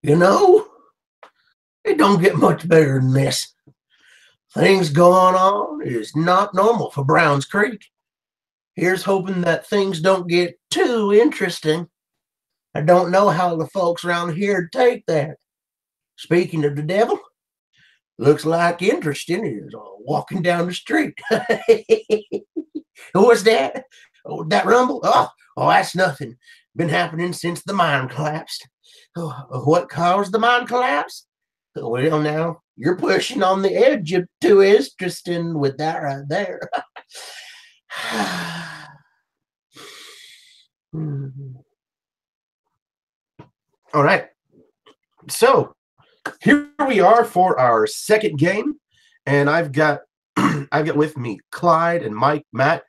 You know, it don't get much better than this. Things going on is not normal for Browns Creek. Here's hoping that things don't get too interesting. I don't know how the folks around here take that. Speaking of the devil, looks like interesting is walking down the street. What's that? Oh, that rumble? Oh, that's nothing. Been happening since the mine collapsed. Oh, what caused the mine collapse? Well, now you're pushing on the edge of too interesting with that right there. All right. So here we are for our second game, and I've got with me Clyde and Mike, Matt,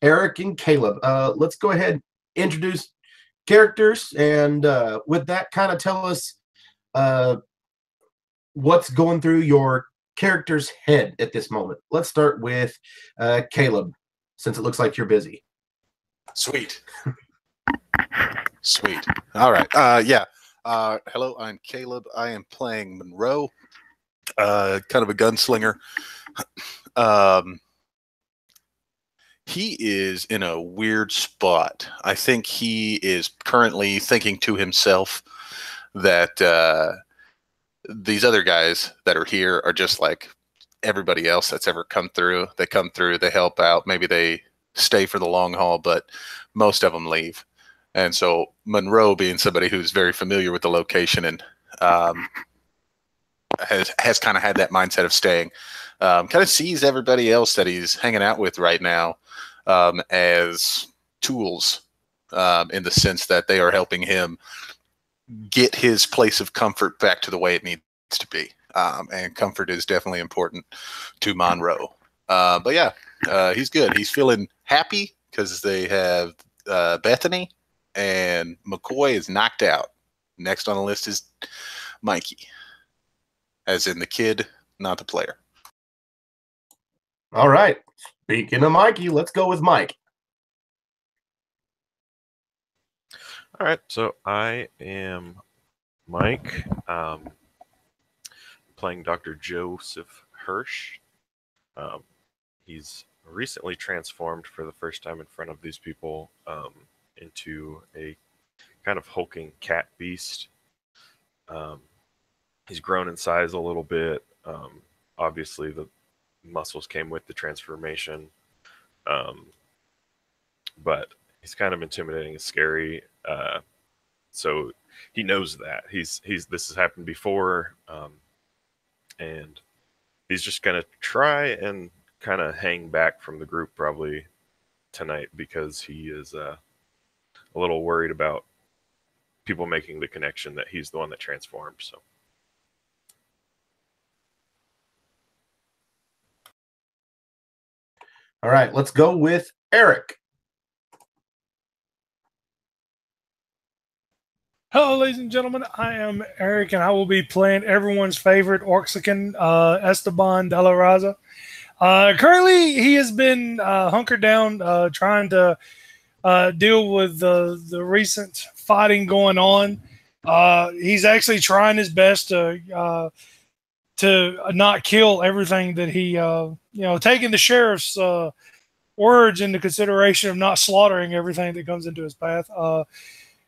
Eric, and Caleb. Let's go ahead and introduce characters, and with that, kind of tell us what's going through your character's head at this moment. Let's start with Caleb, since it looks like you're busy. Sweet. Sweet. All right. Yeah. Hello, I'm Caleb. I am playing Monroe, kind of a gunslinger. He is in a weird spot. I think he is currently thinking to himself that these other guys that are here are just like everybody else that's ever come through. They come through, they help out, maybe they stay for the long haul, but most of them leave. And so Monroe, being somebody who's very familiar with the location and has kind of had that mindset of staying, kind of sees everybody else that he's hanging out with right now as tools, in the sense that they are helping him get his place of comfort back to the way it needs to be. And comfort is definitely important to Monroe. But yeah, he's good. He's feeling happy because they have Bethany, and McCoy is knocked out. Next on the list is Mikey, as in the kid, not the player. All right. Speaking of Mikey, let's go with Mike. All right. So I am Mike, playing Dr. Joseph Hirsch. He's recently transformed for the first time in front of these people into a kind of hulking cat beast. He's grown in size a little bit. Obviously, the muscles came with the transformation, but he's kind of intimidating and scary. So he knows that this has happened before, and he's just gonna try and kind of hang back from the group probably tonight because he is a little worried about people making the connection that he's the one that transformed. So. All right, let's go with Eric. Hello, ladies and gentlemen. I am Eric, and I will be playing everyone's favorite Orxican, Esteban de la Raza. Currently, he has been hunkered down, trying to deal with the recent fighting going on. He's actually trying his best to not kill everything that he, taking the sheriff's words into consideration of not slaughtering everything that comes into his path.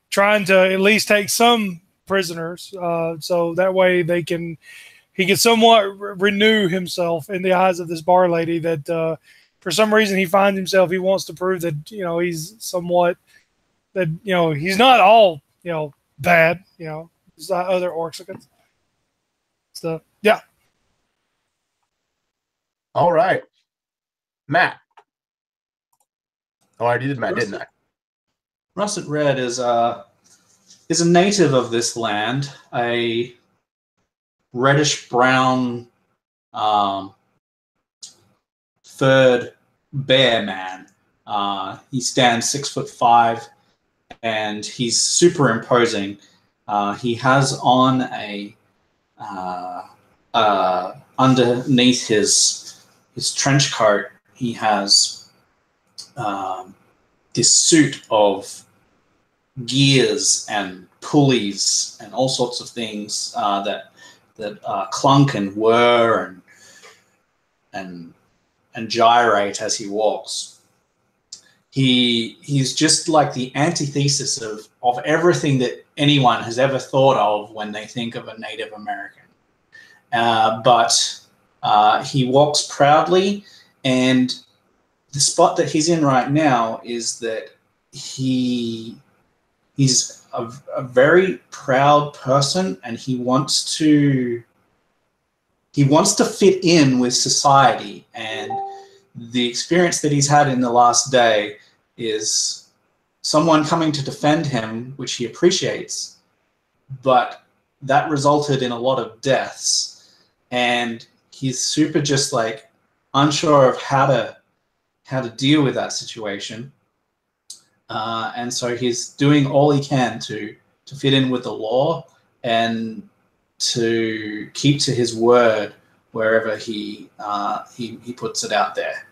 Trying to at least take some prisoners, so that way he can somewhat renew himself in the eyes of this bar lady that for some reason he finds himself, he wants to prove that, he's somewhat, that, he's not all, bad, there's other Orxicans. So, yeah. All right. Matt. Oh, I did Matt, didn't I? Russet Red is a native of this land, a reddish brown furred bear man. He stands 6'5", and he's super imposing. He has on underneath his trench coat, he has this suit of gears and pulleys and all sorts of things that clunk and whir and gyrate as he walks. He's just like the antithesis of everything that anyone has ever thought of when they think of a Native American. But he walks proudly, and the spot that he's in right now is that he's a very proud person, and he wants to fit in with society. And the experience that he's had in the last day is someone coming to defend him, which he appreciates, but that resulted in a lot of deaths, and he's super just like unsure of how to deal with that situation. And so he's doing all he can to fit in with the law and to keep to his word wherever he puts it out there.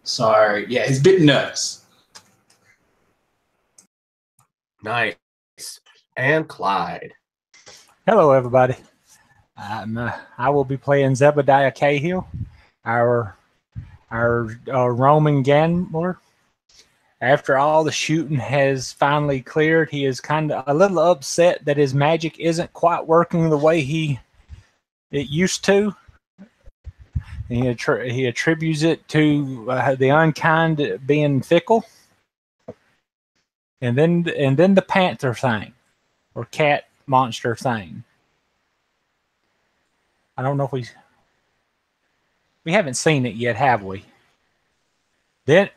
So yeah, he's a bit nervous. Nice. And Clyde. Hello, everybody. I will be playing Zebediah Cahill, our Roman gambler. After all the shooting has finally cleared, he is kind of a little upset that his magic isn't quite working the way it used to. He attributes it to the unkind being fickle, and then the panther thing, or cat monster thing. I don't know if we haven't seen it yet, have we? Then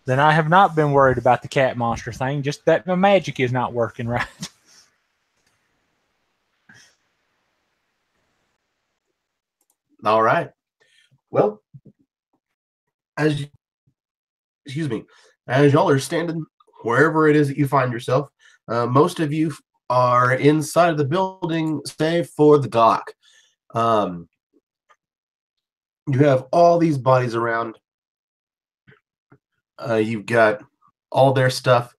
I have not been worried about the cat monster thing, just that my magic is not working right. All right. Well, as y'all are standing wherever it is that you find yourself, most of you are inside of the building, save for the dock. You have all these bodies around. You've got all their stuff.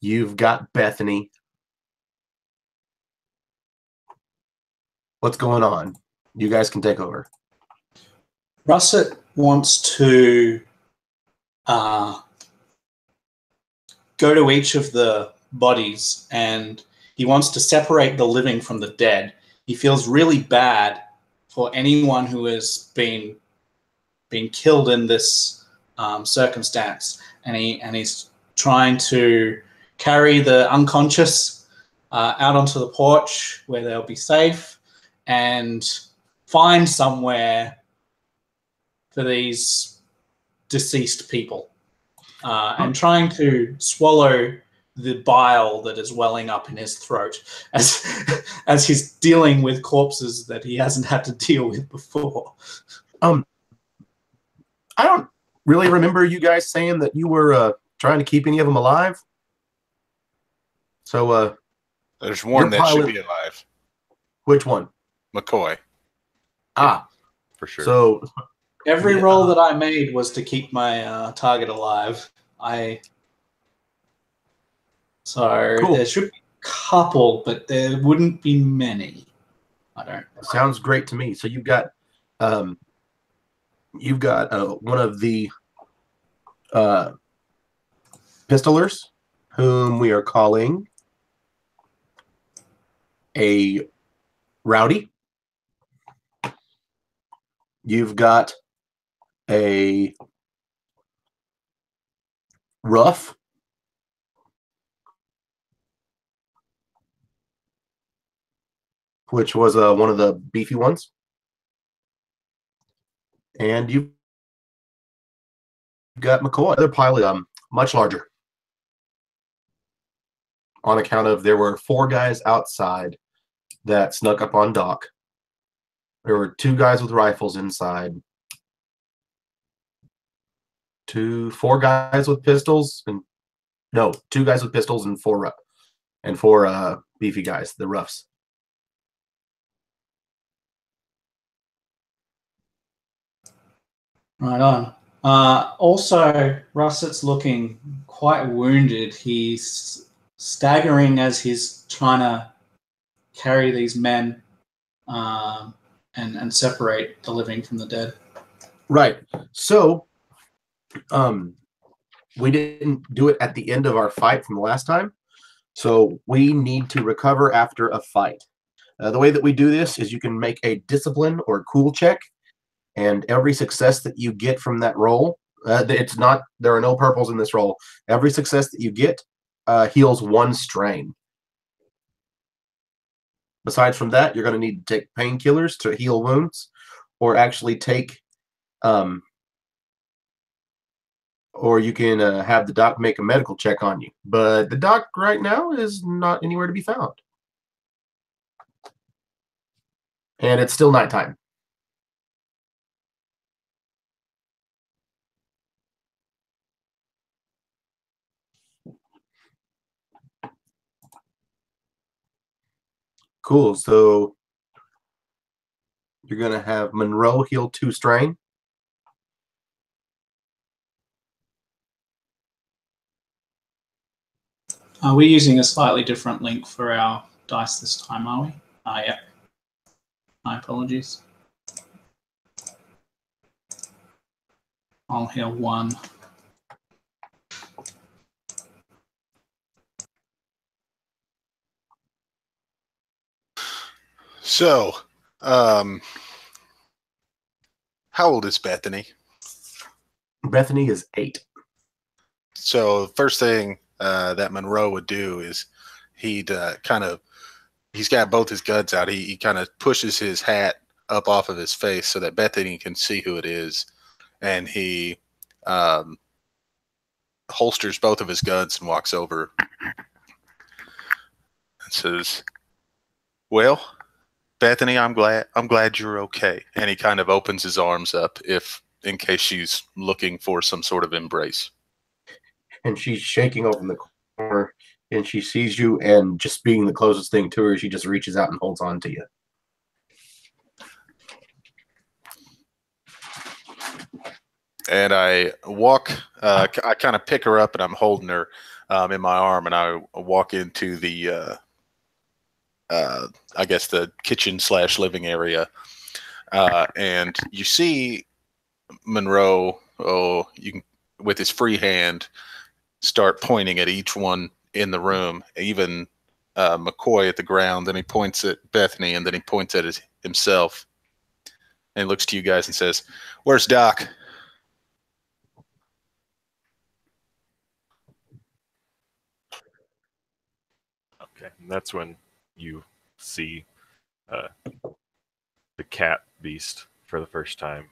You've got Bethany. What's going on? You guys can take over. Russet wants to go to each of the bodies, and he wants to separate the living from the dead. He feels really bad for anyone who has been killed in this circumstance, and he's trying to carry the unconscious out onto the porch where they'll be safe, and find somewhere for these deceased people, and trying to swallow the bile that is welling up in his throat as he's dealing with corpses that he hasn't had to deal with before. I don't really remember you guys saying that you were trying to keep any of them alive. So there's one that should be alive. Which one? McCoy. For sure. So every roll that I made was to keep my target alive. Cool. There should be a couple, but there wouldn't be many. I don't. Sounds great to me. So you've got one of the pistolers, whom we are calling a rowdy. You've got a rough. Which was one of the beefy ones. And you've got McCoy, other pilot, much larger. On account of there were 4 guys outside that snuck up on Doc. There were 2 guys with rifles inside. 4 guys with pistols, and 2 guys with pistols and 4 beefy guys, the roughs. Right on. Also, Russet's looking quite wounded. He's staggering as he's trying to carry these men and separate the living from the dead. Right. So, we didn't do it at the end of our fight from the last time. So we need to recover after a fight. The way that we do this is you can make a discipline or cool check, and every success that you get from that roll, there are no purples in this roll. Every success that you get heals 1 strain. Besides from that, you're going to need to take painkillers to heal wounds, or actually take, or you can have the doc make a medical check on you. But the doc right now is not anywhere to be found. And it's still nighttime. Cool. So you're going to have Monroe heal 2 strain. Are we using a slightly different link for our dice this time, are we? Yeah. My apologies. I'll heal 1. So, how old is Bethany? Bethany is 8. So, first thing that Monroe would do is he's got both his guns out. He kind of pushes his hat up off of his face so that Bethany can see who it is, and he holsters both of his guns and walks over and says, "Well, Bethany, I'm glad you're okay." And he kind of opens his arms up in case she's looking for some sort of embrace. And she's shaking over in the corner, and she sees you, and just being the closest thing to her, she just reaches out and holds on to you. And I walk, I kind of pick her up, and I'm holding her in my arm, and I walk into the, I guess the kitchen/living area, and you see Monroe, with his free hand, start pointing at each one in the room, even McCoy at the ground. Then he points at Bethany, and then he points at himself, and looks to you guys and says, "Where's Doc?" Okay, and that's when you see the cat beast for the first time.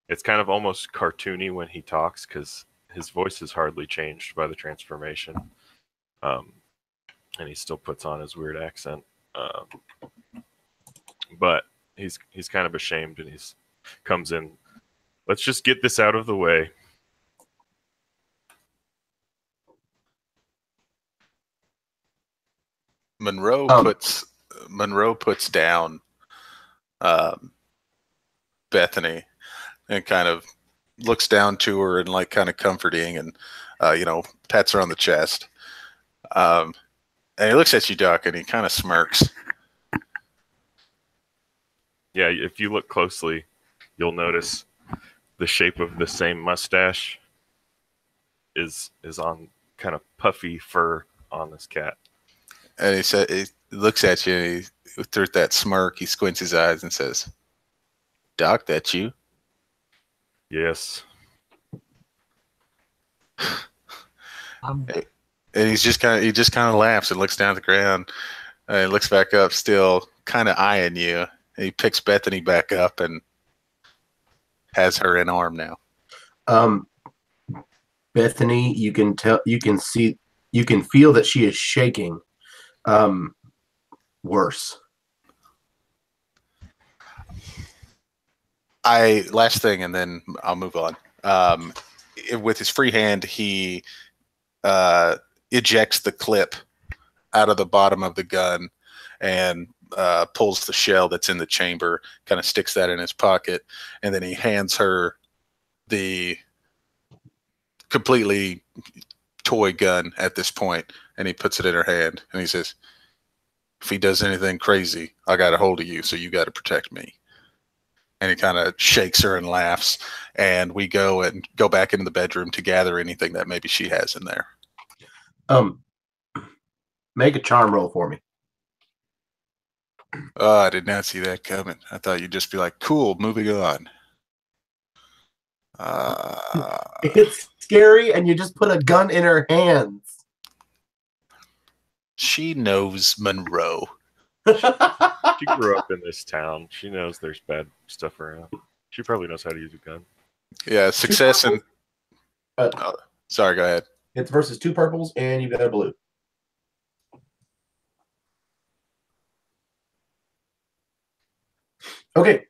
It's kind of almost cartoony when he talks because his voice is hardly changed by the transformation, and he still puts on his weird accent. But he's kind of ashamed, and he's comes in. Let's just get this out of the way. Monroe puts down Bethany and kind of looks down to her and like kind of comforting and pats her on the chest. And he looks at you, Doc, and he kind of smirks. Yeah, if you look closely, you'll notice the shape of the same mustache is on kind of puffy fur on this cat. And he looks at you, and through that smirk, he squints his eyes and says, "Doc, that you?" Yes. And he just kind of laughs and looks down at the ground, and looks back up, still kind of eyeing you. And he picks Bethany back up and has her in arm now. Bethany, you can feel that she is shaking. Worse. Last thing, and then I'll move on. With his free hand, he ejects the clip out of the bottom of the gun and pulls the shell that's in the chamber, kind of sticks that in his pocket, and then he hands her the completely toy gun at this point, and he puts it in her hand, and he says, "If he does anything crazy, I got a hold of you, so you got to protect me." And he kind of shakes her and laughs, and we go back into the bedroom to gather anything that maybe she has in there. Make a charm roll for me. Oh, I did not see that coming. I thought you'd just be like, "Cool, moving on." It's scary, and you just put a gun in her hands. She knows Monroe. She grew up in this town. She knows there's bad stuff around. She probably knows how to use a gun. Yeah, success and... sorry, go ahead. It's versus 2 purples, and you've got a blue. Okay.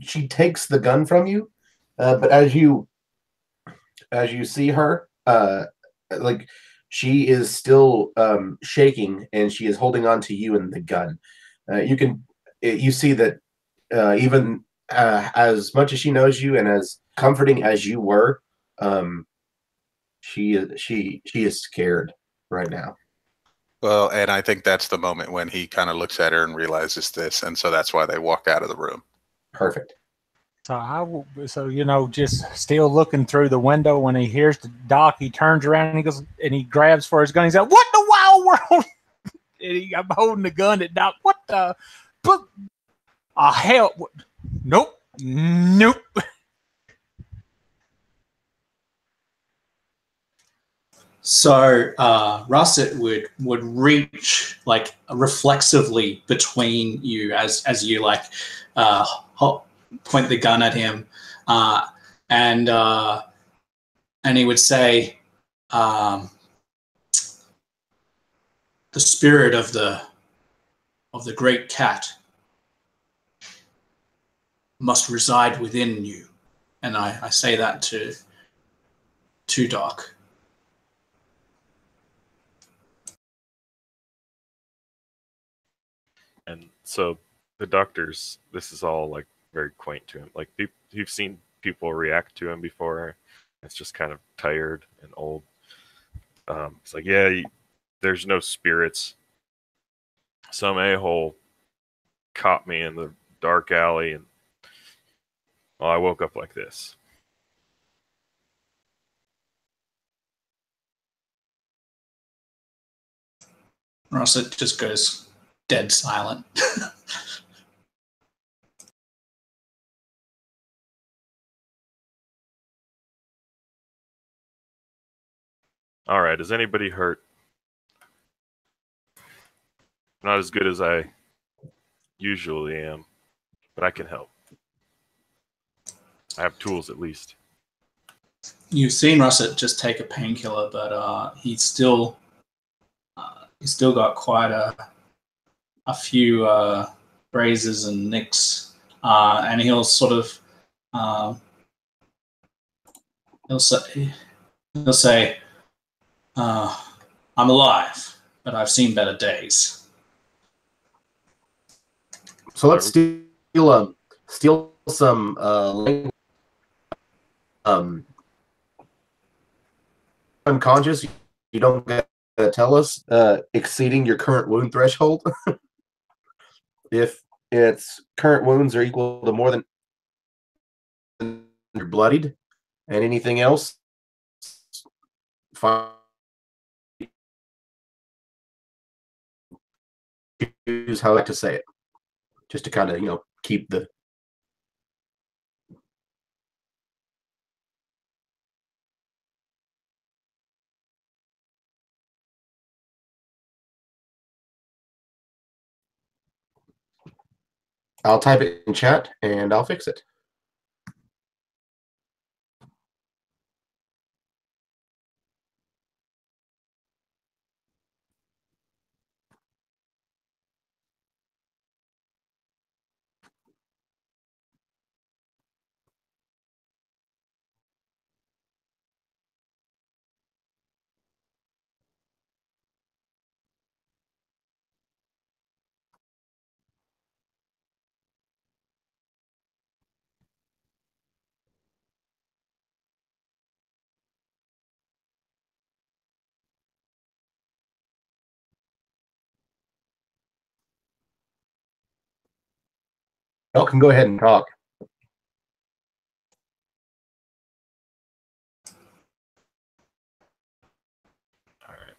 She takes the gun from you, but as you see her, like she is still shaking, and she is holding on to you and the gun. You see that even as much as she knows you and as comforting as you were, she is scared right now. Well, and I think that's the moment when he kind of looks at her and realizes this, and so that's why they walk out of the room. Perfect. So just still looking through the window, when he hears the Doc, he turns around and he goes and he grabs for his gun. He's like, "What the wild world?" I'm holding the gun at Doc. What the? But hell! Nope. So Russet would reach like reflexively between you as you like point the gun at him, and he would say, "The spirit of the great cat must reside within you," and I say that to Doc. And so the doctors, this is all like very quaint to him. Like you've seen people react to him before. It's just kind of tired and old. It's like, yeah, there's no spirits. Some a-hole caught me in the dark alley, and I woke up like this. Russet just goes dead silent. All right, is anybody hurt? Not as good as I usually am, but I can help. I have tools at least. You've seen Russet just take a painkiller, but he's still got quite a few grazes and nicks, and he'll sort of he'll say, "I'm alive, but I've seen better days." So let's steal some unconscious. You don't get to tell us exceeding your current wound threshold. If its current wounds are equal to more than you're bloodied, and anything else, fine. Use how I like to say it, just to kind of keep the. I'll type it in chat and I'll fix it. Y'all can go ahead and talk. All right.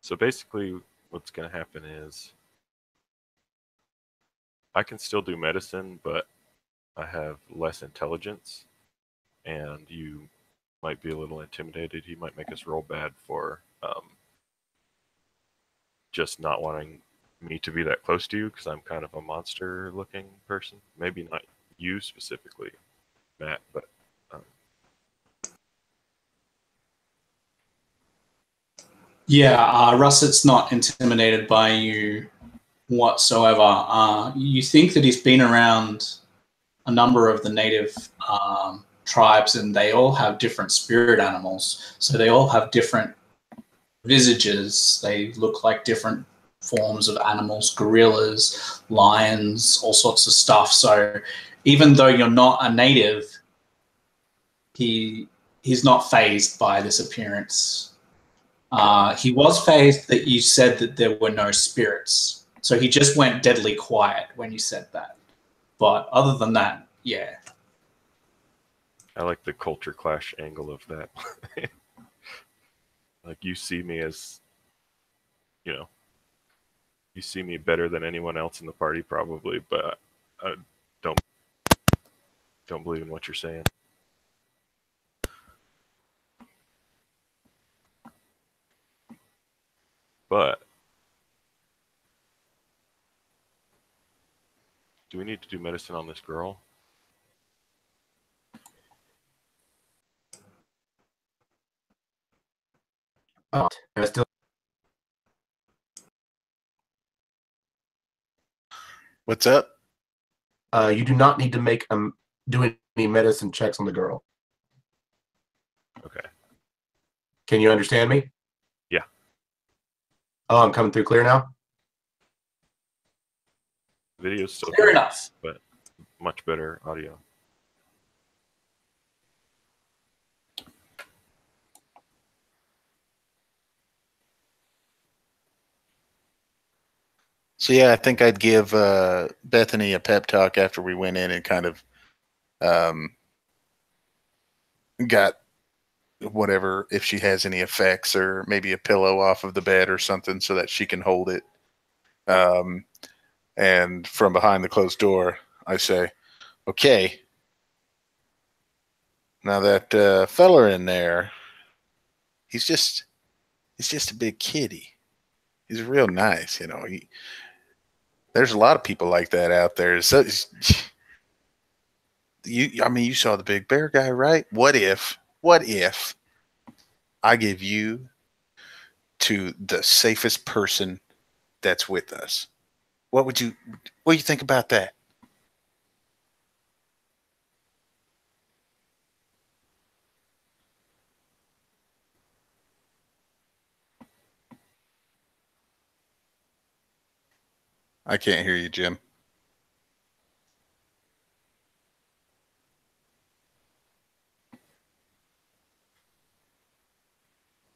So basically, what's going to happen is I can still do medicine, but I have less intelligence, and you might be a little intimidated. He might make us roll bad for just not wanting me to be that close to you because I'm kind of a monster-looking person. Maybe not you specifically, Matt, but Yeah, Russet's not intimidated by you whatsoever. You think that he's been around a number of the native tribes, and they all have different spirit animals. So they all have different visages. They look like different forms of animals, gorillas, lions, all sorts of stuff. So even though you're not a native, he's not fazed by this appearance. He was fazed that you said that there were no spirits. So he just went deadly quiet when you said that. But other than that, yeah. I like the culture clash angle of that. Like, you see me as, you see me better than anyone else in the party probably, but I don't believe in what you're saying. But do we need to do medicine on this girl? Still, What's up? you do not need to make do any medicine checks on the girl. Okay. Can you understand me? Yeah. Oh, I'm coming through clear now? Video's still Fair good, enough. but much better audio. So yeah, I think I'd give Bethany a pep talk after we went in and kind of got whatever, if she has any effects or maybe a pillow off of the bed or something so that she can hold it. And from behind the closed door, I say, okay, now that fella in there, he's just a big kitty. He's real nice, there's a lot of people like that out there. So you saw the big bear guy, right? What if I give you to the safest person that's with us? What do you think about that? I can't hear you, Jim.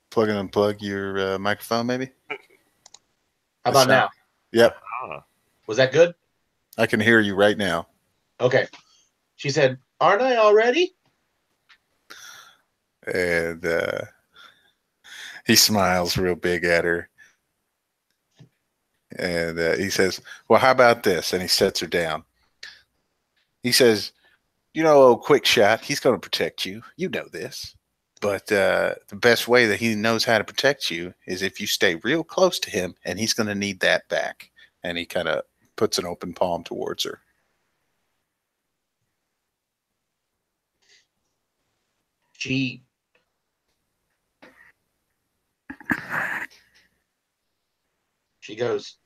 Plug and unplug your microphone, maybe. How about now? Yep. Was that good? I can hear you right now. Okay. She said, "Aren't I already?" And he smiles real big at her. And he says, well, how about this? And he sets her down. He says, Quick Shot, he's going to protect you. You know this. But the best way that he knows how to protect you is if you stay real close to him, and he's going to need that back. And he kind of puts an open palm towards her. She goes,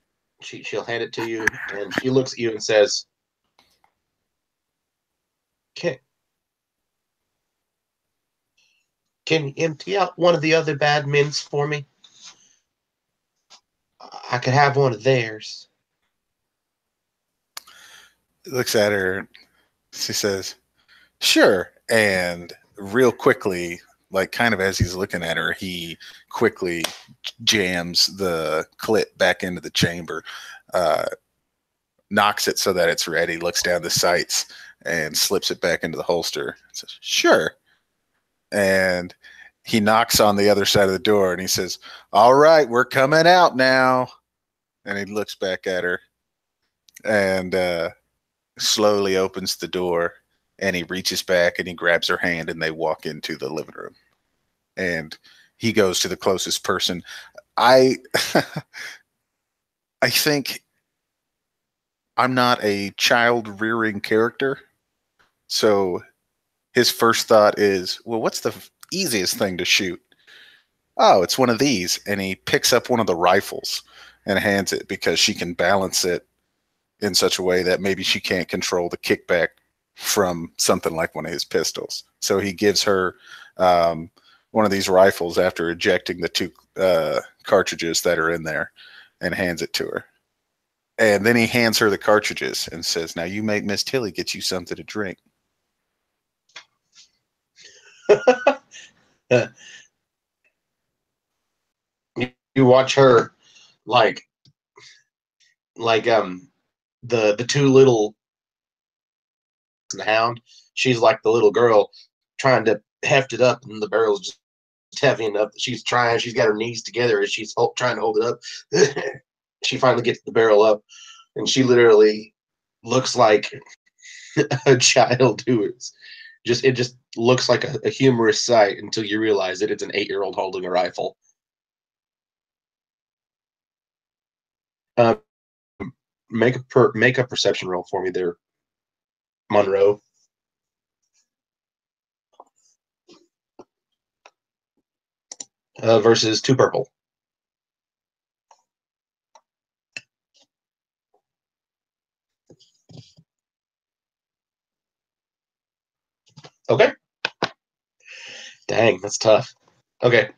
she'll hand it to you, and she looks at you and says, Can you empty out one of the other bad mints for me? I could have one of theirs. Looks at her. She says, sure. And real quickly, like kind of as he's looking at her, he quickly jams the clip back into the chamber. knocks it so that it's ready, looks down the sights, and slips it back into the holster. Says, "Sure." And he knocks on the other side of the door, and he says, "All right, we're coming out now." And he looks back at her and slowly opens the door, and he reaches back and he grabs her hand, and they walk into the living room. And he goes to the closest person. I I think I'm not a child rearing character. So his first thought is, well, what's the easiest thing to shoot? Oh, it's one of these. And he picks up one of the rifles and hands it because she can balance it in such a way that maybe she can't control the kickback from something like one of his pistols. So he gives her one of these rifles after ejecting the 2 cartridges that are in there and hands it to her. And then he hands her the cartridges and says, "Now you make Miss Tilly get you something to drink." You watch her like the 2 little the hound. She's like the little girl trying to heft it up, and the barrel's just heavy enough that she's trying. She's got her knees together as she's trying to hold it up. She finally gets the barrel up, and she literally looks like a child who is it just looks like a humorous sight until you realize that it's an 8-year-old holding a rifle. Make a perception roll for me there, Monroe. Versus 2 purple. Okay. Dang, that's tough. Okay.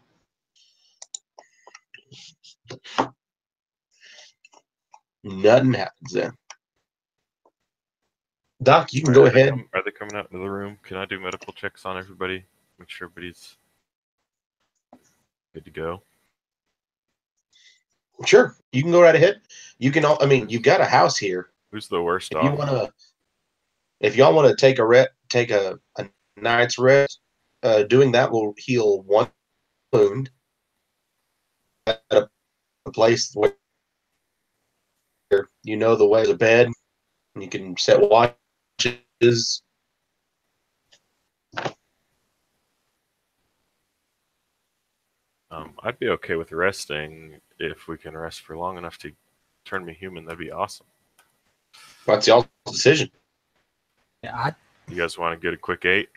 Nothing happens then. Doc, you can go ahead. Are they coming out into the room? Can I do medical checks on everybody? Make sure everybody's good to go. Sure, you can go right ahead. You can. I mean, you've got a house here. Who's the worst If off? you want to, if y'all want to take a night's rest, doing that will heal 1 wound at a place where you know the way to bed, and you can set watches. I'd be okay with resting if we can rest for long enough to turn me human. That'd be awesome. That's y'all's decision. Yeah, You guys want to get a quick 8?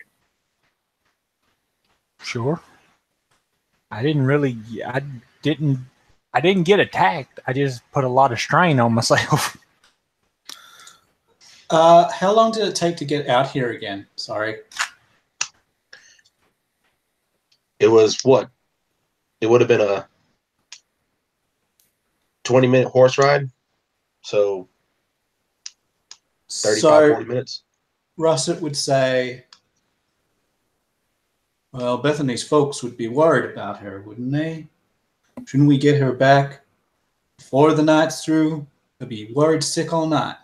sure. I didn't get attacked. I just put a lot of strain on myself. How long did it take to get out here again? Sorry. It was what? It would have been a 20-minute horse ride, so 40 minutes. Russet would say, well, Bethany's folks would be worried about her, wouldn't they? Shouldn't we get her back before the night's through? They'll be worried sick all night.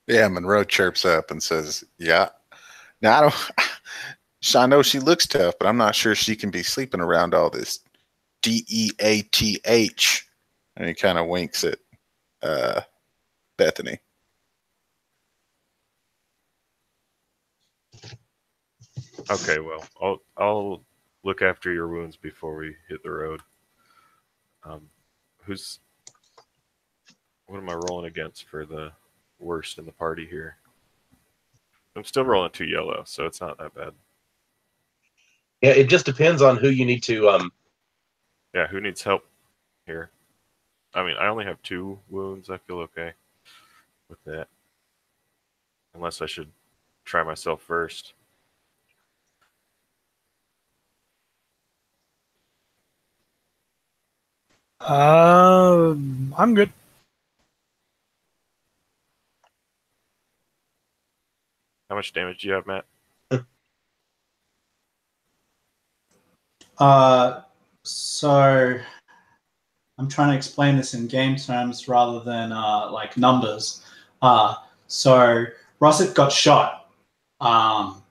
Yeah, Monroe chirps up and says, "Yeah. Now I know she looks tough, but I'm not sure she can be sleeping around all this DEATH." And he kind of winks at Bethany. Okay, well, I'll look after your wounds before we hit the road. What am I rolling against for the worst in the party here? I'm still rolling 2 yellow, so it's not that bad. Yeah, it just depends on who you need to. Yeah, who needs help here? I mean, I only have 2 wounds. I feel okay with that. Unless I should try myself first. I'm good. How much damage do you have, Matt? So I'm trying to explain this in game terms rather than like numbers. So Rossett got shot, but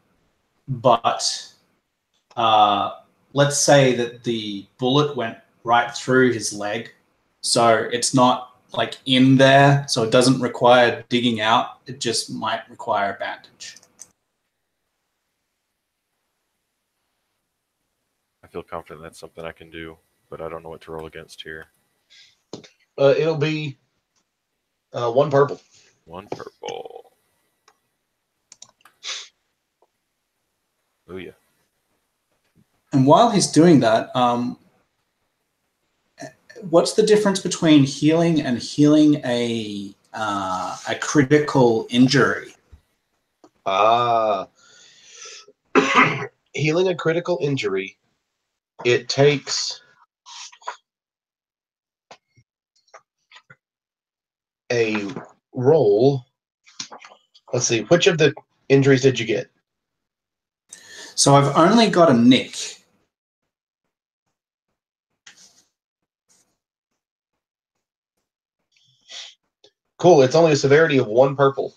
let's say that the bullet went right through his leg, so it's not like in there, so it doesn't require digging out. It just might require a bandage. I feel confident that's something I can do, but I don't know what to roll against here. It'll be 1 purple. 1 purple. Oh yeah. And while he's doing that, what's the difference between healing and healing a critical injury? Healing a critical injury, it takes a roll. Let's see, which of the injuries did you get? So I've only got a nick. Cool, it's only a severity of 1 purple.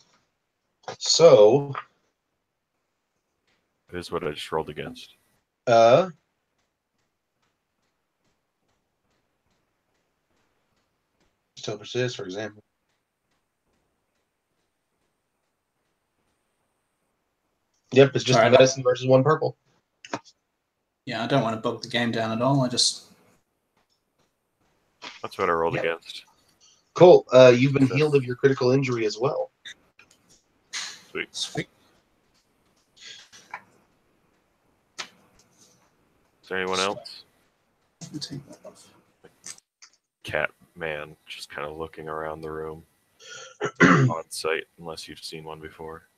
So, That is what I just rolled against. Still persist, for example. Yep, it's just Sorry, medicine versus 1 purple. Yeah, I don't want to bog the game down at all. That's what I rolled against. Cool. You've been healed of your critical injury as well. Sweet. Sweet. Is there anyone else? Take that off. Cat man just kind of looking around the room. Odd sight, unless you've seen one before.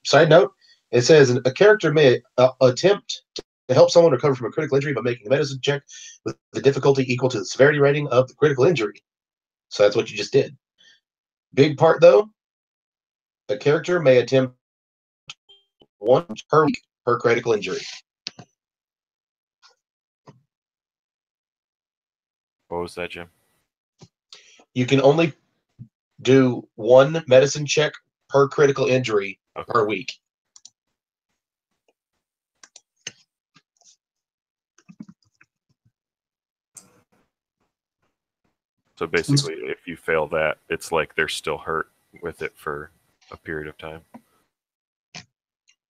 Side note, it says a character may attempt to help someone recover from a critical injury by making a medicine check with the difficulty equal to the severity rating of the critical injury. So that's what you just did. Big part, though, a character may attempt 1 per week per critical injury. What was that, Jim? You can only do 1 medicine check per critical injury per week. So basically, if you fail that, it's like they're still hurt with it for a period of time.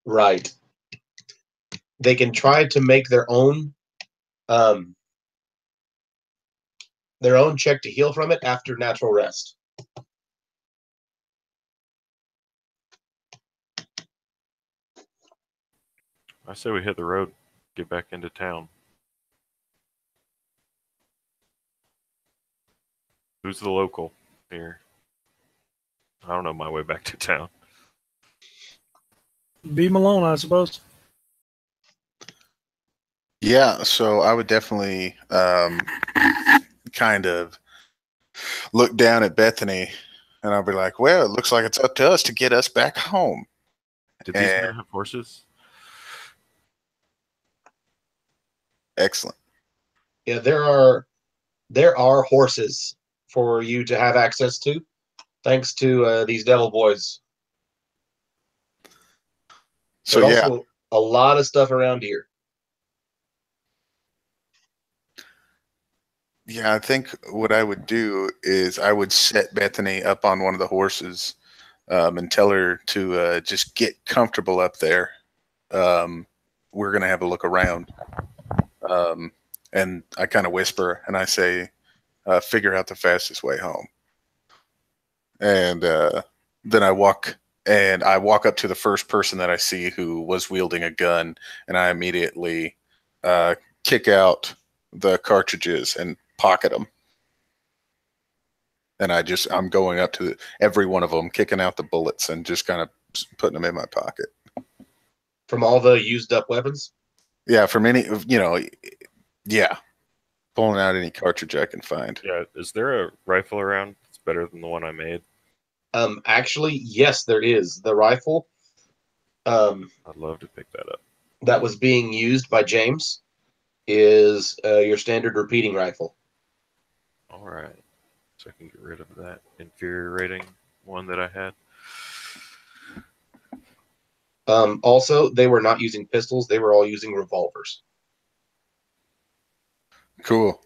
Right. They can try to make their own check to heal from it after natural rest. I say we hit the road, get back into town. Who's the local here? I don't know my way back to town. B. Malone, I suppose. Yeah, so I would definitely kind of look down at Bethany, and I'll be like, well, it looks like it's up to us to get us back home. Did these men have horses? Excellent. Yeah, there are horses for you to have access to, thanks to these devil boys. So There's yeah, also a lot of stuff around here. yeah. I think what I would do is I would set Bethany up on one of the horses and tell her to just get comfortable up there. We're gonna have a look around, and I kind of whisper and I say, "Figure out the fastest way home." And then I walk up to the first person that I see who was wielding a gun, and I immediately kick out the cartridges and pocket them. And I'm going up to every one of them, kicking out the bullets and just kind of putting them in my pocket. From all the used up weapons? Yeah, from any, yeah. Pulling out any cartridge I can find. Yeah, is there a rifle around that's better than the one I made? Actually, yes, there is. The rifle I'd love to pick that up. that was being used by James is your standard repeating rifle. All right. So I can get rid of that inferior rating one that I had. Also, they were not using pistols; they were all using revolvers. Cool.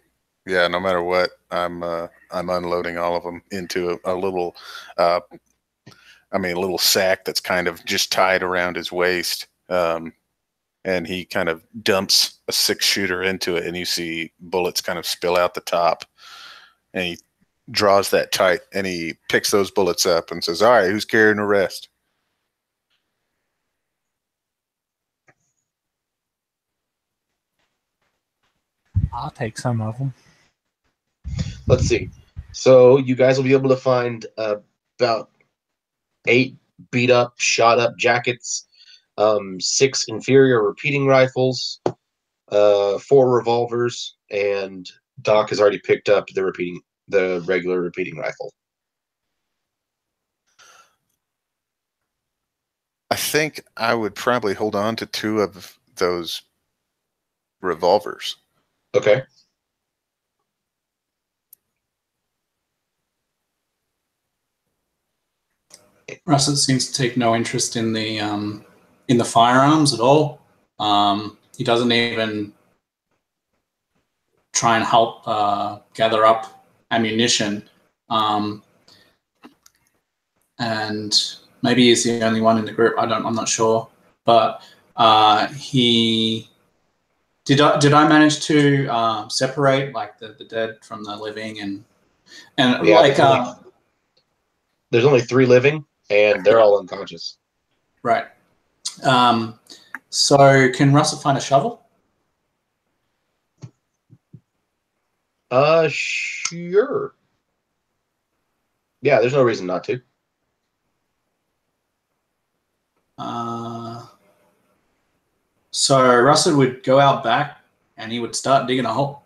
Yeah, no matter what, I'm unloading all of them into a little, a little sack that's kind of just tied around his waist. And he kind of dumps a 6-shooter into it, and you see bullets kind of spill out the top. And he draws that tight, and he picks those bullets up and says, "All right, who's carrying the rest?" I'll take some of them. Let's see. So you guys will be able to find about 8 beat up, shot up jackets, 6 inferior repeating rifles, 4 revolvers, and Doc has already picked up the regular repeating rifle. I think I would probably hold on to 2 of those revolvers. Okay. Russell seems to take no interest in the firearms at all. He doesn't even try and help gather up ammunition. And maybe he's the only one in the group. I'm not sure. But he did I manage to separate like the dead from the living and Yeah, like there's only 3 living, and they're all unconscious. right. So can Russell find a shovel? Sure. Yeah, there's no reason not to. So Russell would go out back and he would start digging a hole.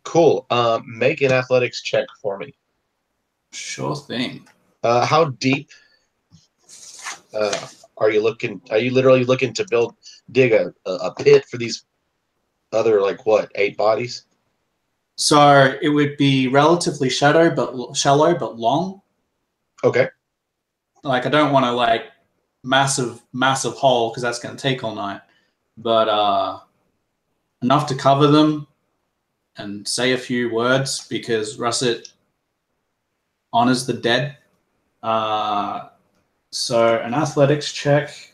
Cool. Make an athletics check for me. Sure thing. How deep are you looking? Are you literally looking to dig a pit for these other 8 bodies? So it would be relatively shallow but long. Okay. Like I don't want to massive hole because that's going to take all night, but enough to cover them and say a few words because Russet honors the dead. So an athletics check.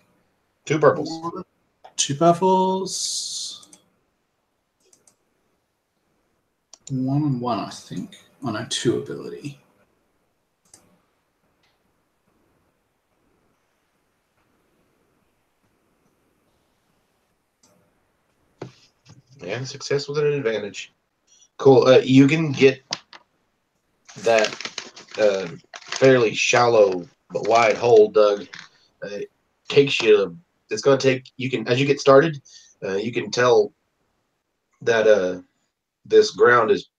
2 purples. 2 purples. 1 and 1, I think, on a 2 ability. And success with an advantage. Cool. You can get that fairly shallow but wide hole dug. It takes you. It's going to take. You can as you get started. You can tell that this ground is.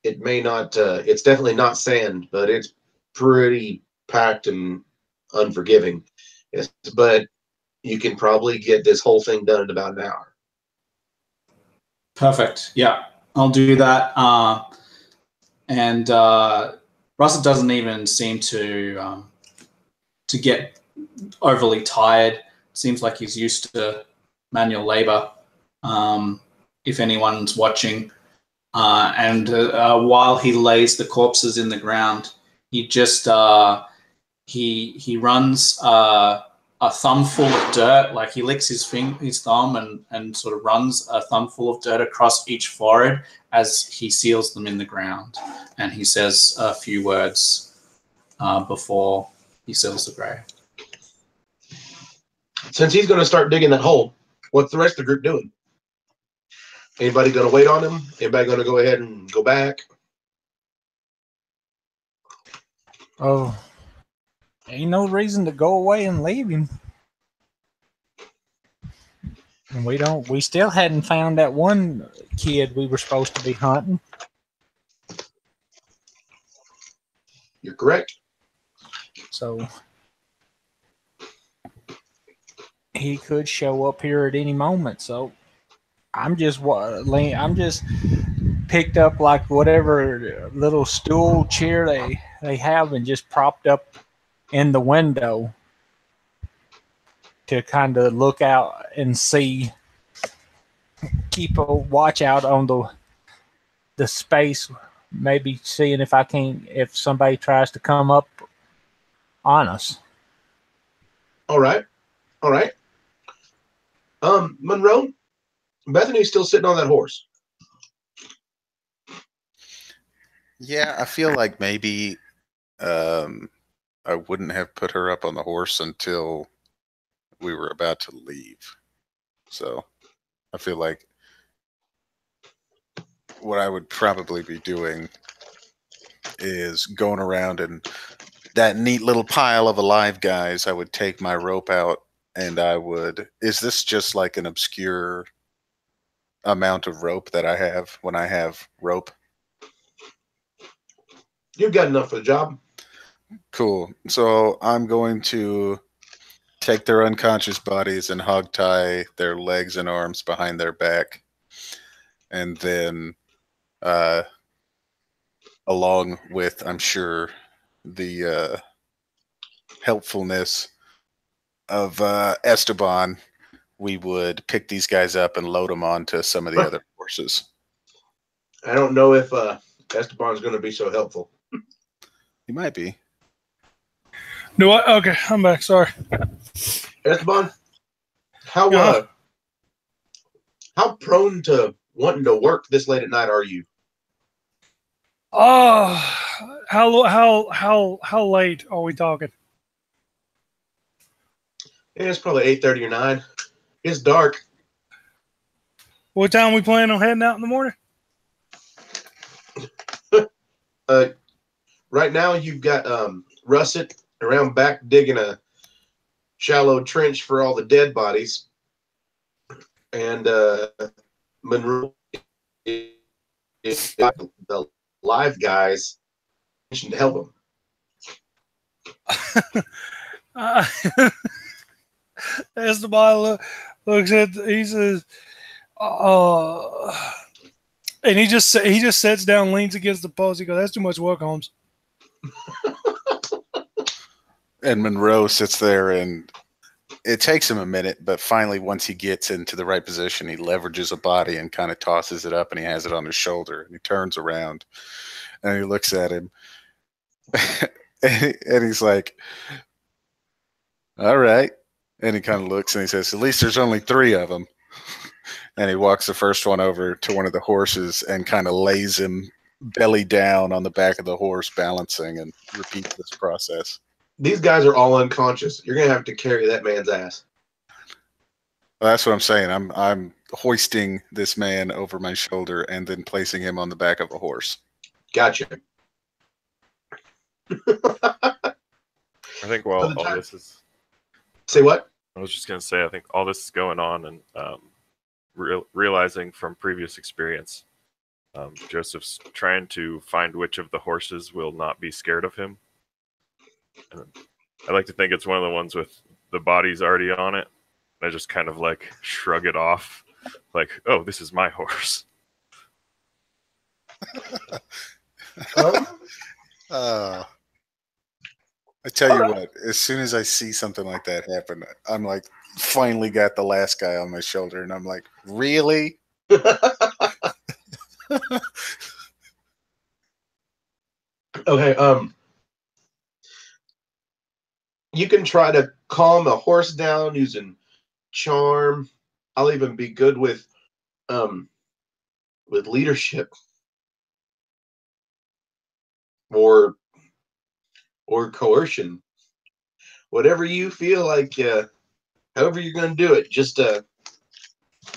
It may not. It's definitely not sand, but it's pretty packed and unforgiving. Yes, but you can probably get this whole thing done in about an hour. Perfect. Yeah, I'll do that. And Russell doesn't even seem to get overly tired. Seems like he's used to manual labor. If anyone's watching, and while he lays the corpses in the ground, he just he runs a thumb full of dirt, like he licks his thumb and sort of runs a thumb full of dirt across each forehead as he seals them in the ground. And he says a few words before he seals the grave. Since he's going to start digging that hole, what's the rest of the group doing? Anybody going to wait on him? Anybody going to go ahead and go back? Oh, ain't no reason to go away and leave him. And we still hadn't found that one kid we were supposed to be hunting. You're correct. So he could show up here at any moment. So I'm just picked up like whatever little stool chair they have and just propped up in the window to kind of look out and see, keep a watch out on the space, maybe seeing if somebody tries to come up on us. All right. Monroe, Bethany's still sitting on that horse. Yeah, I feel like maybe I wouldn't have put her up on the horse until we were about to leave. So I feel like what I would probably be doing is going around, and that neat little pile of alive guys, I would take my rope out and is this just like an obscure amount of rope that I have when I have rope? You've got enough for the job. Cool. So I'm going to take their unconscious bodies and hog tie their legs and arms behind their back. And then, along with, I'm sure, the helpfulness of Esteban, we would pick these guys up and load them onto some of the other horses. I don't know if Esteban's going to be so helpful. He might be. No, what? Okay, I'm back. Sorry. Esteban, how prone to wanting to work this late at night are you? Oh, how late are we talking? Yeah, it's probably 8:30 or 9. It's dark. What time we planning on heading out in the morning? Right now you've got Russet around back digging a shallow trench for all the dead bodies, and Monroe is the live guys to help him. Esteban looks at, he says, and he just sits down, leans against the post. He goes, "That's too much work, Holmes." And Monroe sits there, and it takes him a minute, but finally, once he gets into the right position, he leverages a body and kind of tosses it up, and he has it on his shoulder. And he turns around, and he looks at him, and he's like, "All right." And he kind of looks, and he says, "At least there's only 3 of them." And he walks the first one over to one of the horses and kind of lays him belly down on the back of the horse, balancing, and repeats this process. These guys are all unconscious. You're going to have to carry that man's ass. Well, that's what I'm saying. I'm hoisting this man over my shoulder and then placing him on the back of a horse. Gotcha. I think while all this is... Say what? I was just going to say, I think all this is going on, and realizing from previous experience, Joseph's trying to find which of the horses will not be scared of him. And I like to think it's one of the ones with the bodies already on it. I just kind of like shrug it off, like, "Oh, this is my horse." I tell you what, as soon as I see something like that happen, I'm like, finally got the last guy on my shoulder, and I'm like, really? Okay, you can try to calm a horse down using charm. I'll even be good with leadership or coercion. Whatever you feel like, however you're going to do it, just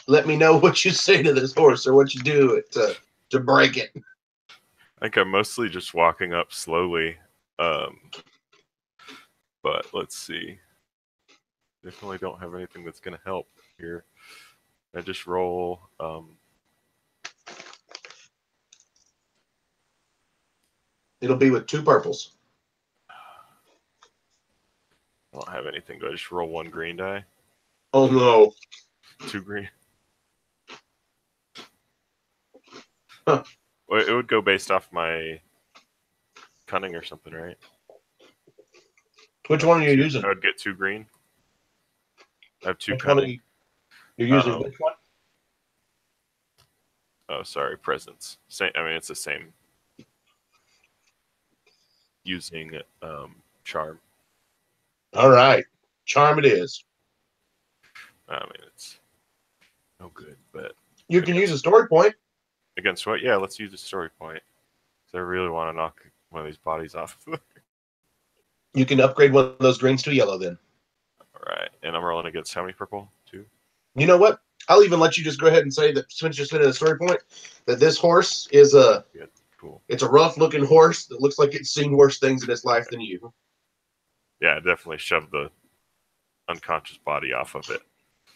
let me know what you say to this horse or what you do to break it. I think I'm mostly just walking up slowly. But let's see. Definitely don't have anything that's going to help here. I just roll. It'll be with 2 purples. anything? Do I just roll 1 green die? Oh no. 2 green? Huh. Well, it would go based off my cunning or something, right? Which one are you using? I would get 2 green. I have 2 Which one are cunning. you're using Uh-oh. which one? Oh, sorry, presence. It's the same. Using charm. All right. Charm it is. It's no good, but You can use a story point. against what? Yeah, let's use a story point. 'Cause I really want to knock one of these bodies off. You can upgrade one of those greens to yellow then. All right, and I'm rolling against how many purple? 2. You know what? I'll even let you just go ahead and say that since you're spending a story point, that this horse is Good. Cool. it's a rough looking horse that looks like it's seen worse things in its life than you. Yeah, definitely shove the unconscious body off of it.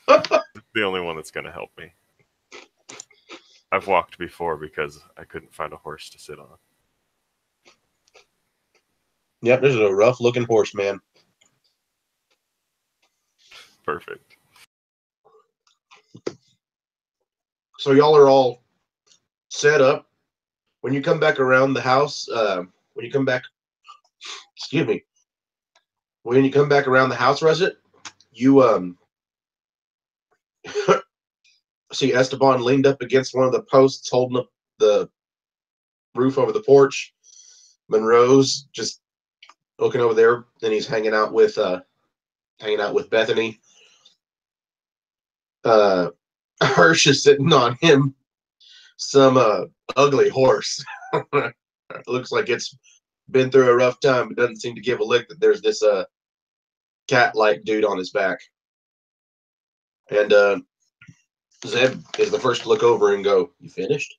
The only one that's going to help me. I've walked before because I couldn't find a horse to sit on. Yep, this is a rough looking horse, man. Perfect. So y'all are all set up. When you come back around the house, when you come back around the house, Resit, you see Esteban leaned up against one of the posts holding up the roof over the porch. Monroe's just looking over there, then he's hanging out with Bethany. Hirsch is sitting on him, some ugly horse. Looks like it's been through a rough time, but doesn't seem to give a lick that there's this cat-like dude on his back. And Zeb is the first to look over and go, "You finished?"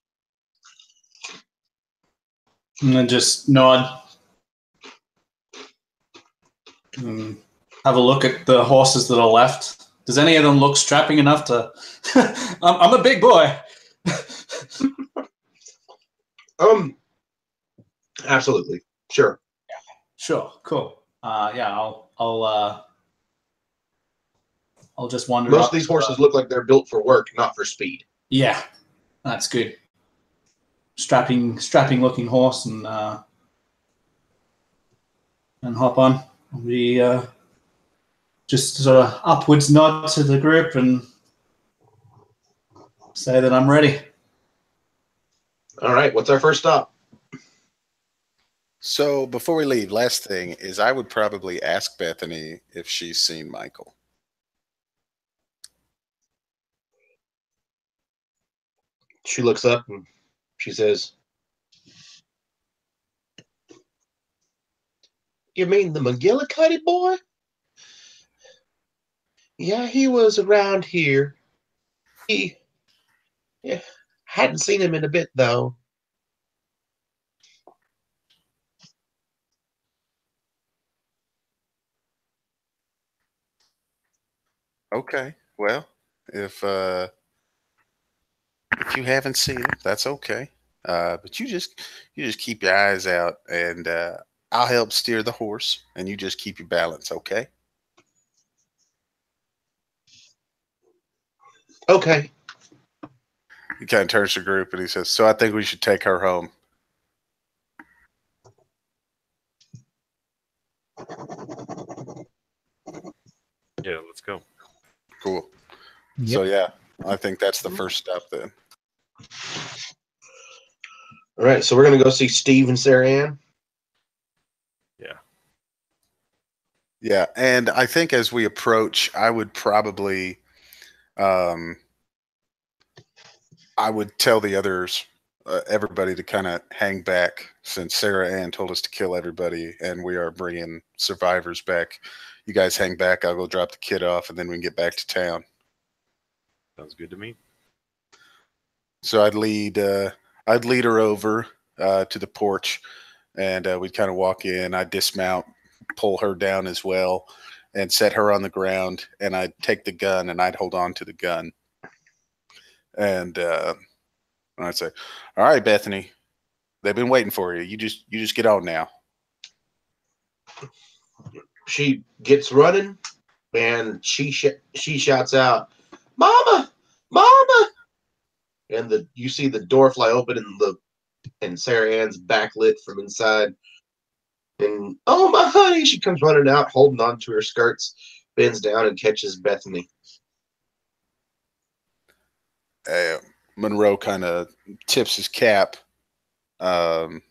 And then just nod. And have a look at the horses that are left. Does any of them look strapping enough to... I'm a big boy. Absolutely. Sure. Sure, cool. Yeah, I'll just wander Most up. of these horses look like they're built for work, not for speed. Yeah, that's good. Strapping looking horse and hop on. We just sort of upwards nod to the group and say that I'm ready. All right, what's our first stop? So before we leave, last thing is I would probably ask Bethany if she's seen Michael. She looks up and she says, "You mean the McGillicuddy boy? Yeah, he was around here. Yeah, hadn't seen him in a bit, though." Okay, well, if you haven't seen him, that's okay. But you just keep your eyes out, and I'll help steer the horse, and you just keep your balance, okay? Okay. He kind of turns to the group and he says, "So I think we should take her home." Yeah, let's go. Cool. Yep. So yeah, I think that's the first step then. All right, so we're going to go see Steve and Sarah Ann. Yeah. Yeah, and I think as we approach, I would probably, I would tell the others, everybody to kind of hang back since Sarah Ann told us to kill everybody and we are bringing survivors back. You guys hang back. I'll go drop the kid off and then we can get back to town. Sounds good to me. So I'd lead her over to the porch and we'd kind of walk in. I'd dismount, pull her down as well and set her on the ground. And I'd take the gun and I'd hold on to the gun. And I'd say, "All right, Bethany, they've been waiting for you. You just get on now." She gets running and she shouts out, "Mama, Mama!" And you see the door fly open and Sarah Ann's backlit from inside. And oh my honey, she comes running out, holding on to her skirts, bends down and catches Bethany. Monroe kind of tips his cap, and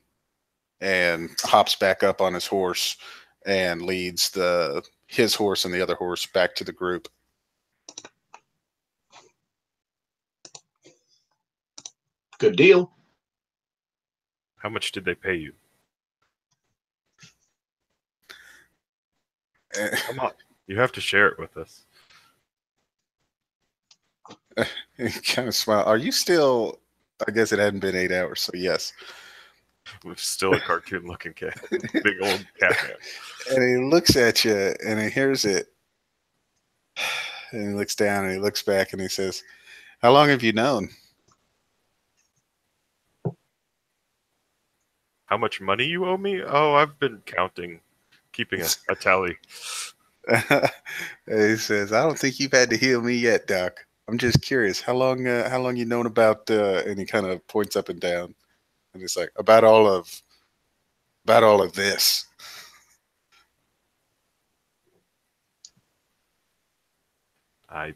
hops back up on his horse and leads his horse and the other horse back to the group. Good deal. How much did they pay you? Come on, you have to share it with us. He kind of smiled. Are you still? I guess it hadn't been 8 hours, so yes. We're still a cartoon-looking cat, big old cat man. And he looks at you, and he hears it, and he looks down, and he looks back, and he says, "How long have you known?" How much money you owe me? Oh, I've been counting, keeping a tally. And he says, "I don't think you've had to heal me yet, Doc. I'm just curious. How long you known about?" And he kind of points up and down, and it's like about all of this. I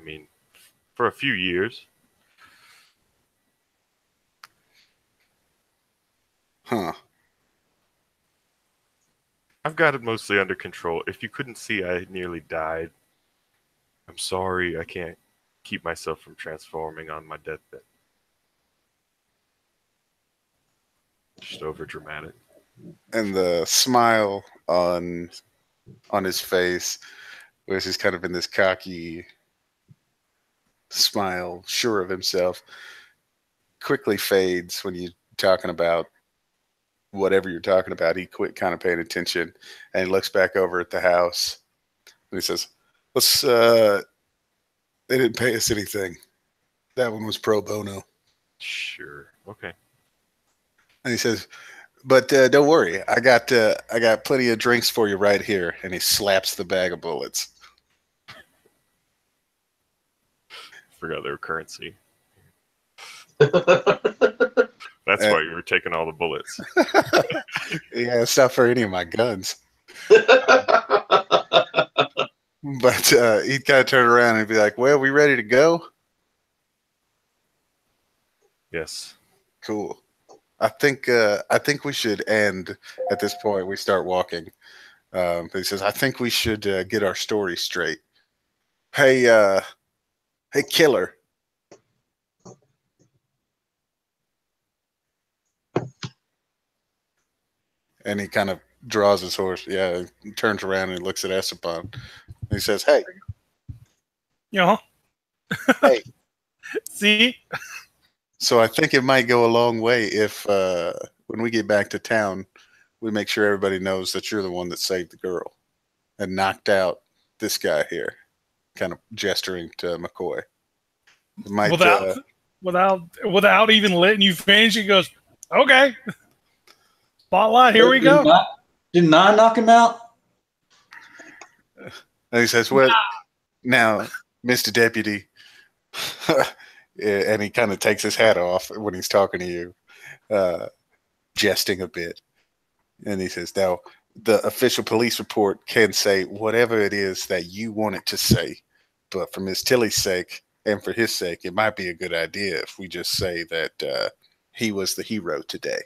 mean, for a few years. Huh. I've got it mostly under control. If you couldn't see, I nearly died. I'm sorry, I can't keep myself from transforming on my deathbed. Just over dramatic. And the smile on his face, where he's kind of in this cocky smile, sure of himself, quickly fades when you're talking about whatever you're talking about. He quit kind of paying attention, and he looks back over at the house, and he says, they didn't pay us anything. That one was pro bono." Sure. Okay. And he says, "But don't worry, I got plenty of drinks for you right here." And he slaps the bag of bullets. Forgot their currency. That's why you were taking all the bullets. Yeah, it's not for any of my guns. But he'd kind of turn around and be like, "Well, we ready to go?" Yes. Cool. I think we should end at this point. We start walking. He says, "I think we should get our story straight. Hey, killer." And he kind of draws his horse. Yeah, he turns around and he looks at Esteban. He says, "Hey, Yeah. hey." See? So I think it might go a long way if when we get back to town, we make sure everybody knows that you're the one that saved the girl and knocked out this guy here," kind of gesturing to McCoy. It might, without even letting you finish, he goes, "Okay. Spotlight, here we go." Didn't I knock him out? And he says, "Well, now, Mr. Deputy," and he kind of takes his hat off when he's talking to you, jesting a bit. And he says, "Now, the official police report can say whatever it is that you want it to say, but for Miss Tilly's sake and for his sake, it might be a good idea if we just say that he was the hero today."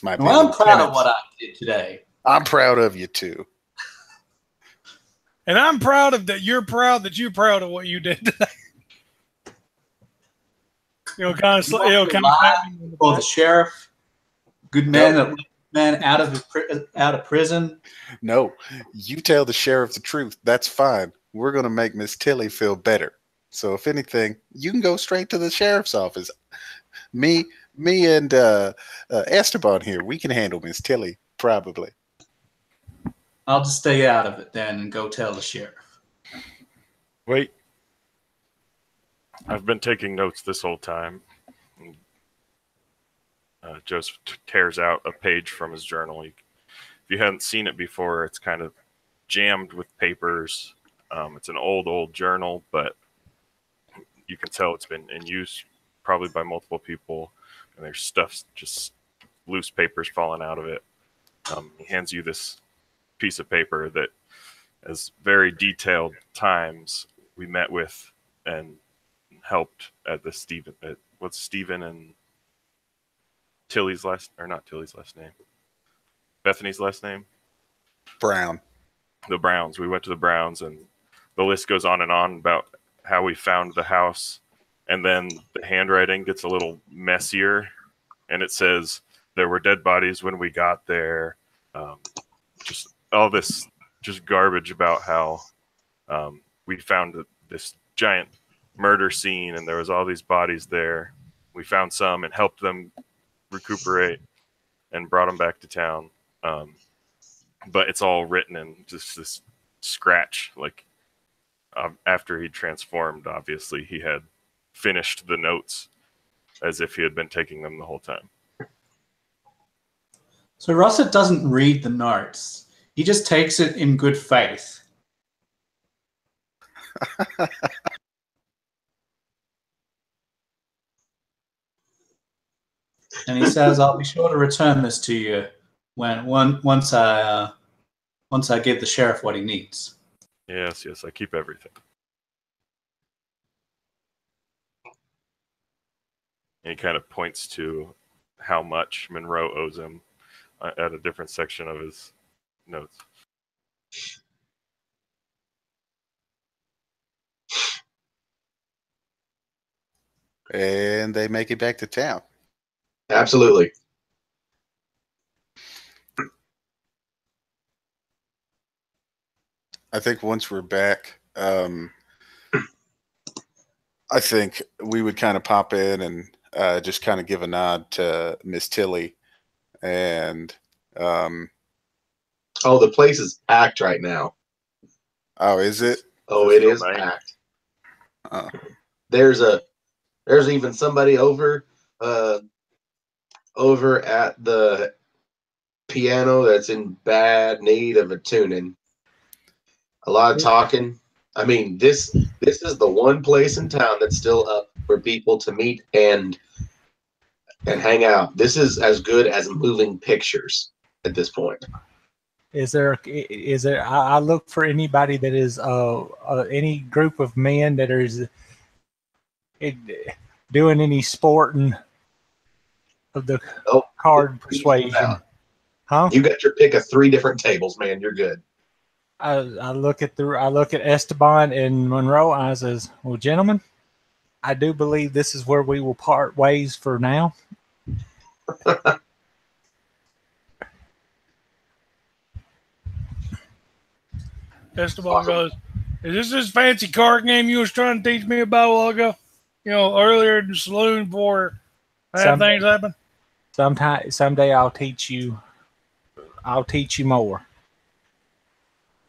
Well, I'm proud of what I did today. I'm proud of you too. And I'm proud of that. You're proud that you're proud of what you did today. Kind of for the sheriff, good man, that man out of prison. No, you tell the sheriff the truth. That's fine. We're going to make Miss Tilly feel better. So if anything, you can go straight to the sheriff's office. Me and Esteban here, we can handle Miss Tilly probably. I'll just stay out of it then and go tell the sheriff. Wait. I've been taking notes this whole time. Joseph tears out a page from his journal. If you hadn't seen it before, it's kind of jammed with papers. It's an old journal, but you can tell it's been in use probably by multiple people. And there's stuff, just loose papers falling out of it. He hands you this piece of paper that has very detailed times we met with and helped at the what's Stephen and Tilly's last, or not Tilly's last name, Bethany's last name? Brown. The Browns. We went to the Browns, and the list goes on and on about how we found the house. And then the handwriting gets a little messier, and it says there were dead bodies when we got there. Just all this just garbage about how we found this giant murder scene, and there was all these bodies there. We found some and helped them recuperate and brought them back to town. But it's all written in just this scratch. Like after he transformed, obviously he had finished the notes as if he had been taking them the whole time. So Russet doesn't read the notes. He just takes it in good faith. And he says, "I'll be sure to return this to you once I give the sheriff what he needs." Yes, I keep everything. And he kind of points to how much Monroe owes him at a different section of his notes. And they make it back to town. Absolutely. I think once we're back, I think we would kind of pop in and just kind of give a nod to Miss Tilly. And oh, the place is packed right now. Oh, is it? Oh, it is packed. There's even somebody over at the piano that's in bad need of a tuning. A lot of talking. I mean, this is the one place in town that's still up for people to meet and hang out. This is as good as moving pictures at this point. Is there? I look for anybody that is any group of men that is doing any sporting of the card persuasion. Huh? You got your pick of 3 different tables, man. You're good. I look at Esteban and Monroe. And I says, "Well, gentlemen, I do believe this is where we will part ways for now." Esteban goes, "Is this fancy card game you was trying to teach me about a while ago? You know, earlier in the saloon before things happen?" Someday I'll teach you. I'll teach you more.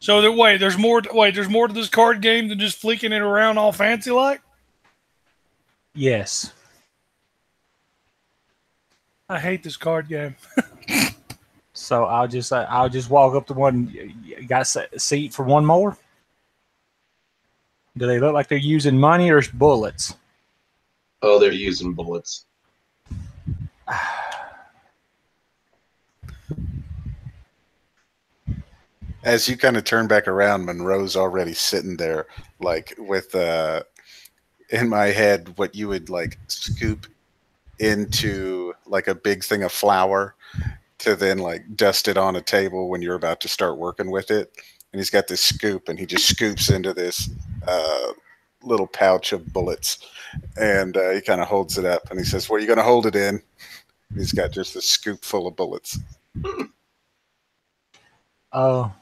So there's more to this card game than just flicking it around all fancy like? Yes. I hate this card game. So I'll just walk up to one. You got a seat for one more? Do they look like they're using money or bullets? Oh, they're using bullets. As you kind of turn back around, Monroe's already sitting there, like with in my head what you would like scoop into like a big thing of flour to then like dust it on a table when you're about to start working with it. And he's got this scoop, and he just scoops into this little pouch of bullets, and he kind of holds it up, and he says, "What are you going to hold it in?" And he's got just a scoop full of bullets. Oh.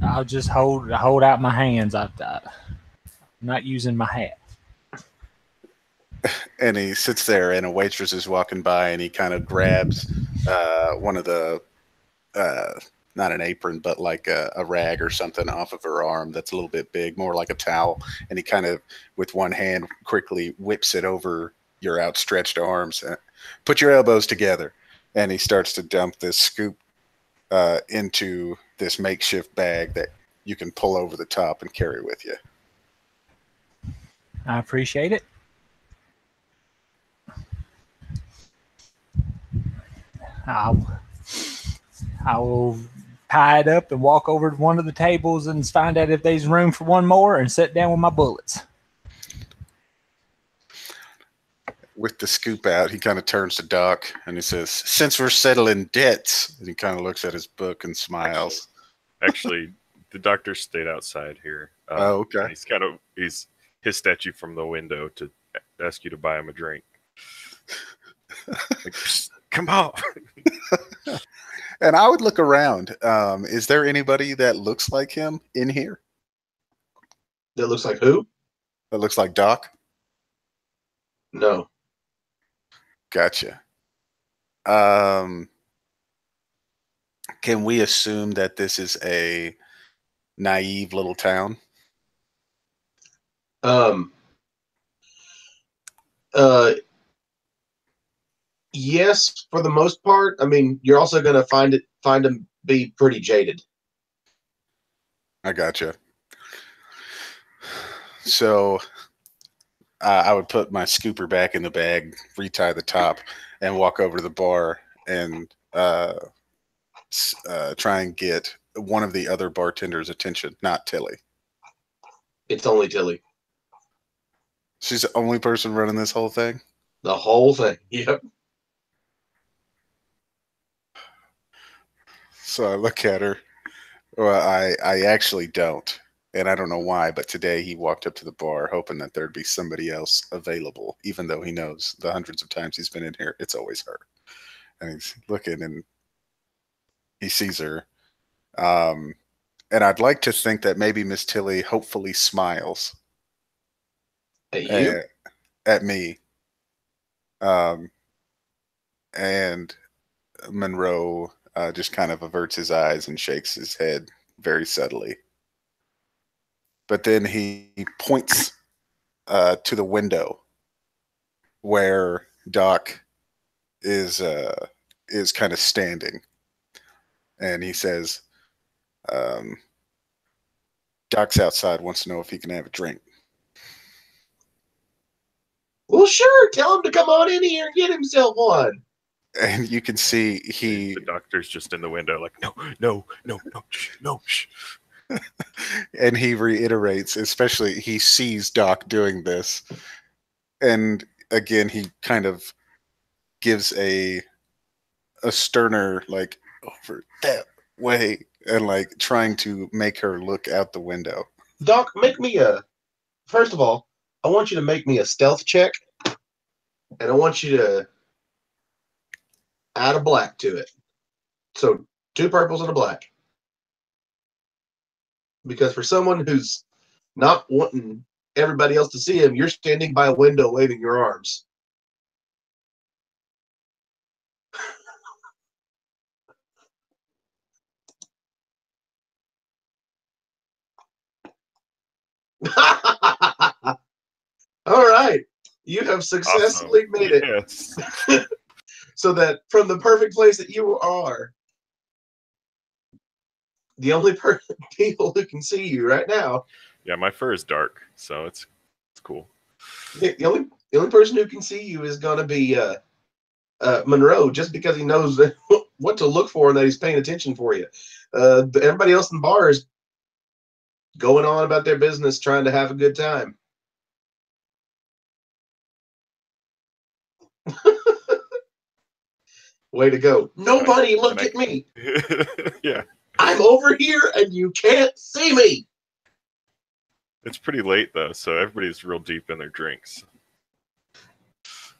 I'll just hold out my hands. I'm not using my hat. And he sits there, and a waitress is walking by, and he kind of grabs one of the, not an apron, but like a rag or something off of her arm that's a little bit big, more like a towel. And he kind of, with one hand, quickly whips it over your outstretched arms. Put your elbows together. And he starts to dump this scoop into this makeshift bag that you can pull over the top and carry with you. I appreciate it. I'll tie it up and walk over to one of the tables and find out if there's room for one more and sit down with my bullets. With the scoop out, he kind of turns to Doc and he says, "Since we're settling debts," and he kind of looks at his book and smiles. Actually, the doctor stayed outside here. Oh, okay. And he's hissed at you from the window to ask you to buy him a drink. Like, come on. And I would look around. Is there anybody that looks like him in here? That looks like who? That looks like Doc? No. Gotcha. Can we assume that this is a naive little town? Yes, for the most part. I mean, you're also going to find them be pretty jaded. I gotcha. So I would put my scooper back in the bag, retie the top, and walk over to the bar and try and get one of the other bartenders' attention, not Tilly. It's only Tilly. She's the only person running this whole thing? The whole thing. Yep. So I look at her. Well, I actually don't. And I don't know why, but today he walked up to the bar hoping that there'd be somebody else available, even though he knows the hundreds of times he's been in here, it's always her. And he's looking and he sees her. And I'd like to think that maybe Miss Tilly hopefully smiles. At you? At me. And Monroe just kind of averts his eyes and shakes his head very subtly. But then he points to the window where Doc is kind of standing, and he says, "Doc's outside. Wants to know if he can have a drink." Well, sure. Tell him to come on in here and get himself one. And you can see The doctor's just in the window, like, no, shh. And he reiterates, especially he sees Doc doing this. And again, he kind of gives a sterner, like, over that way, and like trying to make her look out the window. Doc, first of all, I want you to make me a stealth check, and I want you to add a black to it. So 2 purples and a black. Because for someone who's not wanting everybody else to see him, you're standing by a window waving your arms. All right. You have successfully made it. Yes. So that from the perfect place that you are, the only people who can see you right now. Yeah, my fur is dark, so it's cool. The only person who can see you is gonna be Monroe, just because he knows what to look for and that he's paying attention for you. Everybody else in the bar is going on about their business, trying to have a good time. Way to go. Nobody look at me. Yeah. I'm over here and you can't see me. It's pretty late, though, so everybody's real deep in their drinks.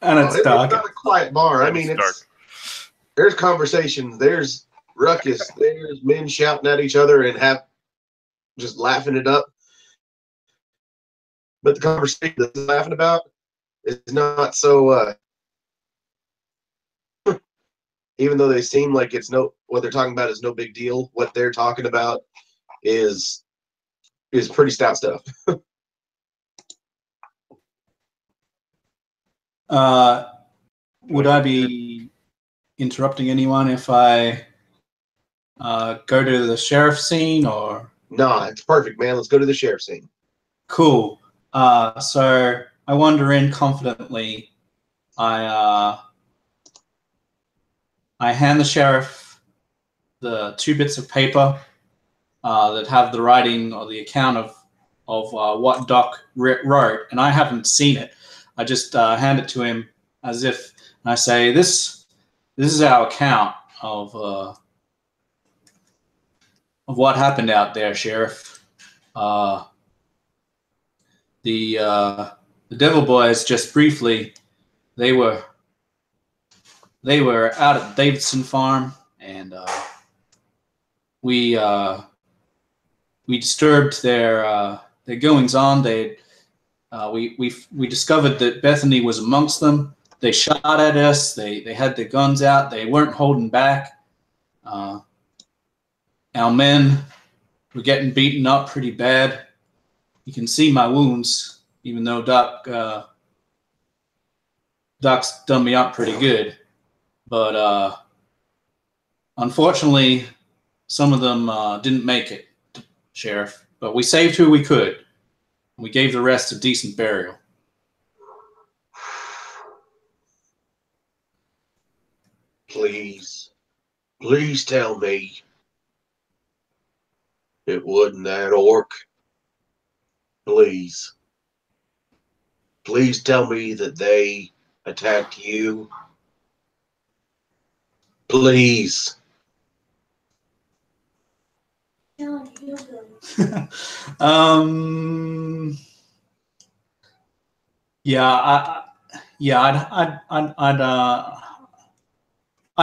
And it's dark. It's not a quiet bar. I mean, dark. There's conversations. There's ruckus. There's men shouting at each other and just laughing it up. But the conversation that they're laughing about is not so... even though they seem like what they're talking about is no big deal, what they're talking about is pretty stout stuff. Would I be interrupting anyone if I go to the sheriff's scene or? Nah, it's perfect, man. Let's go to the sheriff's scene. Cool. So I wander in confidently. I hand the sheriff the 2 bits of paper that have the writing or the account of what Doc wrote, and I haven't seen it. I just hand it to him as if, and I say, "This is our account of what happened out there, Sheriff. The Devil Boys, just briefly, they were out at Davidson Farm, and we disturbed their goings on. We discovered that Bethany was amongst them. They shot at us. They had their guns out. They weren't holding back. Our men were getting beaten up pretty bad. You can see my wounds, even though Doc's done me up pretty good. But unfortunately, some of them didn't make it, Sheriff. But we saved who we could. We gave the rest a decent burial. Please tell me it wasn't that orc. Please tell me that they attacked you. Please. I'd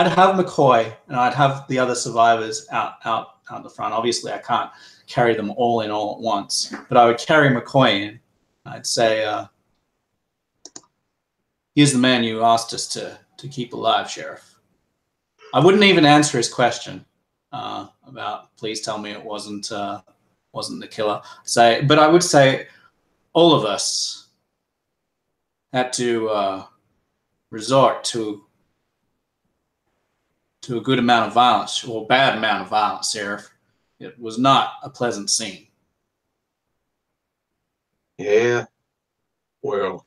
have McCoy and I'd have the other survivors out the front. Obviously, I can't carry them all in all at once, but I would carry McCoy in. I'd say, "Here's the man you asked us to keep alive, Sheriff." I wouldn't even answer his question about, "Please tell me it wasn't the killer." But I would say all of us had to resort to a good amount of violence, or a bad amount of violence, Sheriff. It was not a pleasant scene. Yeah. Well,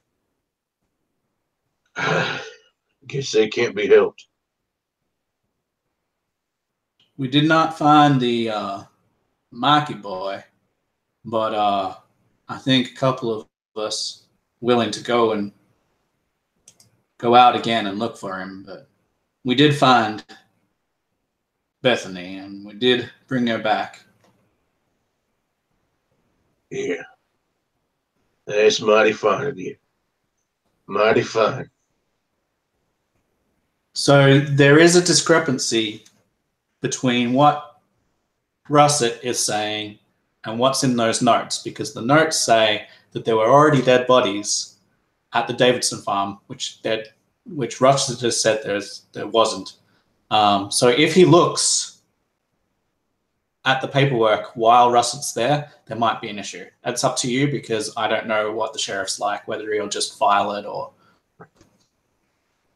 guess they can't be helped. We did not find the Mikey boy, but I think a couple of us willing to go out again and look for him. But we did find Bethany, and we did bring her back. Yeah. That's mighty fine of you. Mighty fine. So there is a discrepancy between what Russet is saying and what's in those notes, because the notes say that there were already dead bodies at the Davidson farm, which Russet has said there wasn't. So if he looks at the paperwork while Russet's there might be an issue. That's up to you, because I don't know what the sheriff's like, whether he'll just file it or...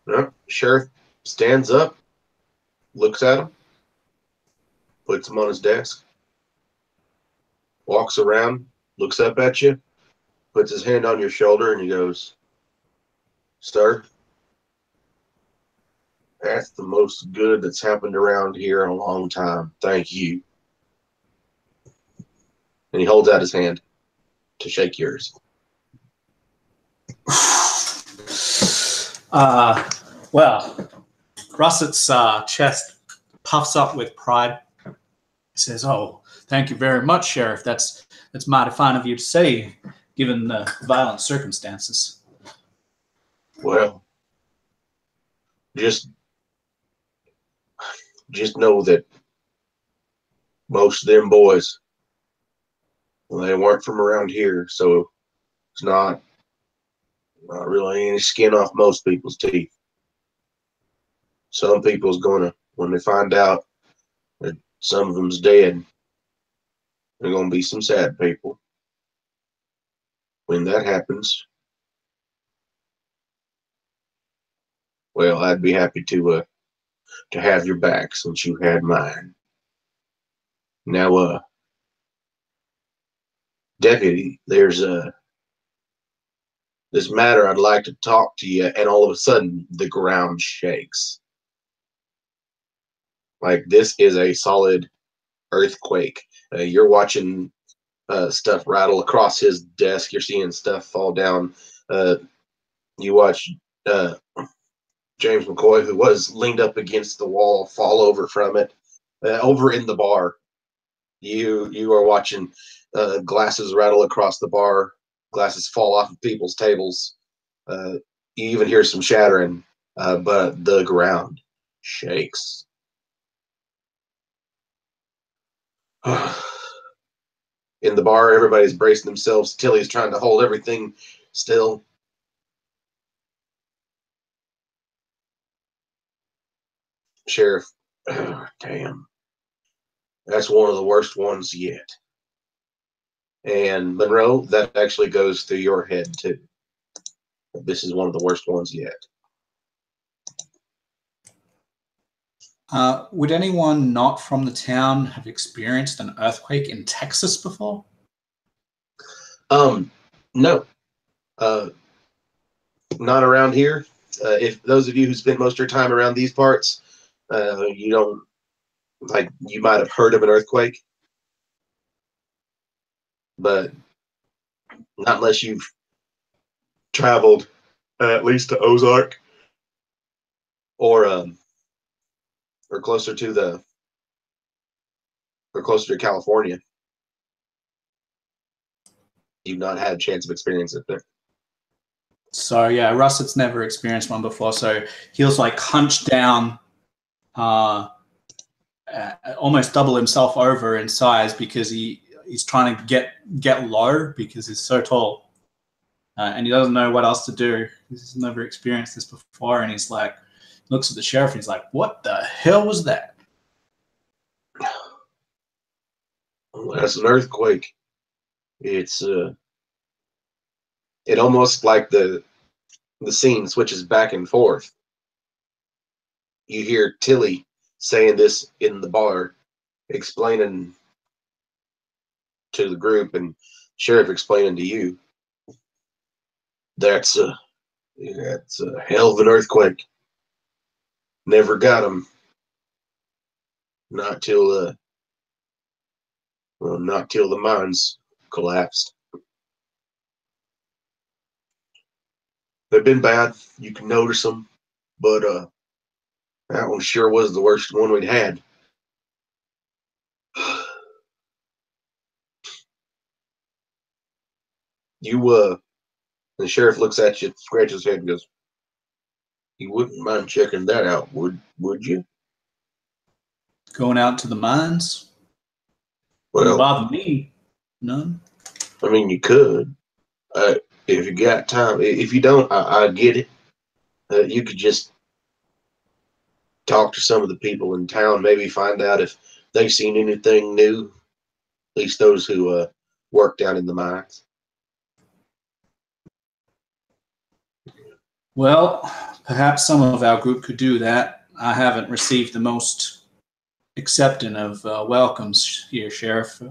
No, sheriff stands up, looks at him, puts him on his desk, walks around, looks up at you, puts his hand on your shoulder, and he goes, "Sir, that's the most good that's happened around here in a long time. Thank you." And he holds out his hand to shake yours. Well, Russet's chest puffs up with pride. He says, "Oh, thank you very much, Sheriff. That's mighty fine of you to say, given the violent circumstances." Well, just know that most of them boys, well, they weren't from around here, so it's not really any skin off most people's teeth. Some people's gonna, when they find out that some of them's dead, they're gonna be some sad people. When that happens, well, I'd be happy to have your back since you had mine. Now, Deputy, there's this matter I'd like to talk to you, and all of a sudden the ground shakes. Like this is a solid earthquake. You're watching stuff rattle across his desk. You're seeing stuff fall down. You watch James McCoy, who was leaned up against the wall, fall over from it. Over in the bar, you are watching glasses rattle across the bar. Glasses fall off of people's tables. You even hear some shattering, but the ground shakes. In the bar, everybody's bracing themselves. Tilly's trying to hold everything still. Sheriff, damn. That's one of the worst ones yet. And Monroe, that actually goes through your head too. This is one of the worst ones yet. Would anyone not from the town have experienced an earthquake in Texas before? No. Not around here. If those of you who spent most of your time around these parts, you don't, like, you might have heard of an earthquake, but not unless you've traveled at least to Ozark or closer to California. You've not had a chance of experiencing it there. So yeah, Russet's never experienced one before. So he was like hunched down, almost double himself over in size because he's trying to get low because he's so tall, and he doesn't know what else to do. He's never experienced this before, and he's like, looks at the sheriff and he's like, "What the hell was that?" Well, that's an earthquake. It's it almost like the scene switches back and forth. You hear Tilly saying this in the bar, explaining to the group, and Sheriff explaining to you. That's a hell of an earthquake. Never got him. Not till not till the mines collapsed. They've been bad. You can notice them, but that one sure was the worst one we'd had. The sheriff looks at you, scratches his head, and goes, "You wouldn't mind checking that out, would you?" Going out to the mines? Well, Wouldn't bother me. None. I mean, you could. If you got time. If you don't, I get it. You could just talk to some of the people in town, maybe find out if they've seen anything new, at least those who work down in the mines. Well, perhaps some of our group could do that. I haven't received the most accepting of welcomes here, Sheriff.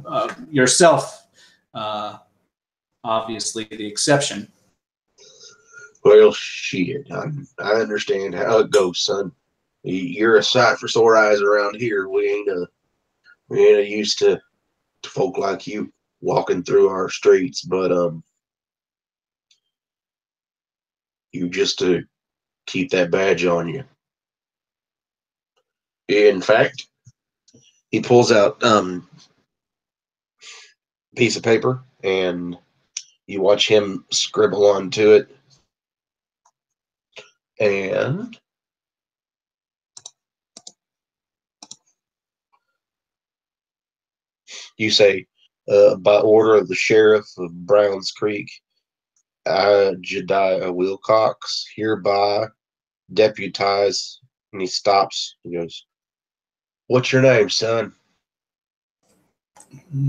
Yourself, obviously, the exception. Well, shit, I understand how it goes, son. You're a sight for sore eyes around here. We ain't used to folk like you walking through our streets, but you just to keep that badge on you. In fact, he pulls out piece of paper, and you watch him scribble onto it, and you say, by order of the sheriff of Browns Creek, I, Jediah Wilcox, hereby deputize. And he stops. He goes, "What's your name, son?"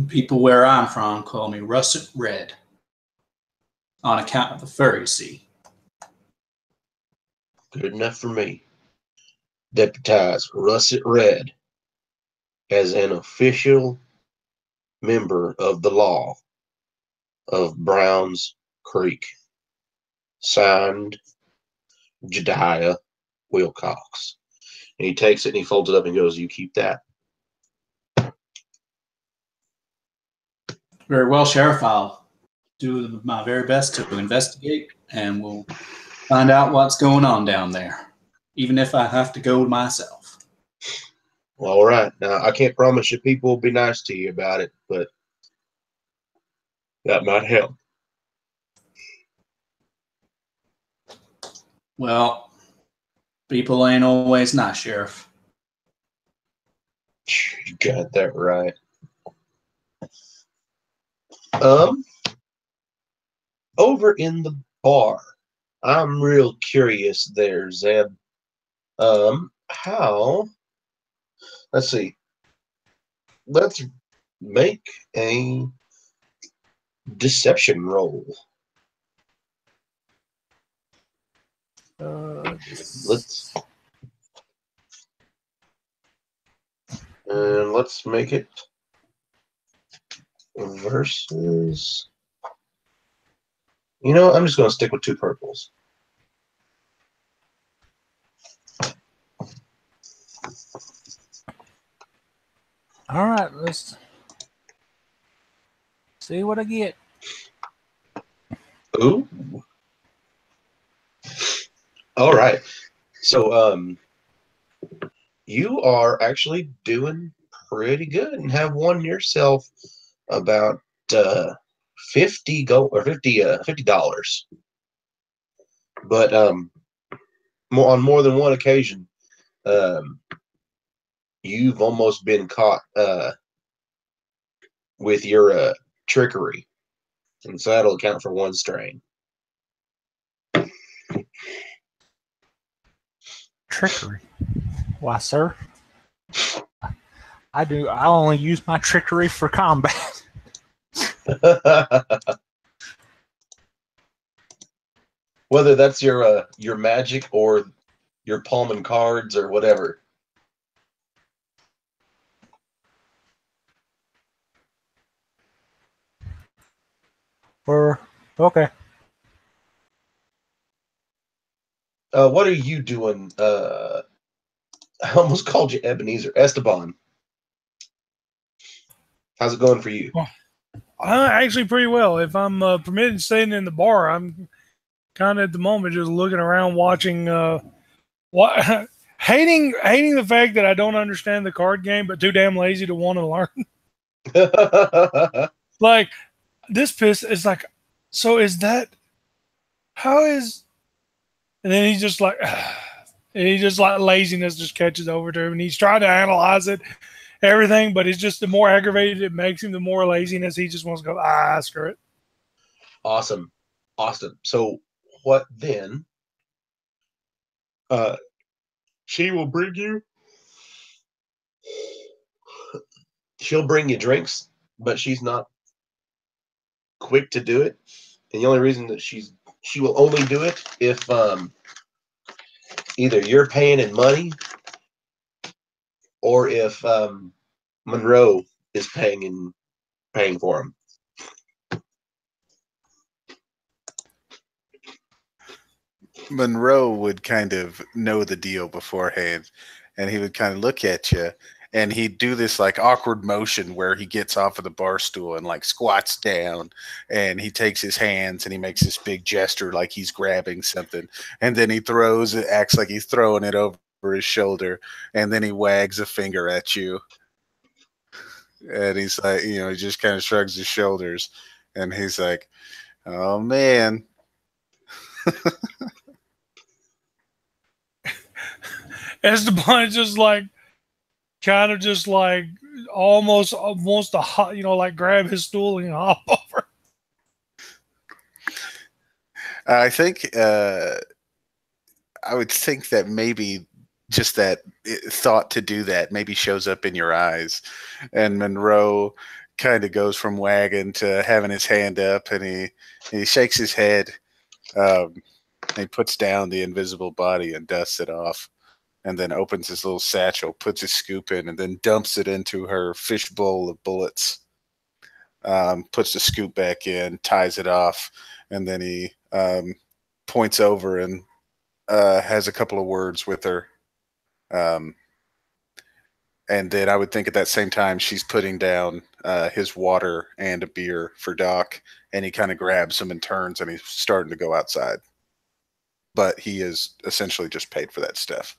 People where I'm from call me Russet Red on account of the fur, you see. Good enough for me. Deputize Russet Red as an official member of the law of Browns Creek. Signed, Jediah Wilcox. And he takes it and he folds it up and goes, "You keep that." Very well, Sheriff. I'll do my very best to investigate, and we'll find out what's going on down there, even if I have to go myself. Well, all right. Now, I can't promise you people will be nice to you about it, but that might help. Well, people ain't always nice, Sheriff. You got that right. Over in the bar, I'm real curious there, Zeb. How? Let's see. Let's make a deception roll. Let's make it versus. You know, I'm just going to stick with 2 purples. All right, let's see what I get. Ooh. All right. So, you are actually doing pretty good and have won yourself about 50 gold or $50. But on more than one occasion, you've almost been caught with your trickery, and so that'll account for 1 strain. Trickery. Why, sir? I only use my trickery for combat. Whether that's your magic or your palm and cards or whatever. Okay. What are you doing? I almost called you Ebenezer. Esteban. How's it going for you? Actually, pretty well. If I'm permitted staying in the bar, I'm kind of at the moment just looking around, watching. Hating the fact that I don't understand the card game, but too damn lazy to want to learn. Like this piss is like, so is that? How is? And then he's just like, and he just like laziness just catches over to him, and he's trying to analyze it, everything, but it's just the more aggravated it makes him, the more laziness he just wants to go. Screw it. Awesome. So what then? She will bring you. She'll bring you drinks, but she's not quick to do it. And the only reason that she will only do it if either you're paying in money or if Monroe is paying for him. Monroe would kind of know the deal beforehand, and he would kind of look at you, and he'd do this like awkward motion where he gets off of the bar stool and like squats down, and he takes his hands and he makes this big gesture like he's grabbing something, and then he acts like he's throwing it over his shoulder, and then he wags a finger at you, and he's like, he just kind of shrugs his shoulders, and he's like, "Oh man." Esteban just like, kind of just like almost wants to hop, like grab his stool and hop over. I think I would think that maybe just that thought to do that maybe shows up in your eyes, and Monroe kind of goes from wagging to having his hand up, and he shakes his head. He puts down the invisible body and dusts it off, and then opens his little satchel, puts his scoop in, and then dumps it into her fish bowl of bullets. puts the scoop back in, ties it off, and then he points over and has a couple of words with her. And then I would think at that same time she's putting down his water and a beer for Doc, and he kind of grabs him and turns, and he's starting to go outside. But he is essentially just paid for that stuff.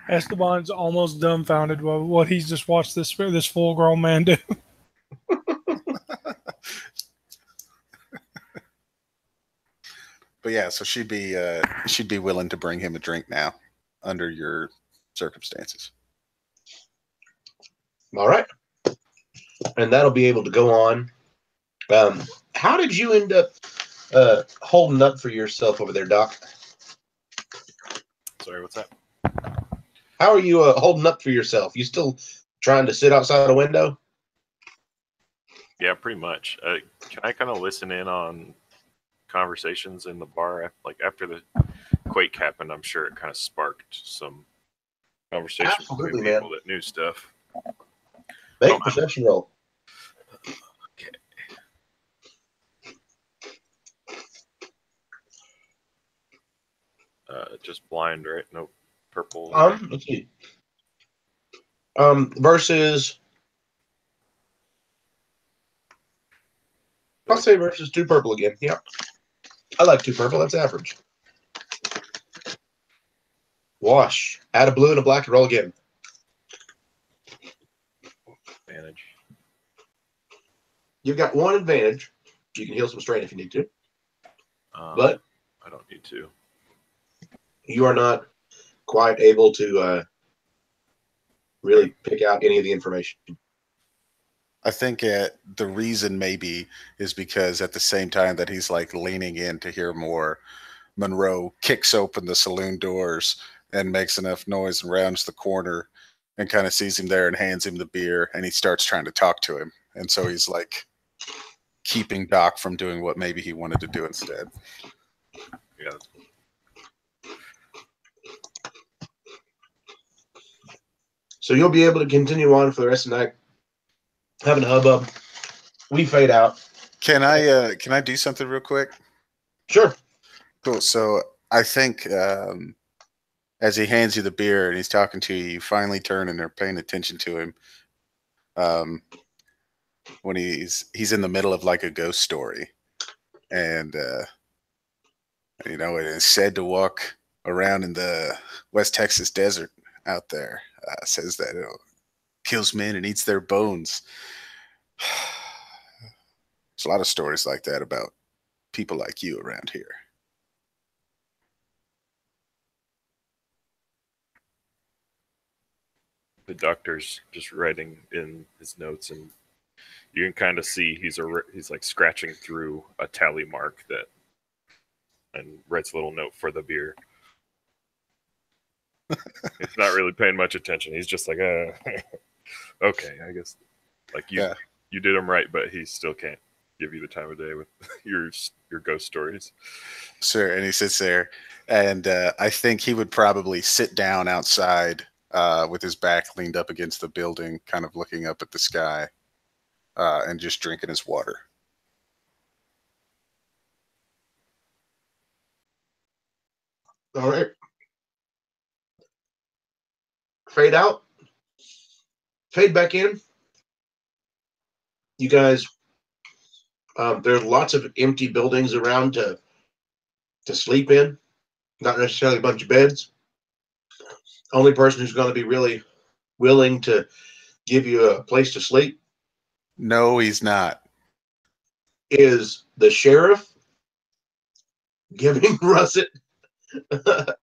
Esteban's almost dumbfounded by what he's just watched this full-grown man do. But yeah, so she'd be willing to bring him a drink now, under your circumstances. All right, and that'll be able to go on. How did you end up holding up for yourself over there, Doc? Sorry, what's that? How are you holding up for yourself? You still trying to sit outside a window? Yeah, pretty much. Can I kind of listen in on conversations in the bar? Like after the quake happened, I'm sure it kind of sparked some conversations Absolutely, between people man. that knew stuff. Make a perception roll. Okay. Just blind, right? Nope. Purple. Let's see. Versus, I'll say versus 2 purple again. Yep. I like 2 purple. That's average. Wash. Add a blue and a black and roll again. Advantage. You've got 1 advantage. You can heal some strain if you need to. But I don't need to. You are not quite able to really pick out any of the information. I think the reason maybe is because at the same time that he's like leaning in to hear more, Monroe kicks open the saloon doors and makes enough noise and rounds the corner and kind of sees him there and hands him the beer, and he starts trying to talk to him. And so he's like keeping Doc from doing what maybe he wanted to do instead. Yeah. So you'll be able to continue on for the rest of the night, having a hubbub. We fade out. Can I do something real quick? Sure. Cool. So I think as he hands you the beer and he's talking to you, you finally turn and are paying attention to him. When he's in the middle of like a ghost story, and you know, it is said to walk around in the West Texas desert out there. Says that it kills men and eats their bones. There's a lot of stories like that about people like you around here. The doctor's just writing in his notes, and you can kind of see he's like scratching through a tally mark and writes a little note for the beer. He's not really paying much attention. He's just like, okay, I guess. Like you did him right, but he still can't give you the time of day with your ghost stories. Sure, and he sits there, and I think he would probably sit down outside with his back leaned up against the building, kind of looking up at the sky, and just drinking his water. All right. Fade out. Fade back in. You guys, there's lots of empty buildings around to sleep in. Not necessarily a bunch of beds. Only person who's going to be really willing to give you a place to sleep. No, he's not. Is the sheriff giving Russet the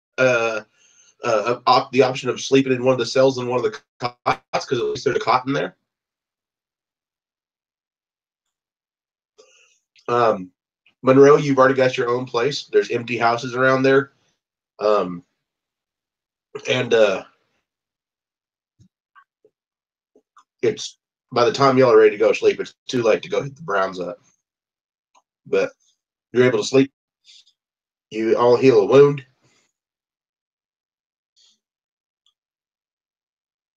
option of sleeping in one of the cells in one of the cots, because at least there's a cot in there. Monroe, you've already got your own place. There's empty houses around there. It's by the time y'all are ready to go to sleep, it's too late to go hit the Browns up. But you're able to sleep. You all heal a wound.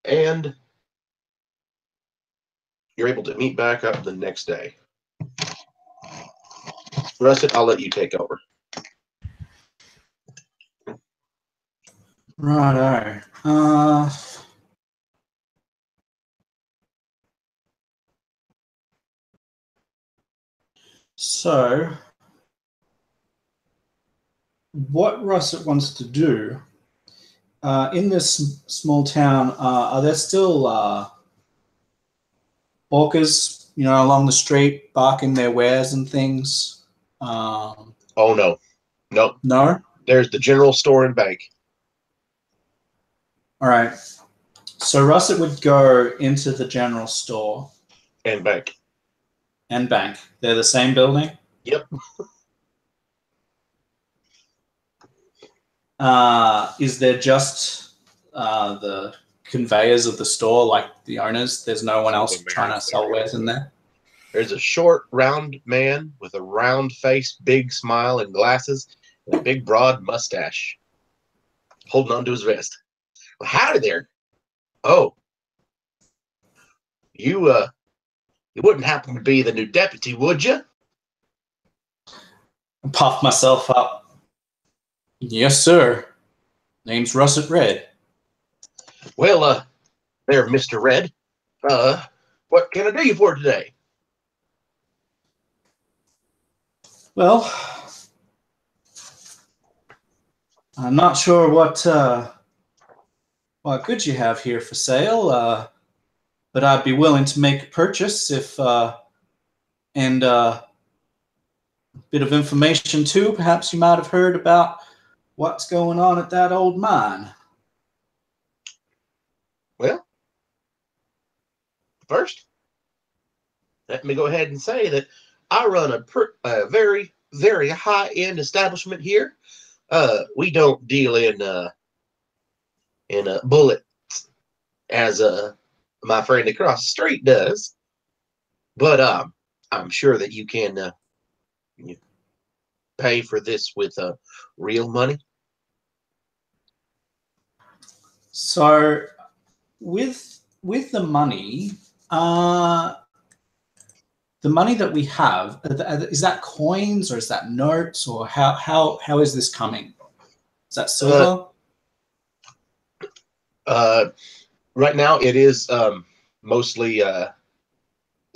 And you're able to meet back up the next day. Russet, I'll let you take over. Righto. So, what Russet wants to do in this small town, are there still hawkers, along the street, barking their wares and things? Oh, no. Nope. No? There's the general store and bank. All right. So Russet would go into the general store And bank. and bank. They're the same building? Yep. Is there just the conveyors of the store, like the owners? There's no one else trying to sell wares in there? There's a short, round man with a round face, big smile, and glasses, and a big, broad mustache, holding on to his vest. Well, howdy there. Oh, you wouldn't happen to be the new deputy, would you? I puff myself up. Yes, sir. Name's Russet Red. Well, there, Mr. Red. What can I do you for today? Well, I'm not sure what goods you have here for sale, but I'd be willing to make a purchase and a bit of information too. Perhaps you might have heard about what's going on at that old mine. Well, first, let me go ahead and say that I run a very, very high-end establishment here. We don't deal in bullets as my friend across the street does, but I'm sure that you can pay for this with real money. So, with the money, the money that we have, is that coins or is that notes, or how is this coming? Is that silver? Right now it is mostly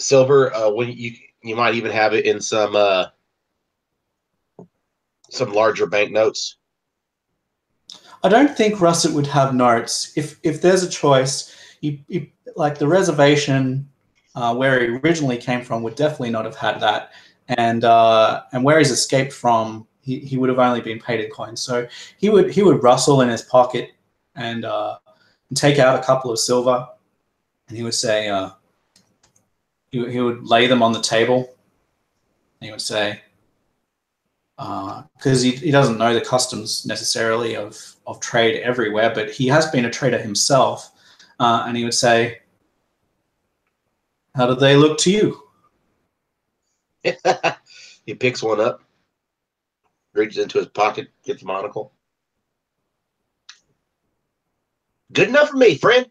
silver. When you might even have it in some larger banknotes. I don't think Russet would have notes. If there's a choice, like the reservation where he originally came from would definitely not have had that, and where he's escaped from, he would have only been paid in coins. So he would rustle in his pocket and take out a couple of silver, and he would say, he would lay them on the table, and he would say, because he doesn't know the customs necessarily of trade everywhere, but he has been a trader himself, and he would say, how do they look to you? He picks one up, reaches into his pocket, gets a monocle. Good enough for me, friend.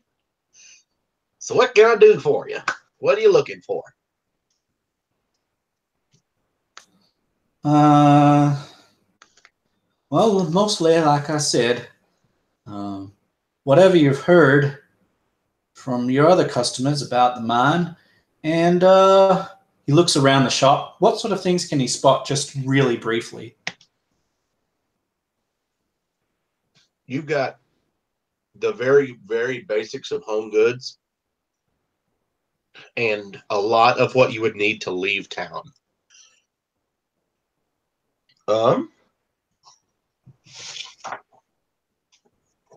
So what can I do for you? What are you looking for? Well, mostly, like I said, whatever you've heard from your other customers about the mine, and he looks around the shop. What sort of things can he spot just really briefly? You've got the very, very basics of home goods and a lot of what you would need to leave town.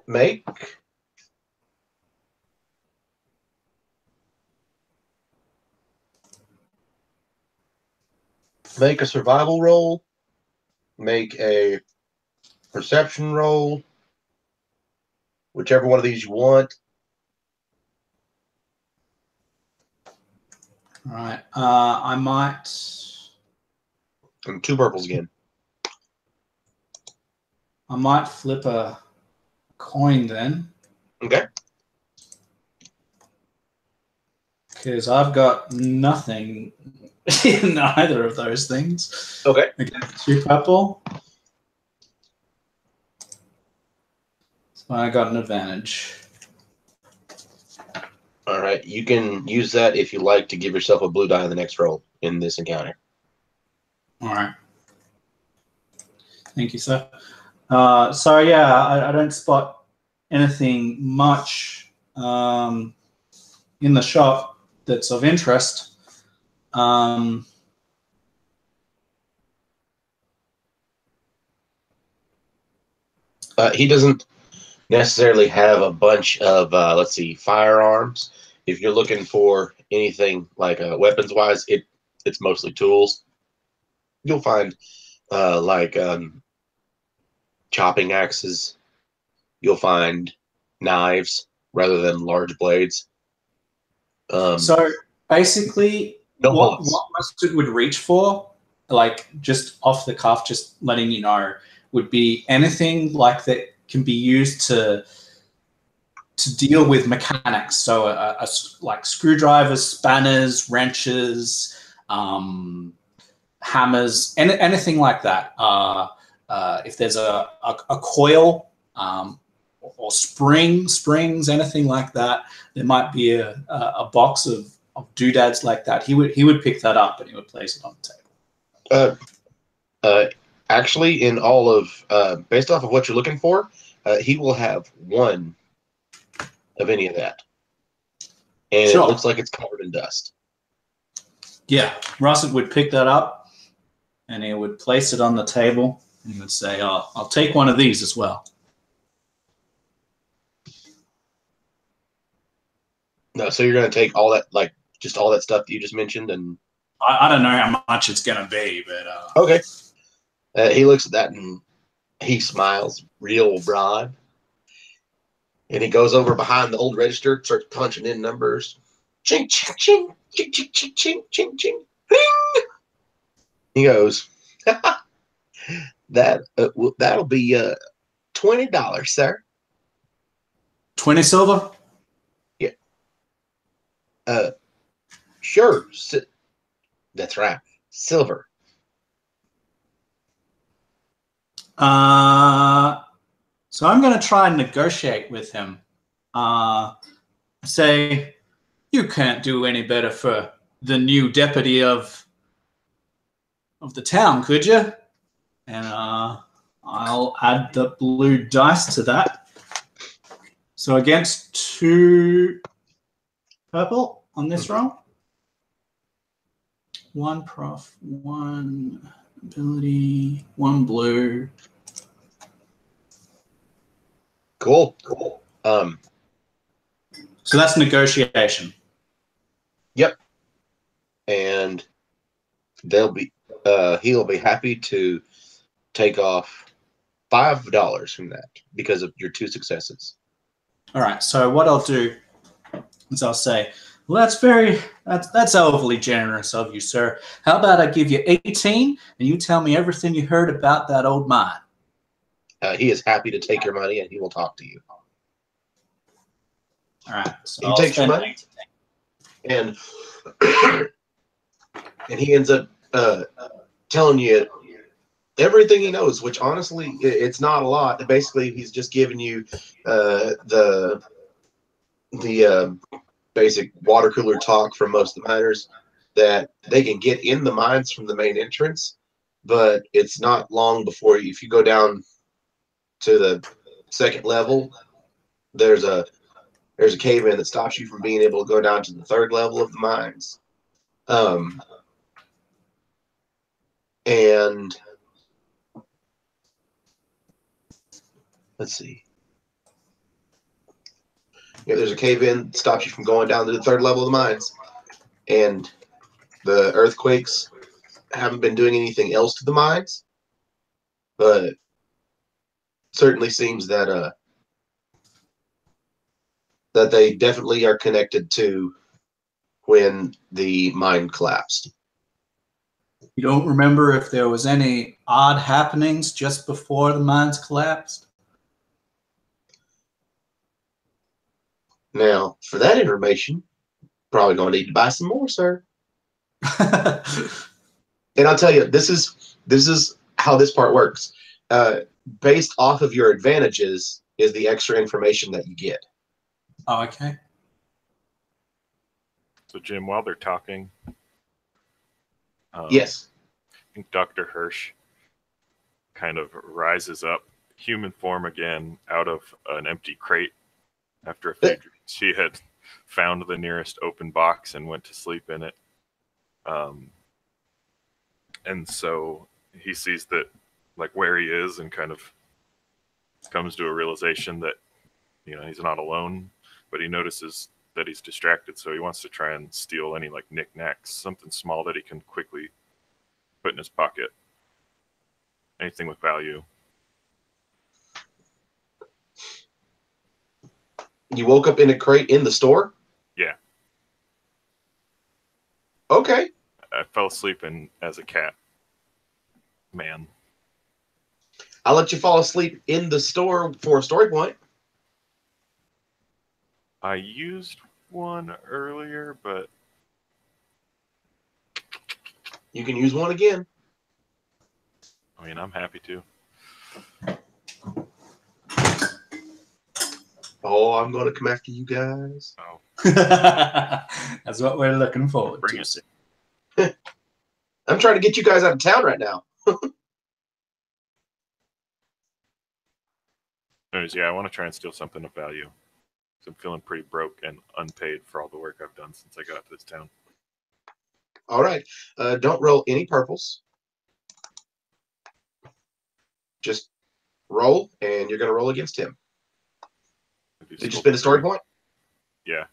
Make a survival roll, make a perception roll, whichever one of these you want. All right. I might. And 2 purples again. I might flip a coin then. Okay. because I've got nothing in either of those things. Okay. Against you, purple. So I got an advantage. All right. You can use that if you like to give yourself a blue die on the next roll in this encounter. All right. Thank you, sir. So yeah, I don't spot anything much in the shop that's of interest. He doesn't necessarily have a bunch of, let's see, firearms. If you're looking for anything like weapons-wise, it's mostly tools. You'll find chopping axes. You'll find knives rather than large blades. So basically, what Mustard would reach for, like just off the cuff, just letting you know, would be anything like that can be used to deal with mechanics. So like screwdrivers, spanners, wrenches, hammers, anything like that. If there's a coil or springs, anything like that, there might be a box of doodads like that. He would pick that up and he would place it on the table. Actually, in all of based off of what you're looking for, he will have one of any of that, and Sure. It looks like it's covered in dust. Yeah, Russell would pick that up and he would place it on the table and he would say, "Oh, I'll take one of these as well." No, so you're going to take all that, like just all that stuff that you just mentioned, and I don't know how much it's going to be, but okay. He looks at that and he smiles real broad, and he goes over behind the old register, starts punching in numbers. Ching ching ching ching ching ching ching ching ching. Ring! He goes, that'll be $20, sir. 20 silver. Sure. That's right. Silver. So I'm going to try and negotiate with him. Say, you can't do any better for the new deputy of the town, could you? And I'll add the blue dice to that. So against 2 purple on this roll. 1 prof, 1 ability, 1 blue. Cool. So that's negotiation. Yep. And he'll be happy to take off $5 from that because of your 2 successes. All right. So what I'll do is I'll say, well, that's overly generous of you, sir. How about I give you 18 and you tell me everything you heard about that old mine? He is happy to take your money and he will talk to you. All right. So He takes your money and he ends up telling you everything he knows, which honestly, it's not a lot. Basically, he's just giving you the basic water cooler talk from most of the miners that they can get in the mines from the main entrance, but it's not long before if you go down to the second level, there's a cave in that stops you from being able to go down to the 3rd level of the mines. And let's see. Yeah, there's a cave in that stops you from going down to the 3rd level of the mines. And the earthquakes haven't been doing anything else to the mines, but certainly seems that that they definitely are connected to when the mine collapsed. You don't remember if there was any odd happenings just before the mines collapsed? Now, for that information, Probably going to need to buy some more, sir. And I'll tell you, this is how this part works. Based off of your advantages is the extra information that you get. Oh, okay. So, Jim, while they're talking, Yes. I think Dr. Hirsch kind of rises up, human form again, out of an empty crate after a few drinks. She had found the nearest open box and went to sleep in it. And so he sees that, like, where he is, and kind of comes to a realization that, you know, he's not alone, but he notices that he's distracted, so he wants to try and steal any, like, knickknacks, something small that he can quickly put in his pocket. Anything with value. You woke up in a crate in the store? Yeah. Okay. I fell asleep as a cat man. I'll let you fall asleep in the store for a story point. I used one earlier, but You can use one again. I mean, I'm happy to. Oh, I'm going to come after you guys. Oh, That's what we're looking forward bring to. it. I'm trying to get you guys out of town right now. Anyways, yeah, I want to try and steal something of value. So I'm feeling pretty broke and unpaid for all the work I've done since I got to this town. All right. Don't roll any purples. Just roll, and you're going to roll against him. Did you spend a story point? Yeah.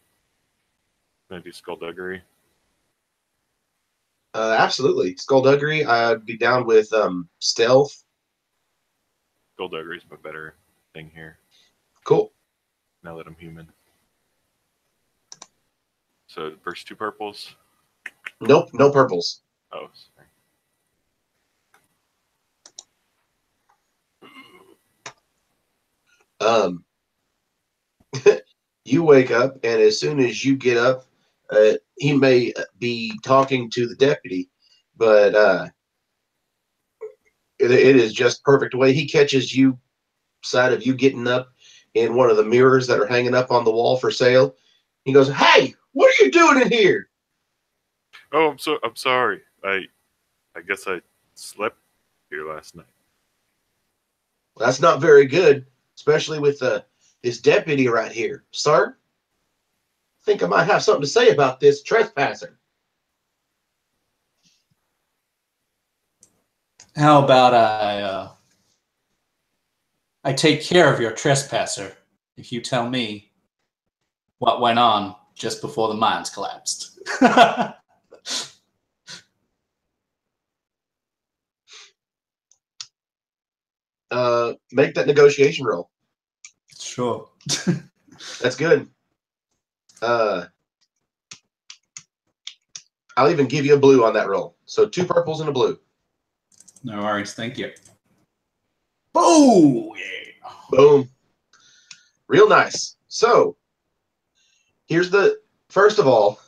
Can I do skullduggery? Absolutely. Skullduggery, I'd be down with stealth. Skullduggery is my better thing here, Cool. now that I'm human. So the first 2 purples. Nope, no purples. Oh, sorry. You wake up, and as soon as you get up, he may be talking to the deputy, but it is just perfect. The way he catches you, side of you getting up in one of the mirrors that are hanging up on the wall for sale. He goes, "Hey, what are you doing in here?" Oh, I'm sorry. I guess I slept here last night. That's not very good, especially with this deputy right here. Sir, I think I might have something to say about this trespasser. How about I take care of your trespasser if you tell me what went on just before the mines collapsed. Make that negotiation roll. Sure. That's good. I'll even give you a blue on that roll. So 2 purples and a blue. No worries. Thank you. Oh, yeah. Boom. Real nice. So here's the first of all,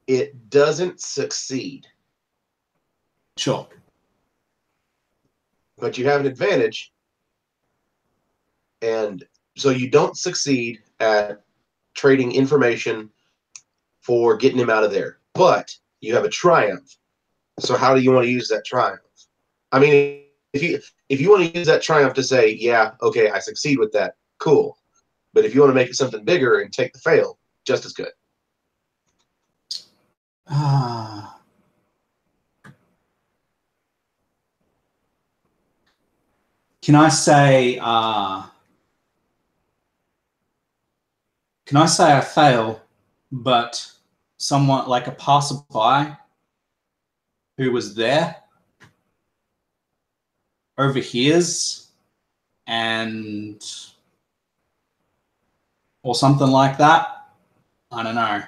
it doesn't succeed, Sure. but you have an advantage, and so you don't succeed at trading information for getting him out of there, but you have a triumph. So how do you want to use that triumph? I mean, if you want to use that triumph to say, yeah, okay, I succeed with that, cool. But if you want to make it something bigger and take the fail, just as good. Can I say I fail, but someone like a passerby who was there overhears and or something like that? I don't know.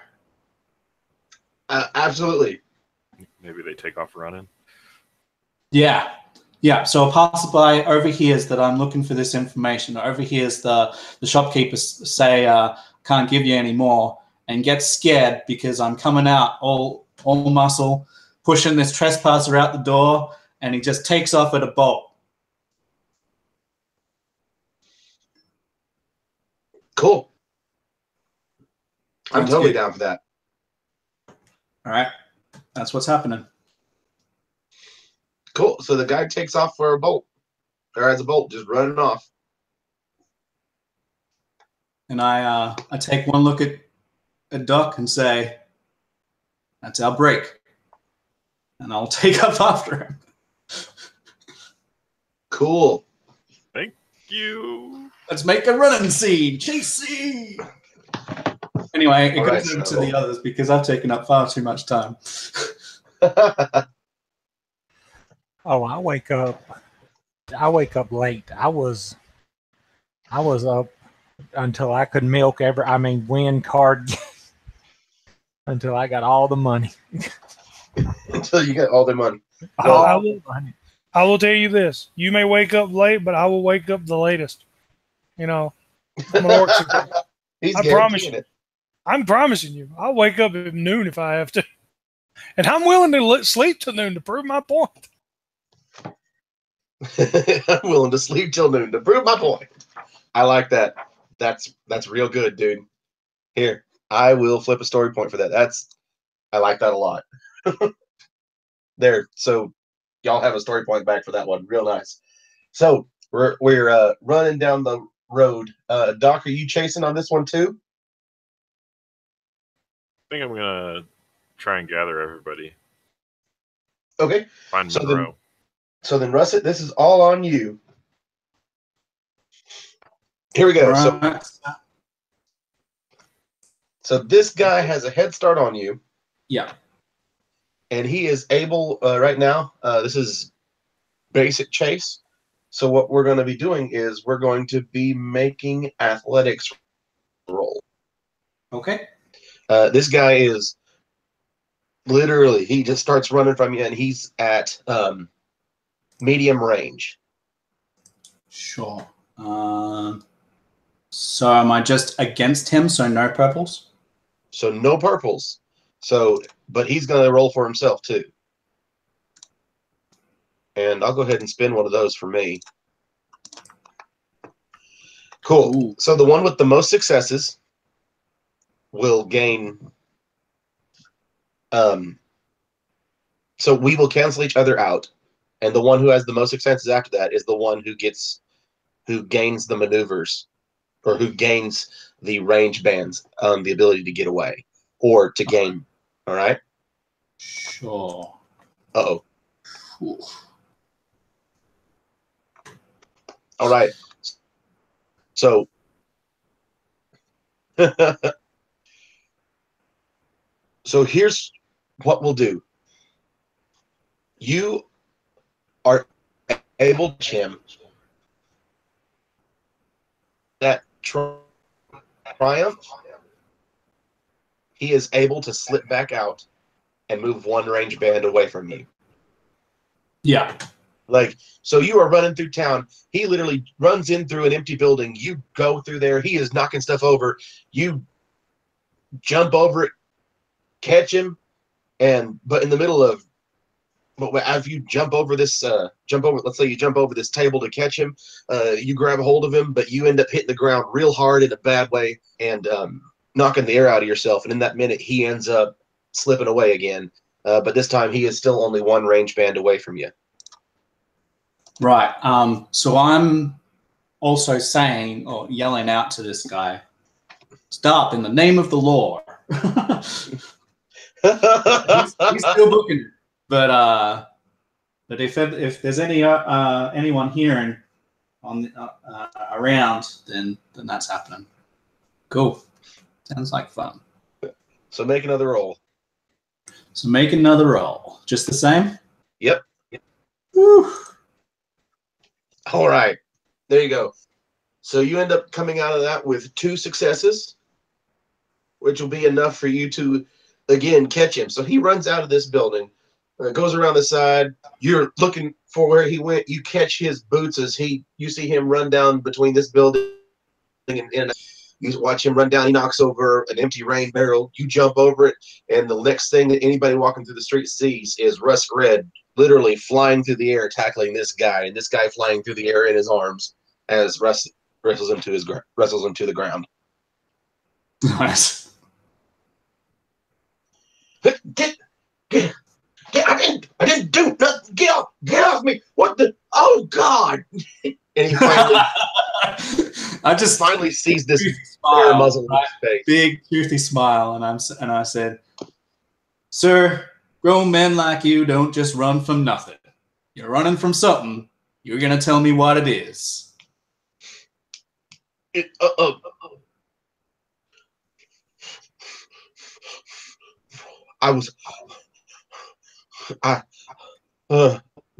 Absolutely. Maybe they take off running. Yeah. Yeah, so a passerby overhears that I'm looking for this information, overhears the shopkeeper say, can't give you any more, and gets scared because I'm coming out all muscle, pushing this trespasser out the door, and he just takes off at a bolt. Cool. I'm Sounds totally good. down for that. All right, that's what's happening. Cool. So the guy takes off for a bolt, or as a bolt, just running off. And I take one look at Duck and say, "That's our break," and I'll take up after him. Cool. Thank you. Let's make a running scene, chase scene. Anyway, it All goes right, over to so- the others because I've taken up far too much time. Oh, I wake up late. I was up until I could milk win card until I got all the money. Until you get all their money. I will tell you this. You may wake up late, but I will wake up the latest. You know, I'm an orc. He's I promise guaranteeing you. it. I'm promising you. I'll wake up at noon if I have to. And I'm willing to sleep till noon to prove my point. I'm willing to sleep till noon to prove my point. I like that. That's real good, dude. Here, I will flip a story point for that. I like that a lot. There, so y'all have a story point back for that one. Real nice. So we're running down the road. Doc, are you chasing on this one too? I think I'm gonna try and gather everybody. Okay. Find So Monroe. So then, Russet, this is all on you. Here we go. Right. So this guy has a head start on you. Yeah. And he is able right now. This is basic chase. So what we're going to be doing is we're going to be making athletics roll. Okay. This guy is literally, he just starts running from you, and he's at medium range. Sure. So am I just against him? So no purples? So no purples. So, but he's going to roll for himself too. And I'll go ahead and spin one of those for me. Cool. Ooh. So the one with the most successes will gain. So we will cancel each other out, and the one who has the most successes after that is the one who gains the maneuvers, or who gains the range bands, the ability to get away or to gain. All right. Sure. Uh-oh. Ooh. All right. So so here's what we'll do. You are able to him that triumph. He is able to slip back out and move one range band away from you. Yeah. Like, so you are running through town. He literally runs in through an empty building. You go through there. He is knocking stuff over. You jump over it, catch him, but in the middle of, as you jump over, let's say you jump over this table to catch him, you grab a hold of him, but you end up hitting the ground real hard in a bad way and knocking the air out of yourself. And in that minute, he ends up slipping away again. But this time, he is still only one range band away from you. Right. So I'm also saying or yelling out to this guy, "Stop in the name of the law." he's still booking it. But if there's anyone here and around, then that's happening. Cool. Sounds like fun. So make another roll. So make another roll. Just the same? Yep. Whew. All right. There you go. So you end up coming out of that with 2 successes, which will be enough for you to, again, catch him. So he runs out of this building. goes around the side. You're looking for where he went. You catch his boots as you see him run down between this building and you watch him run down. He knocks over an empty rain barrel. You jump over it, and the next thing that anybody walking through the street sees is Russ Red literally flying through the air, tackling this guy, and this guy flying through the air in his arms as Russ wrestles him to the ground. Nice. Get, I didn't do nothing. Get off me. What the? Oh God. And he finally, I just finally sees this smile, muzzle in his face. big toothy smile, and I said, "Sir, grown men like you don't just run from nothing. You're running from something. You're gonna tell me what it is."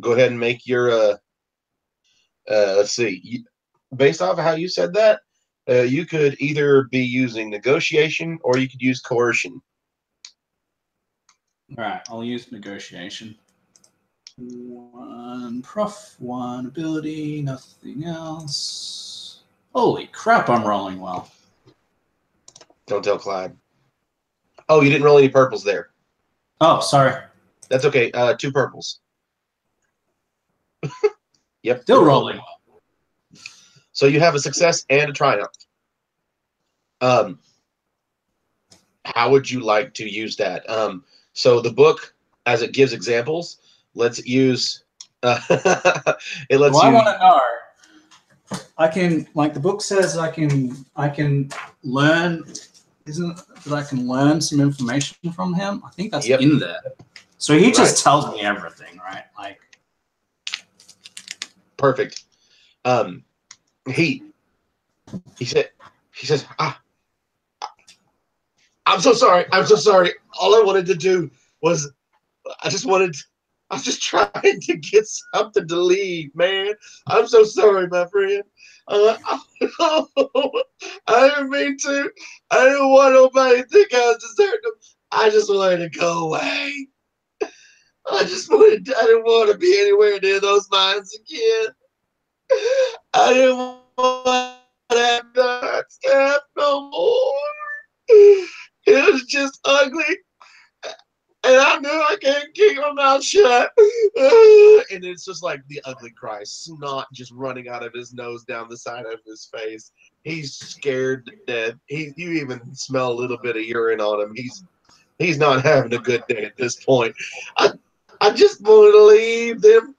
Go ahead and make your let's see. Based off of how you said that, you could either be using negotiation or you could use coercion. All right, I'll use negotiation. 1 prof, 1 ability, nothing else. Holy crap, I'm rolling well. Don't tell Clyde. Oh, you didn't roll any purples there. Oh, sorry. That's okay. 2 purples. Yep. Still rolling well. So you have a success and a triumph. How would you like to use that? So the book, as it gives examples, lets use. It lets I you. want to know. I can, like the book says, I can learn. Isn't that I can learn some information from him? I think that's in there. So he just tells me everything, right? Like. Perfect. He says, I'm so sorry. All I wanted to do was, I was just trying to get something to leave, man. I'm so sorry, my friend. I didn't mean to. I didn't want nobody to think I was deserting them. I just wanted to go away. I didn't want to be anywhere near those mines again. I didn't want to have that staff no more. It was just ugly. And I knew I can't keep my mouth shut. And it's just like the ugly cry, snot just running out of his nose down the side of his face. He's scared to death. You even smell a little bit of urine on him. He's not having a good day at this point. I just wanted to leave them.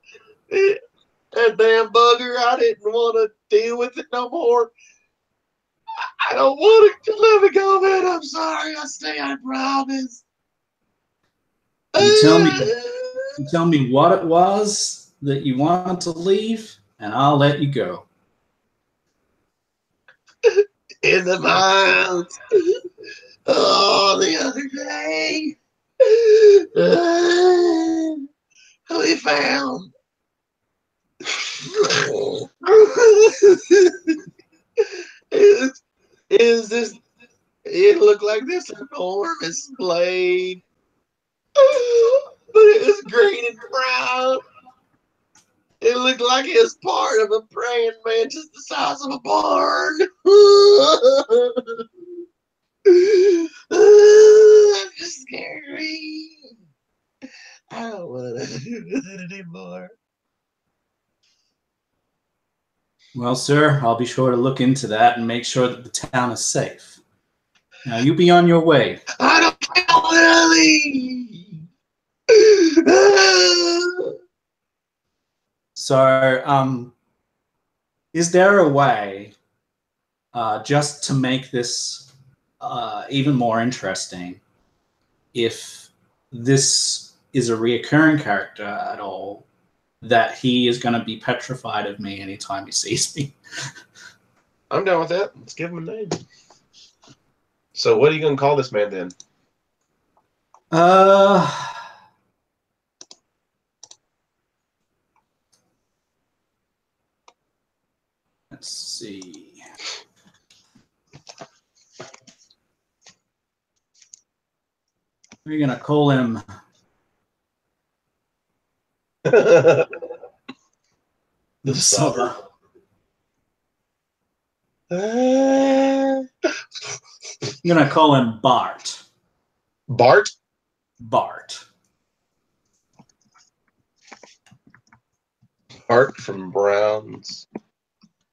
That damn bugger, I didn't want to deal with it no more. I don't want to let me go, man. I'm sorry. I promise. You tell me what it was that you wanted to leave, and I'll let you go. In the mines. Oh, the other day. We found. It looked like this enormous blade. But it was green and brown. It looked like it was part of a praying mantis the size of a barn. I'm just scary. I don't want to do it anymore. Well, sir, I'll be sure to look into that and make sure that the town is safe. Now, you be on your way. I don't want to leave. So, is there a way, just to make this even more interesting, if this is a reoccurring character at all, that he is going to be petrified of me anytime he sees me? I'm down with that. Let's give him a name. So what are you going to call this man then? Let's see. We're going to call him The summer. summer. I'm gonna call him Bart. Bart? Bart. Bart from Browns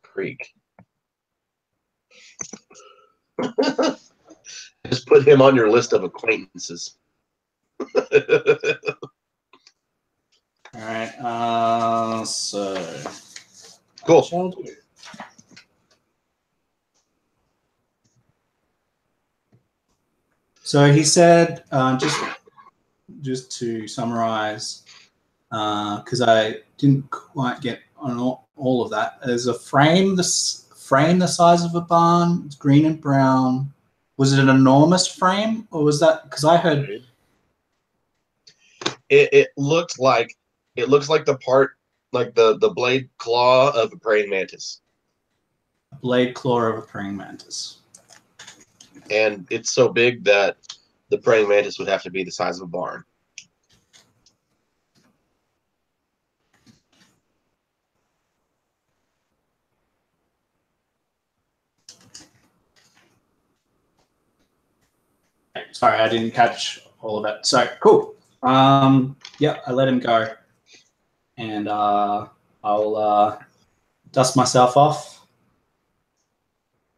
Creek. Just put him on your list of acquaintances. All right. So Cool. shall do. So he said, just to summarize, because I didn't quite get on all of that. There's a frame, the size of a barn. It's green and brown. Was it an enormous frame, or was that because I heard? It looks like the part, like the blade claw of a praying mantis, Blade claw of a praying mantis. and it's so big that the praying mantis would have to be the size of a barn. Sorry, I didn't catch all of it. So cool. Yeah, I let him go, and I'll dust myself off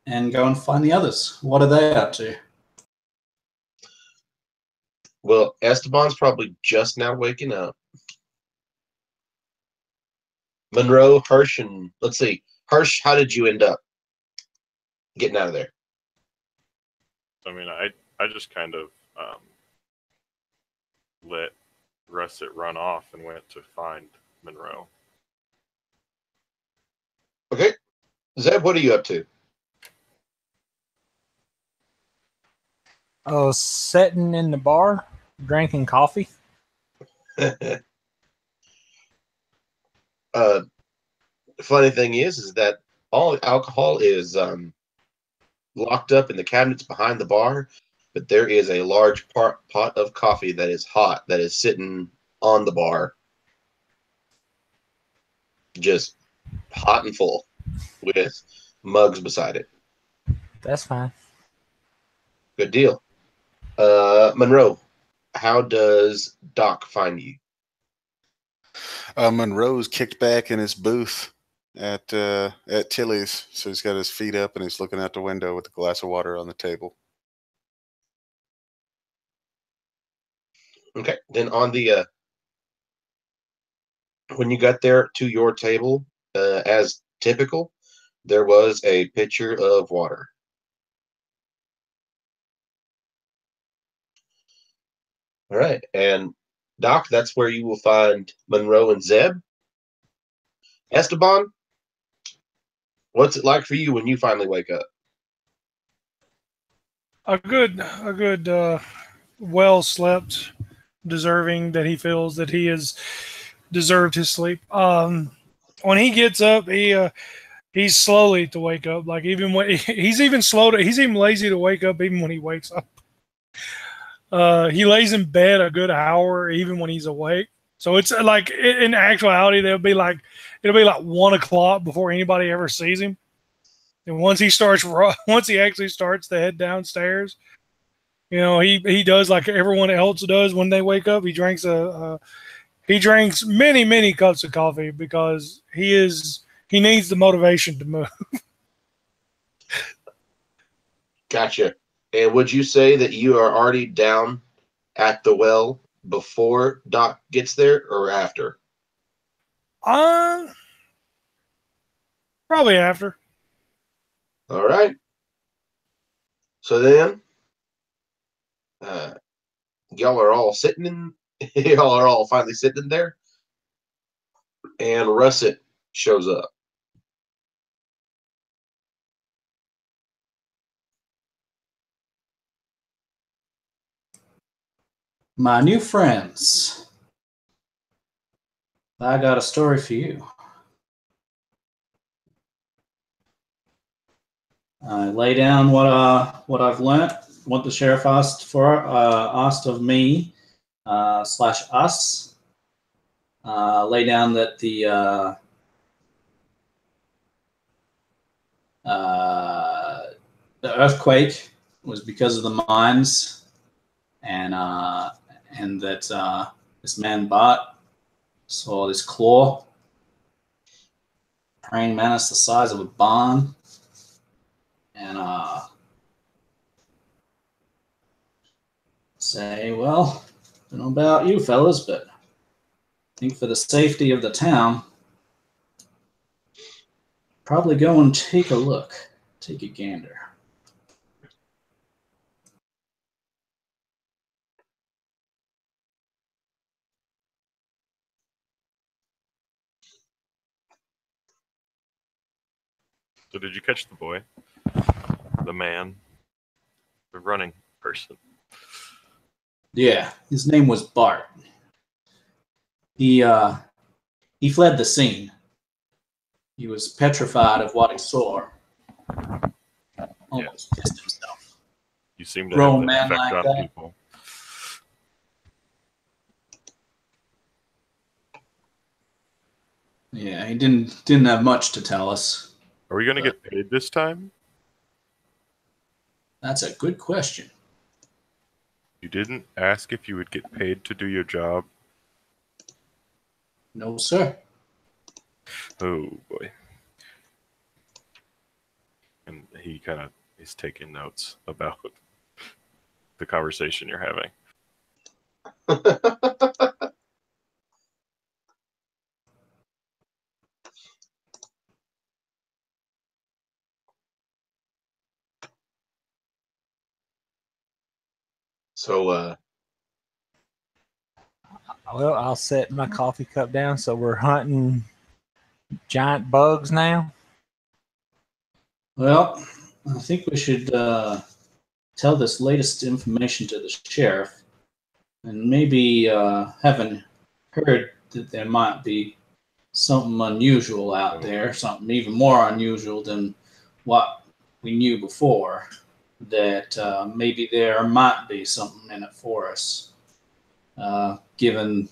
and go and find the others. What are they up to? Well, Esteban's probably just now waking up. Monroe, Hirsch, and let's see. Hirsch, how did you end up getting out of there? I mean, I just kind of let Russet run off and went to find Monroe. Okay. Zeb, what are you up to? Oh, sitting in the bar, drinking coffee. Funny thing is that all alcohol is locked up in the cabinets behind the bar, but there is a large pot of coffee that is hot that is sitting on the bar, just hot and full, with mugs beside it. That's fine. Good deal. Monroe, how does Doc find you? Monroe's kicked back in his booth at Tilly's, so he's got his feet up and he's looking out the window with a glass of water on the table. Okay. Then on the when you got there to your table, as typical, there was a pitcher of water. All right, and Doc, that's where you will find Monroe and Zeb. Esteban, what's it like for you when you finally wake up? A good, well slept, deserving that he feels that he has deserved his sleep. When he gets up, he's slowly to wake up. Like even when he's even lazy to wake up even when he wakes up. He lays in bed a good hour even when he's awake. So it's like in actuality, it'll be like 1 o'clock before anybody ever sees him. And once he actually starts to head downstairs, he does like everyone else does when they wake up. He drinks many, many cups of coffee because he needs the motivation to move. Gotcha. And would you say that you are already down at the well before Doc gets there or after? Probably after. All right. So then, y'all are all finally sitting there, and Russet shows up. My new friends, I got a story for you. I lay down what I've learnt, what the sheriff asked of me / us. lay down that the earthquake was because of the mines, and that this man Bart saw this claw, praying mantis the size of a barn, and say, well, I don't know about you fellas, but I think for the safety of the town, probably go and take a look, take a gander. So did you catch the boy? The man? The running person? Yeah, his name was Bart. He fled the scene. He was petrified of what he saw. Almost pissed himself. You seem to Grown have that man effect like on that. people. Yeah, he didn't have much to tell us. Are we going to get paid this time? That's a good question. You didn't ask if you would get paid to do your job? No, sir. Oh, boy. And he kind of is taking notes about the conversation you're having. So, Well, I'll set my coffee cup down. So we're hunting giant bugs now. Well, I think we should tell this latest information to the sheriff, and maybe having heard that there might be something unusual out there, something even more unusual than what we knew before, that maybe there might be something in it for us, given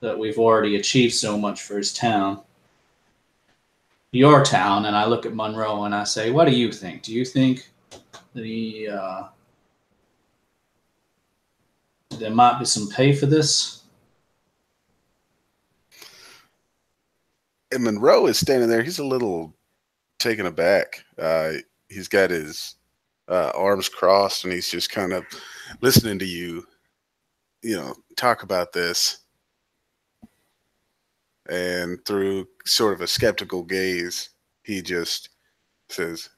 that we've already achieved so much for his town. Your town, and I look at Monroe and I say, what do you think? Do you think that there might be some pay for this? And Monroe is standing there. He's a little taken aback. He's got his arms crossed, and he's just kind of listening to you, talk about this. And through sort of a skeptical gaze, he just says,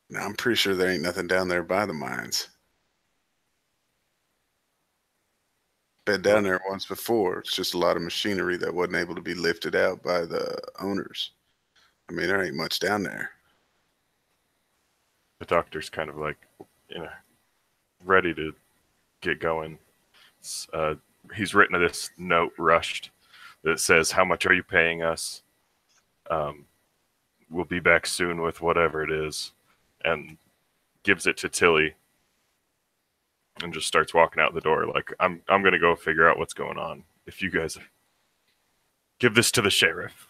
"Now, I'm pretty sure there ain't nothing down there by the mines. Been down there once before. It's just a lot of machinery that wasn't able to be lifted out by the owners. I mean, there ain't much down there." The doctor's kind of like, ready to get going. He's written this note rushed that says, "How much are you paying us? We'll be back soon with whatever it is," and gives it to Tilly and just starts walking out the door like, I'm gonna go figure out what's going on. If you guys give this to the sheriff.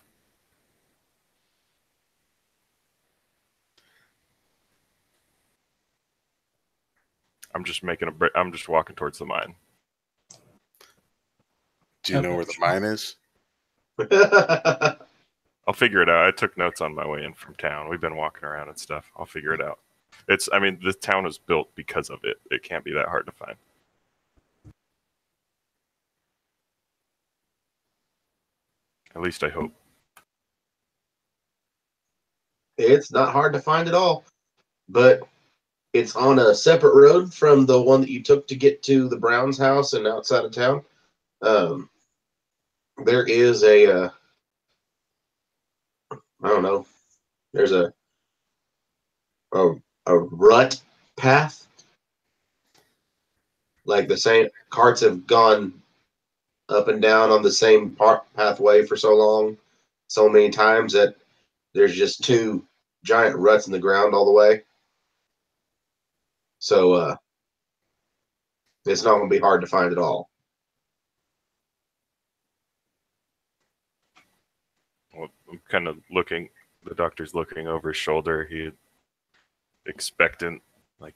I'm just walking towards the mine. Do you know where the mine is? I'll figure it out. I took notes on my way in from town. We've been walking around and stuff. I'll figure it out. The town was built because of it. It can't be that hard to find. At least I hope. it's not hard to find at all, but it's on a separate road from the one that you took to get to the Brown's house and outside of town. There is I don't know, there's a rut path. Like the same carts have gone up and down on the same pathway for so long, so many times that there's just two giant ruts in the ground all the way. So it's not going to be hard to find at all. I'm kind of looking. The doctor's looking over his shoulder. He expectant, like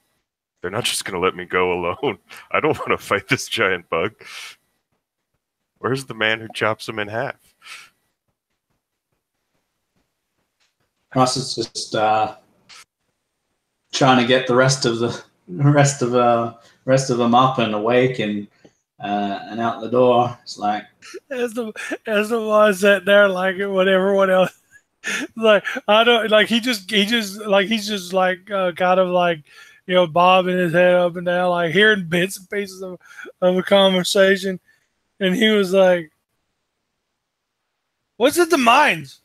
they're not just gonna let me go alone. I don't want to fight this giant bug. Where's the man who chops him in half? Ross is just trying to get the rest of them up and awake and out the door. It's like as the one sat there like when everyone else like I don't like he's just like kind of like bobbing his head up and down like hearing bits and pieces of a conversation, and he was like, "What's at the mines?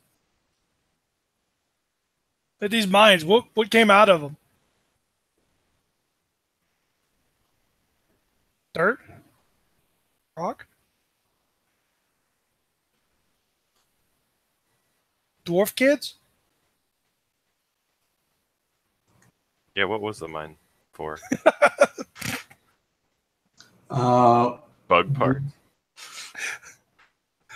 At these mines, what came out of them? Dirt, rock, dwarf kids." Yeah, what was the mine for? Bug part?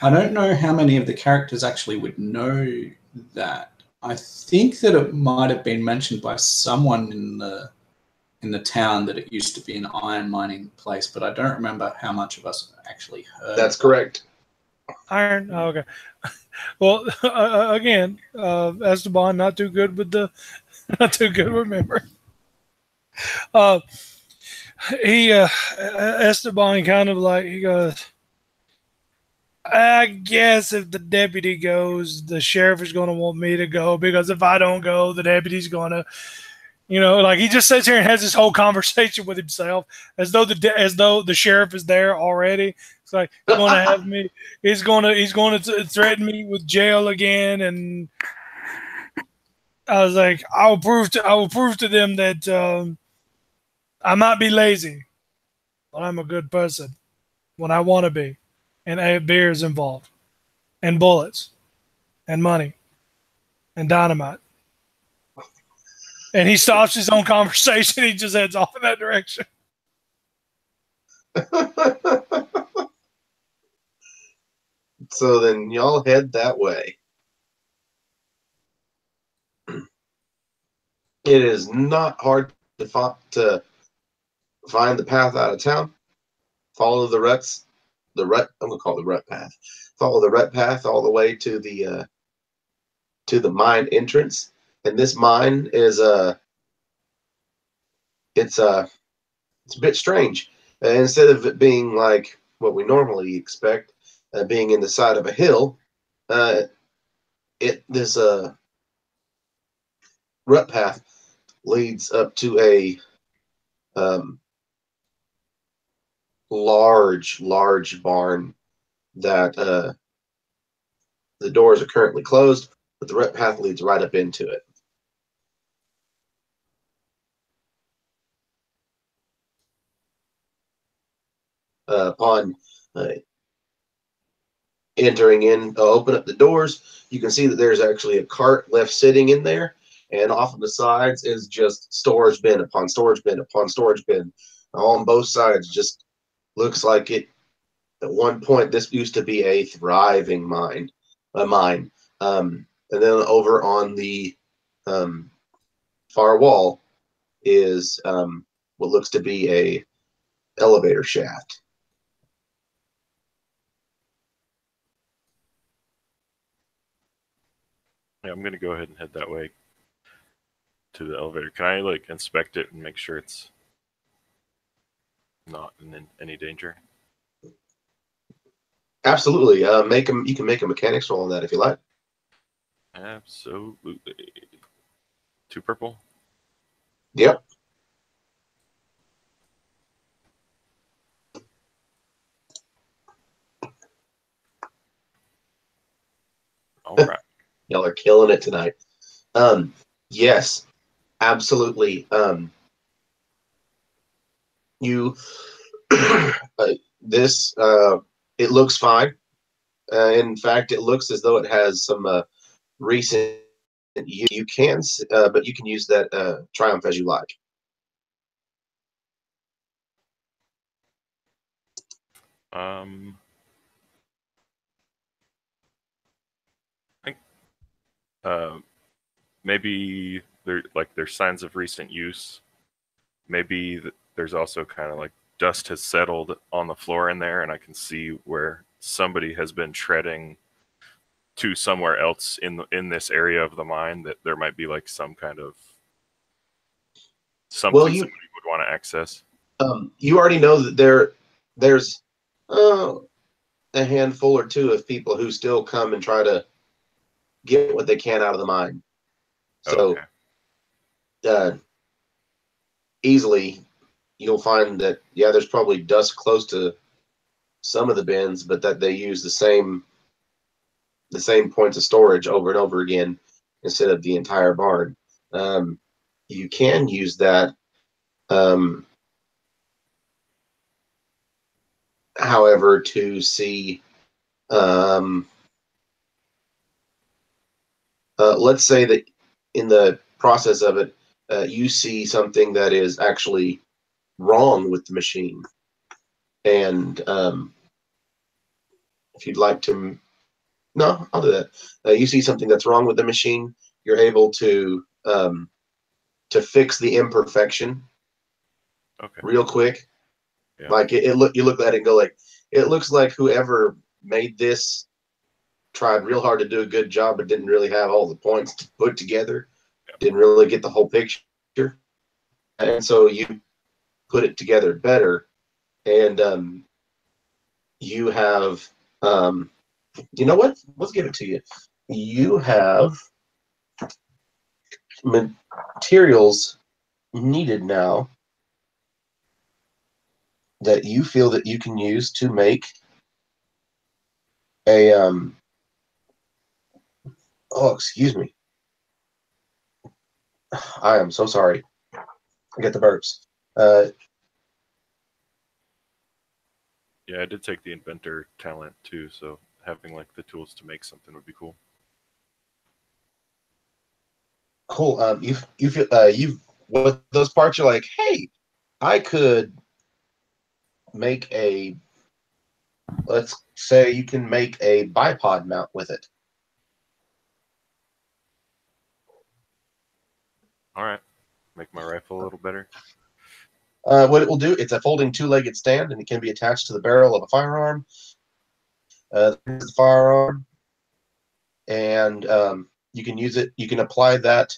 I don't know how many of the characters actually would know that. I think that it might have been mentioned by someone in the town that it used to be an iron mining place, but I don't remember how much of us actually heard. That's correct. Iron. Oh, okay. Well, again, Esteban not too good with memory. Esteban kind of like he goes, I guess if the deputy goes, the sheriff is going to want me to go, because if I don't go, the deputy's going to, like he just sits here and has this whole conversation with himself as though the sheriff is there already. It's like he's going to have me. He's going to threaten me with jail again, and I was like, I will prove to them that I might be lazy, but I'm a good person when I want to be, and beer is involved, and bullets, and money, and dynamite. And he stops his own conversation. He just heads off in that direction. So then y'all head that way. It is not hard to find the path out of town. Follow the ruts. I'm gonna call it the rut path. Follow the rut path all the way to the mine entrance. And this mine is it's a bit strange. Instead of it being like what we normally expect, being in the side of a hill, this rut path leads up to a large barn that the doors are currently closed, but the rut path leads right up into it. Upon entering in, open up the doors, you can see that there's actually a cart left sitting in there, and off of the sides is just storage bin upon storage bin upon storage bin. On both sides, just looks like it. At one point, this used to be a thriving mine. And then over on the far wall is what looks to be a elevator shaft. Yeah, I'm gonna go ahead and head that way to the elevator. Can I like inspect it and make sure it's not in any danger? Absolutely. You can make a mechanics roll on that if you like. Absolutely. 2 purple. Yep. All right. Y'all are killing it tonight. Yes, absolutely. You this it looks fine. In fact, it looks as though it has some recent. You can, but you can use that triumph as you like. I think Maybe there's signs of recent use. Maybe there's also kind of like dust has settled on the floor in there, and I can see where somebody has been treading to somewhere else in this area of the mine. That there might be like some kind of something Well, somebody would want to access. you already know that there's a handful or two of people who still come and try to get what they can out of the mine. So easily you'll find that, yeah, there's probably dust close to some of the bins, but that they use the same points of storage over and over again instead of the entire barn. You can use that, however, to see, let's say that in the process of it, you see something that is actually wrong with the machine. And if you'd like to, no, I'll do that. You see something that's wrong with the machine, you're able to fix the imperfection real quick. Yeah. Like you look at it and go like, it looks like whoever made this tried real hard to do a good job, but didn't really have all the points to put together. Didn't really get the whole picture. And so you put it together better. And you have, you know what? Let's give it to you. You have materials needed now that you feel that you can use to make a, oh, excuse me. I am so sorry. I get the burps. Yeah, I did take the inventor talent too, so having like the tools to make something would be cool. Cool. You feel you with those parts, you're like, hey, I could make a. Let's say you can make a bipod mount with it. All right, make my rifle a little better. What it will do, it's a folding two-legged stand, and it can be attached to the barrel of a firearm. The firearm, and you can use it. You can apply that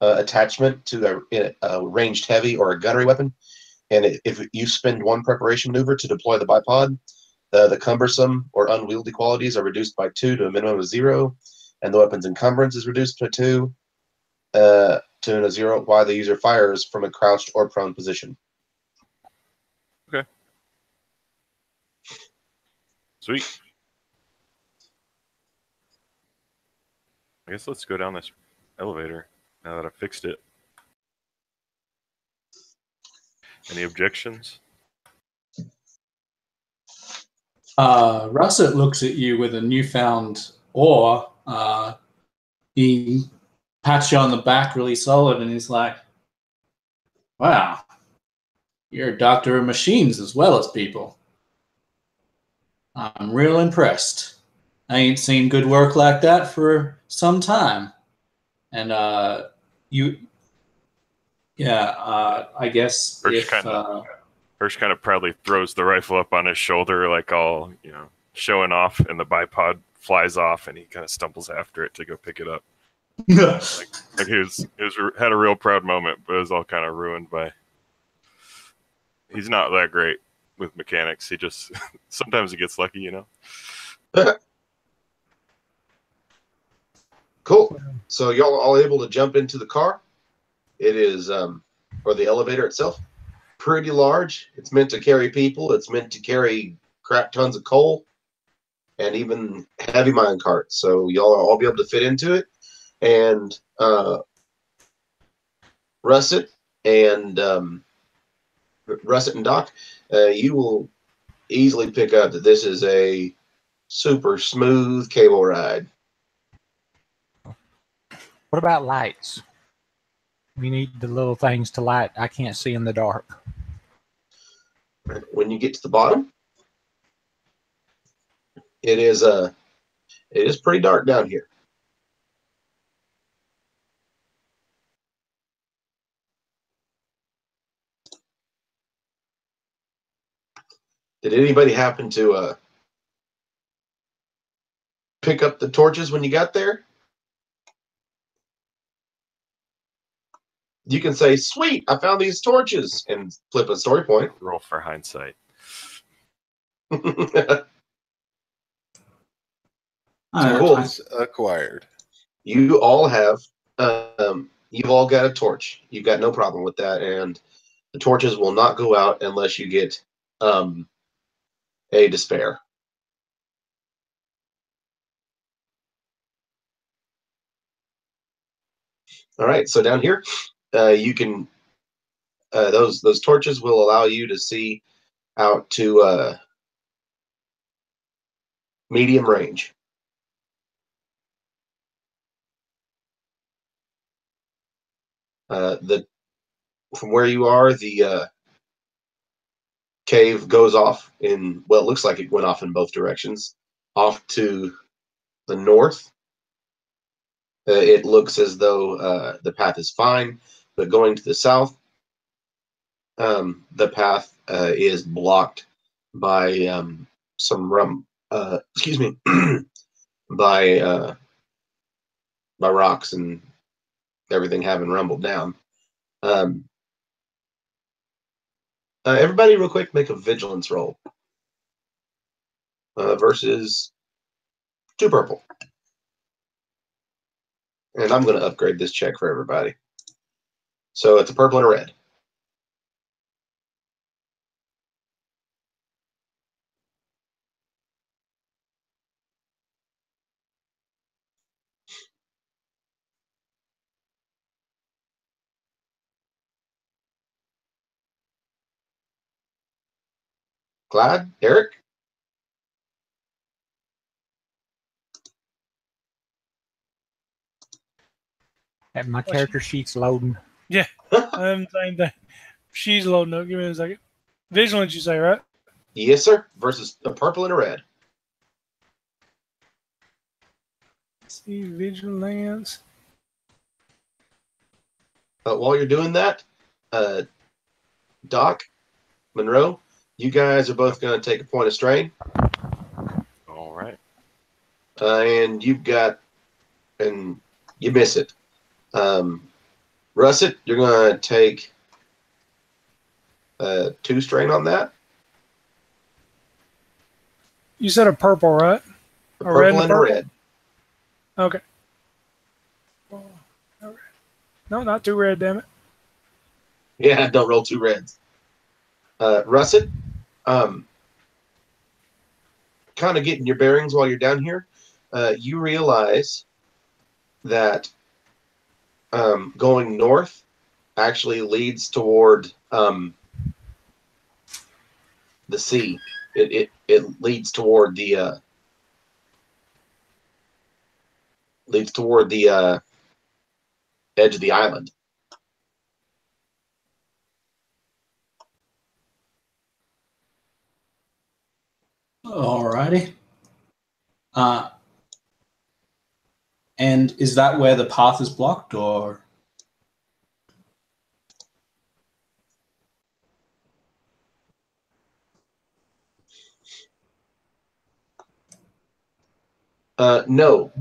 attachment to a ranged heavy or a gunnery weapon, and if you spend one preparation maneuver to deploy the bipod, the cumbersome or unwieldy qualities are reduced by 2 to a minimum of 0, and the weapon's encumbrance is reduced to 2 to a 0 while the user fires from a crouched or prone position. Okay. Sweet. I guess let's go down this elevator now that I fixed it. Any objections? Russet looks at you with a newfound awe. He pats you on the back really solid, and he's like, wow, you're a doctor of machines as well as people. I'm real impressed. I ain't seen good work like that for some time. And I guess Hirsch kind of proudly throws the rifle up on his shoulder, like all, showing off, and the bipod flies off, and he kind of stumbles after it to go pick it up. like he had a real proud moment, but it was all kind of ruined by. He's not that great with mechanics. He just sometimes he gets lucky, Cool. So y'all are all able to jump into the car. It is, or the elevator itself, pretty large. It's meant to carry people. It's meant to carry crap tons of coal and even heavy mine carts. So y'all will all be able to fit into it. And Russet and Doc, you will easily pick up that this is a super smooth cable ride. What about lights? We need the little things to light. I can't see in the dark. When you get to the bottom, it is pretty dark down here. Did anybody happen to pick up the torches when you got there? You can say, "Sweet, I found these torches," and flip a story point. Roll for hindsight. Tools acquired. You all have, you've all got a torch. You've got no problem with that, and the torches will not go out unless you get a despair. All right, so down here, you can those torches will allow you to see out to medium range. From where you are, the cave goes off in, well, it looks like it went off in both directions. Off to the north, it looks as though the path is fine, but going to the south, the path is blocked by some excuse me, by rocks and everything having rumbled down. Everybody, real quick, make a vigilance roll versus 2 purple. And I'm going to upgrade this check for everybody. So it's a purple and a red. Glad? Eric? And my character sheet's loading. Same thing. She's loading up. Give me a second. Vigilance, you say, right? Yes, sir. Versus a purple and a red. Let's see, vigilance. While you're doing that, Doc, Monroe, you guys are both going to take a point of strain. All right. And you've got, and you miss it. Russet, you're going to take 2 strain on that. You said a purple, right? A purple and a red. Okay. No, not 2 red, damn it. Yeah, don't roll 2 reds. Russet, kind of getting your bearings while you're down here, you realize that going north actually leads toward the sea. It leads toward the edge of the island. Alrighty. And is that where the path is blocked, or? No,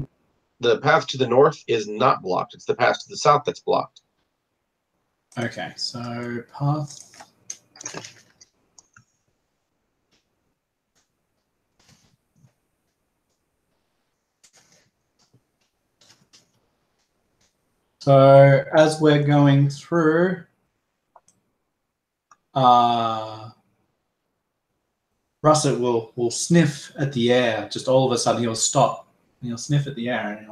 the path to the north is not blocked. It's the path to the south that's blocked. Okay, so path. So as we're going through, Russet will sniff at the air. Just all of a sudden, he'll stop. And he'll sniff at the air, and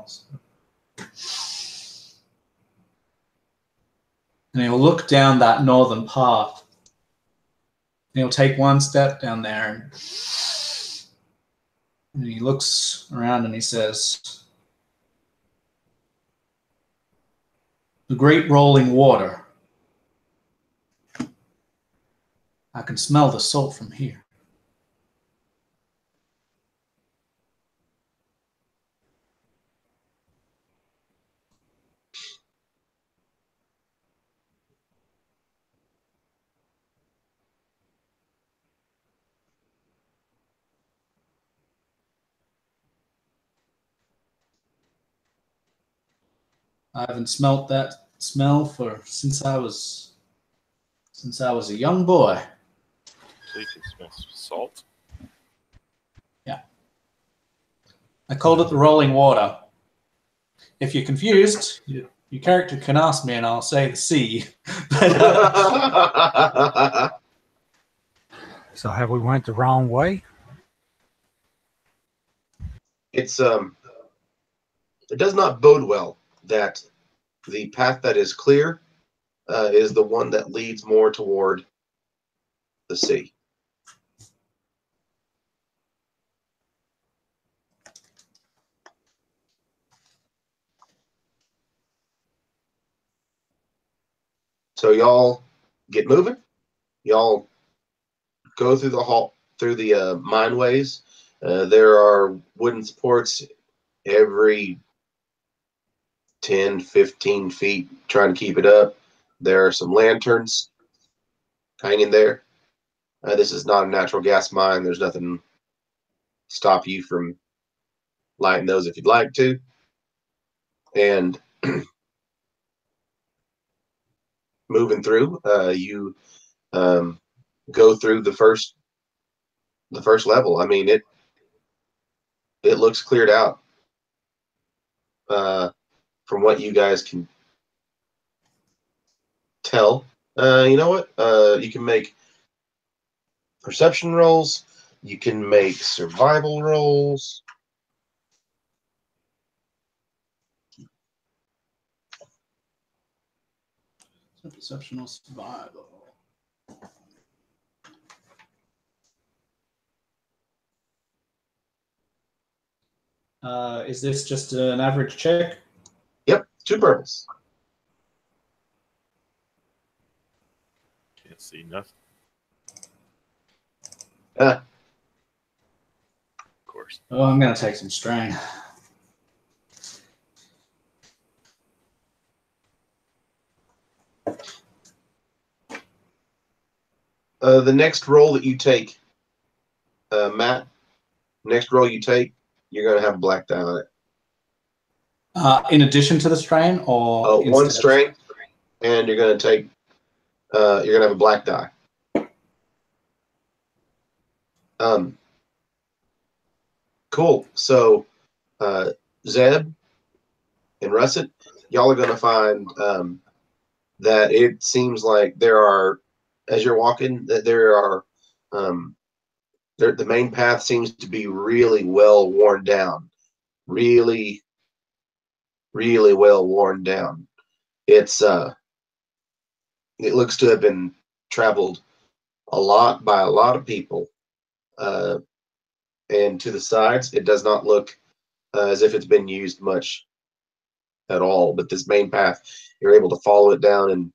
he'll look down that northern path. And he'll take 1 step down there, and he looks around and he says, "The great rolling water. I can smell the salt from here." I haven't smelt that smell since I was a young boy. So you can smell salt. Yeah. I called it the rolling water. If you're confused, your character can ask me and I'll say the sea. But, So have we went the wrong way? It does not bode well that the path that is clear is the one that leads more toward the sea. So y'all get moving. Y'all go through the hall, through the mineways. There are wooden supports every 10, 15 feet trying to keep it up. There are some lanterns hanging there. This is not a natural gas mine. There's nothing to stop you from lighting those if you'd like to. And moving through, you go through the first level. I mean, it looks cleared out from what you guys can tell. You know what? You can make perception rolls. You can make survival rolls. Perceptional survival. Is this just an average check? Yep, 2 purples. Can't see nothing. Uh, Of course. Oh, I'm going to take some strain. The next roll that you take, Matt, next roll you take, you're going to have a black die on it. In addition to the strain, or One strain, and you're going to take, you're going to have a black die. Cool. So, Zeb and Russet, y'all are going to find that it seems like there are, as you're walking, that there are, the main path seems to be really well worn down. Really, really well worn down. It looks to have been traveled a lot by a lot of people. And to the sides, it does not look as if it's been used much at all. But this main path, you're able to follow it down and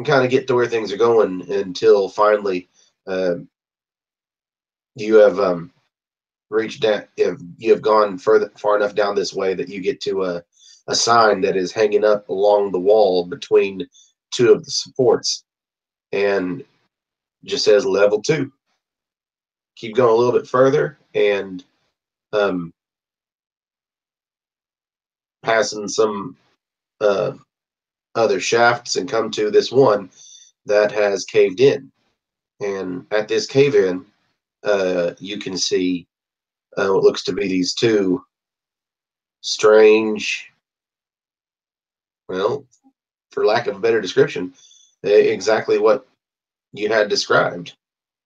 kind of get to where things are going until finally you have reached that. You have gone far enough down this way that you get to a sign that is hanging up along the wall between 2 of the supports, and just says level 2. Keep going a little bit further, and passing some other shafts, and come to this one that has caved in. And at this cave in, you can see what looks to be these 2 strange, well, for lack of a better description, exactly what you had described.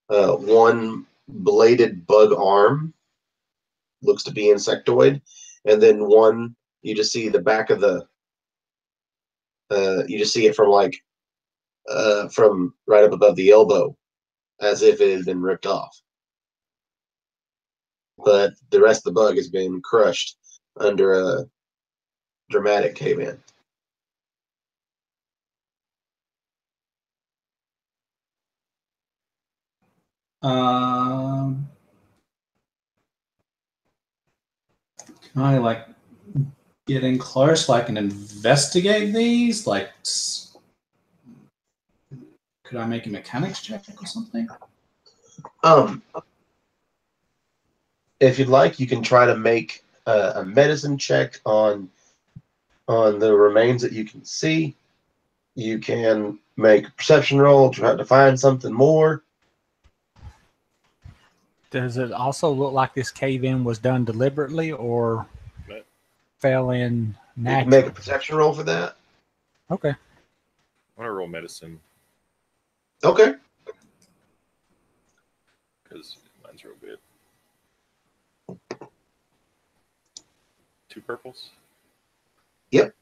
One bladed bug arm, looks to be insectoid, and then one, you just see the back of the, you just see it from like, from right up above the elbow, as if it had been ripped off. But the rest of the bug has been crushed under a dramatic cave-in. Can I like get in close, like, and investigate these? Like, could I make a mechanics check or something? If you'd like, you can try to make a medicine check on on the remains that you can see. You can make a perception roll, try to find something more. Does it also look like this cave-in was done deliberately or fell in You naturally? can make a perception roll for that. Okay. I want to roll medicine Okay. because mine's real good. 2 purples. Yep.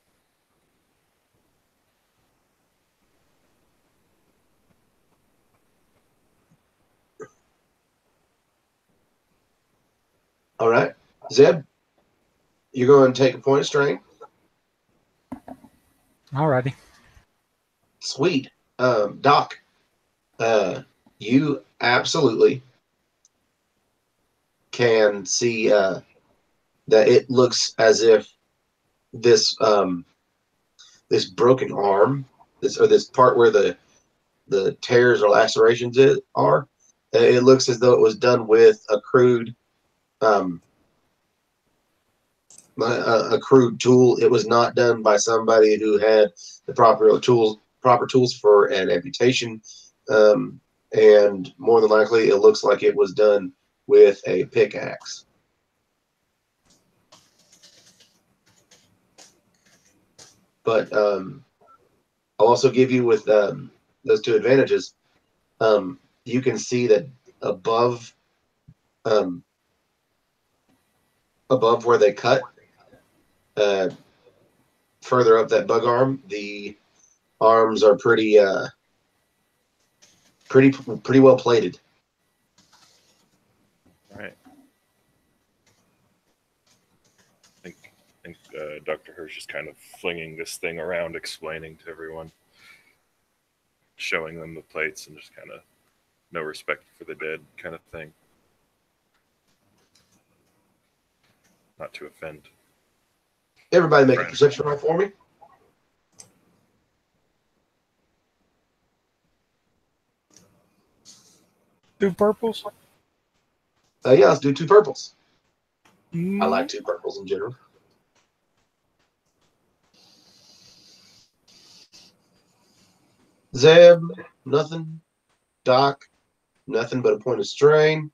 All right. Zeb, you're going to take a point of strain. Alrighty. Sweet. Doc, you absolutely can see that it looks as if this this broken arm, this part where the tears or lacerations are, it looks as though it was done with a crude tool. It was not done by somebody who had the proper tools for an amputation, and more than likely, it looks like it was done with a pickaxe. But I'll also give you with those 2 advantages. You can see that above where they cut, further up that bug arm, the arms are pretty well plated. Right. I think Dr. Hirsch is kind of flinging this thing around, explaining to everyone, showing them the plates, and just kind of no respect for the dead kind of thing. Not to offend. Everybody make a perception roll for me. Two purples. Yeah, let's do 2 purples. Mm. I like 2 purples in general. Zeb, nothing. Doc, nothing but a point of strain.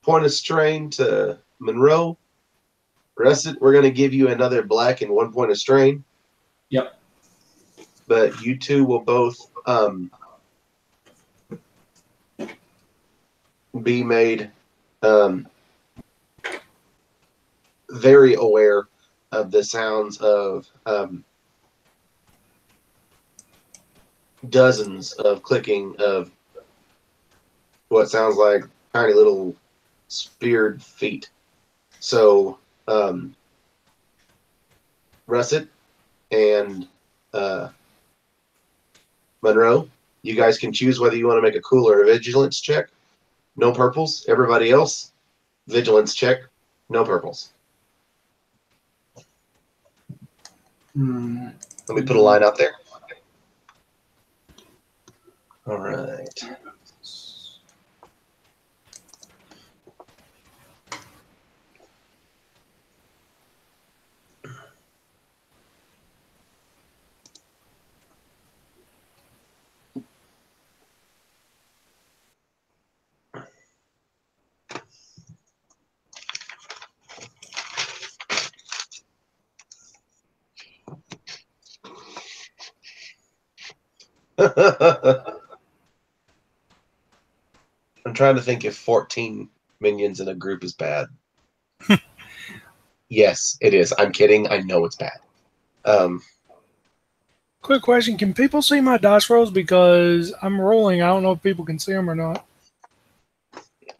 Point of strain to Monroe. Russet, we're going to give you another black and 1 point of strain. Yep. But you 2 will both be made very aware of the sounds of dozens of clicking of what sounds like tiny little speared feet. So Russet and Monroe, you guys can choose whether you want to make a cool or a vigilance check. No purples. Everybody else, vigilance check. No purples. Let me put a line out there. All right. I'm trying to think if 14 minions in a group is bad. Yes, it is. I'm kidding. I know it's bad. Quick question: can people see my dice rolls because I'm rolling? I don't know if people can see them or not.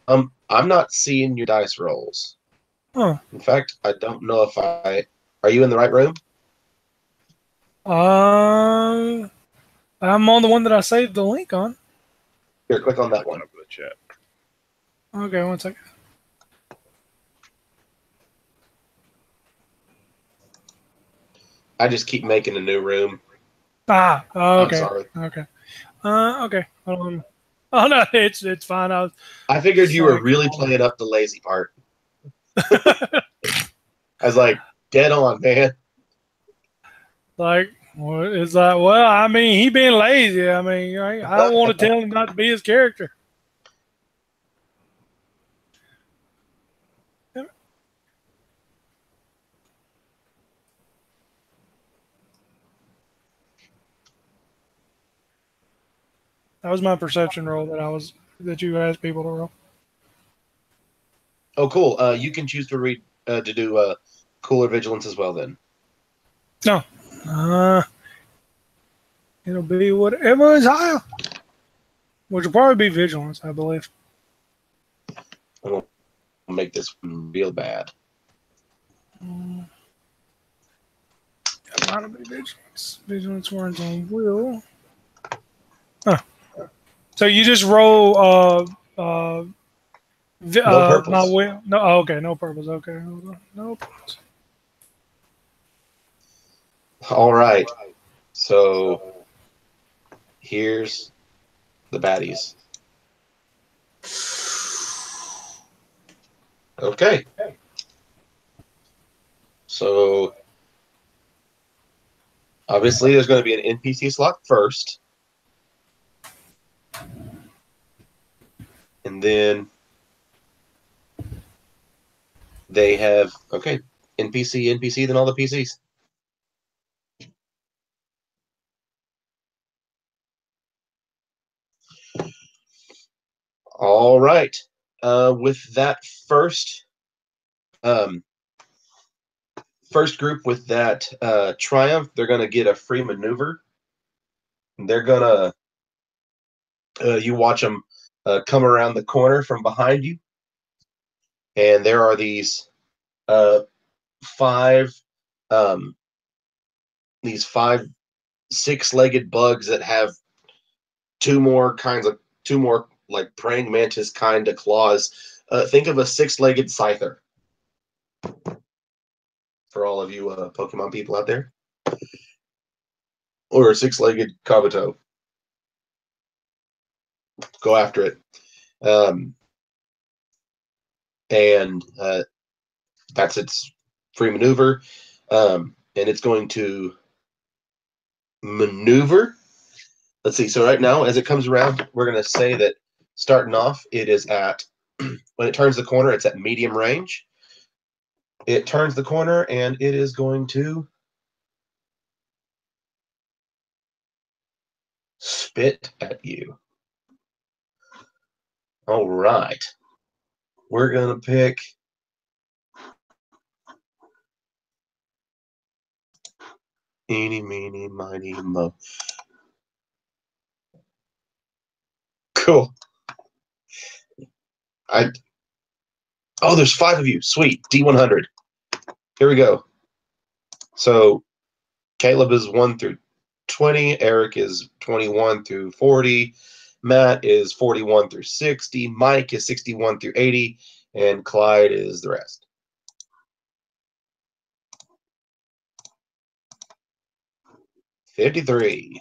I'm not seeing your dice rolls. Huh. In fact, I don't know if I. Are you in the right room? I'm on the one that I saved the link on. Here, click on that one. Up in the chat. Okay, 1 second. I just keep making a new room. Ah, okay. I'm sorry. Okay. Okay. Oh no, it's fine. I figured you were Sorry. really playing up the lazy part. I was like, dead on, man. Like, well, it's like, well, I mean, he being lazy. I mean, I don't want to tell him not to be his character. That was my perception roll that you asked people to roll. Oh, cool. You can choose to read to do cooler vigilance as well. Then No. It'll be whatever is higher. Which will probably be vigilance, I believe. I'll make this one real bad. It might be vigilance. Vigilance runs on will. Huh. So you just roll No purples. my will. No, oh, okay, no purpose. Okay, hold on. No purpose. All right. So here's the baddies. Okay. So obviously there's going to be an NPC slot first. And then they have, okay, NPC, then all the PCs. All right. With that first group with that triumph, they're going to get a free maneuver. They're going to, you watch them come around the corner from behind you. And there are these five six-legged bugs that have two more like praying mantis kind of claws. Think of a six-legged scyther for all of you Pokemon people out there, or a six-legged Kabuto. Go after it, and that's its free maneuver, and it's going to maneuver. Let's see. So right now, as it comes around, we're going to say that starting off, it is at, when it turns the corner, it's at medium range. It turns the corner, and it is going to spit at you. All right. We're going to pick eeny, meeny, miny, mo. Cool. Oh, there's 5 of you. Sweet. D100. Here we go. So Caleb is 1 through 20. Eric is 21 through 40. Matt is 41 through 60. Mike is 61 through 80. And Clyde is the rest. $53.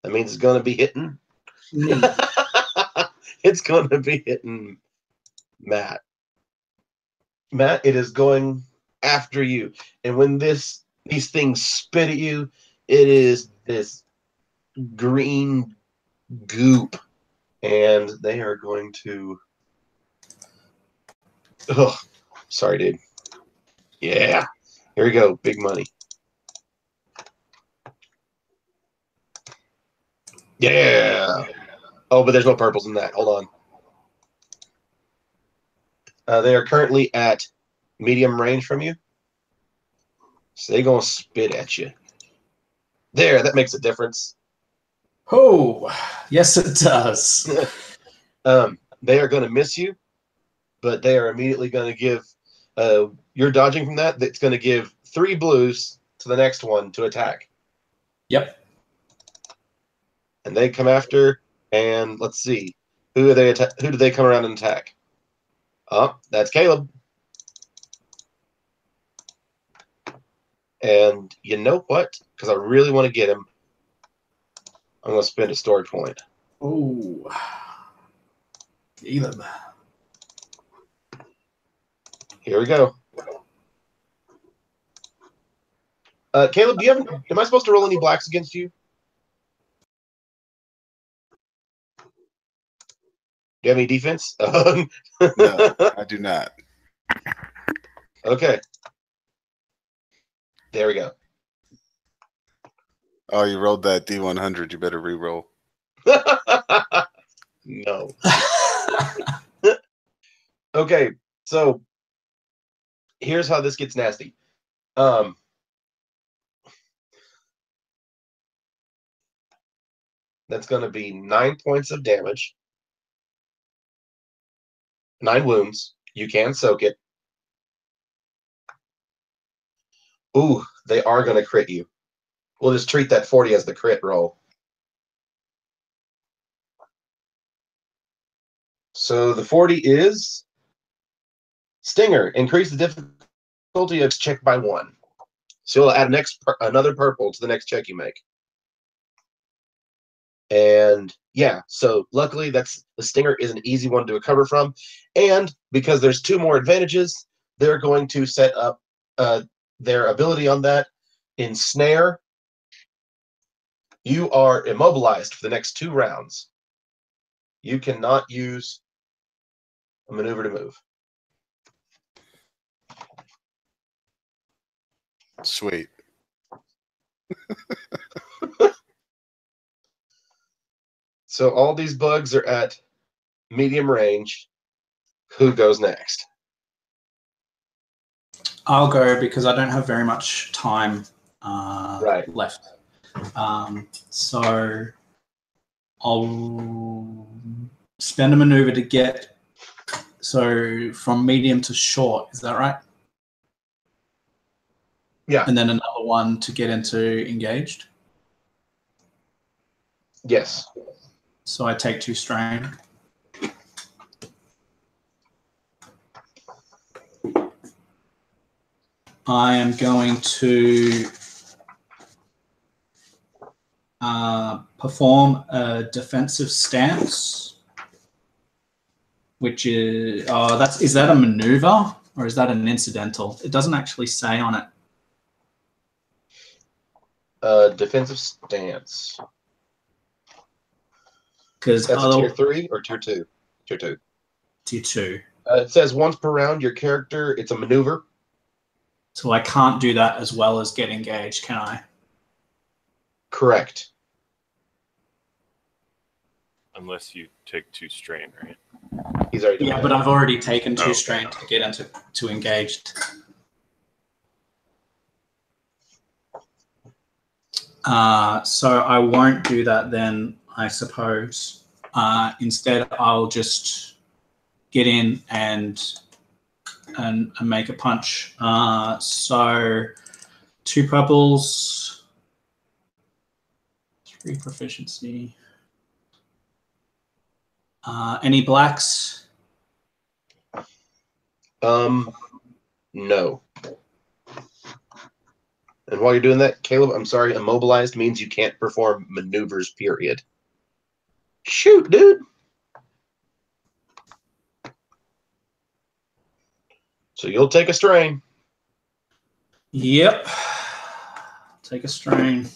That means it's going to be hitting. It's going to be hitting Matt. Matt, it is going after you. And when these things spit at you, it is this green goop. And they are going to... Oh, sorry, dude. Yeah. Here we go. Big money. Yeah. Oh, but there's no purples in that. Hold on. They are currently at medium range from you. So they're going to spit at you. There, that makes a difference. Oh, yes, it does. They are going to miss you, but they are immediately going to give... you're dodging from that. That's going to give 3 blues to the next one to attack. Yep. And they come after, and let's see. Who do they come around and attack? Oh, that's Caleb. And you know what? Because I really want to get him, I'm going to spend a story point. Oh, Caleb. Here we go. Caleb, am I supposed to roll any blacks against you? Do you have any defense? No, I do not. Okay. There we go. Oh, you rolled that D100. You better re-roll. No. Okay, so here's how this gets nasty. That's going to be 9 points of damage. 9 wounds. You can soak it. Ooh, they are going to crit you. We'll just treat that 40 as the crit roll. So the 40 is Stinger. Increase the difficulty of check by 1. So you'll add another purple to the next check you make. And yeah, so luckily the Stinger is an easy one to recover from. And because there's 2 more advantages, they're going to set up their ability on that. Ensnare. You are immobilized for the next 2 rounds. You cannot use a maneuver to move. Sweet. So all these bugs are at medium range. Who goes next? I'll go because I don't have very much time Right. left. So I'll spend a maneuver to get from medium to short. Is that right? Yeah. And then another one to get into engaged. Yes. So I take 2 strain. I am going to perform a defensive stance, which is is that a maneuver or is that an incidental? It doesn't actually say on it. Defensive stance. Because that's a tier 3 or tier 2? Tier 2. Tier 2. It says once per round, your character, it's a maneuver. So I can't do that as well as get engaged, can I? Correct. Unless you take 2 strain, right? He's already done but I've already taken 2 Oh. strain to get to engaged. So I won't do that then, I suppose. Instead, I'll just get in and make a punch. So 2 purples, 3 proficiency. Any blacks? No. And while you're doing that, Caleb, I'm sorry, immobilized means you can't perform maneuvers, period. Shoot, dude. So you'll take a strain. Yep. Take a strain.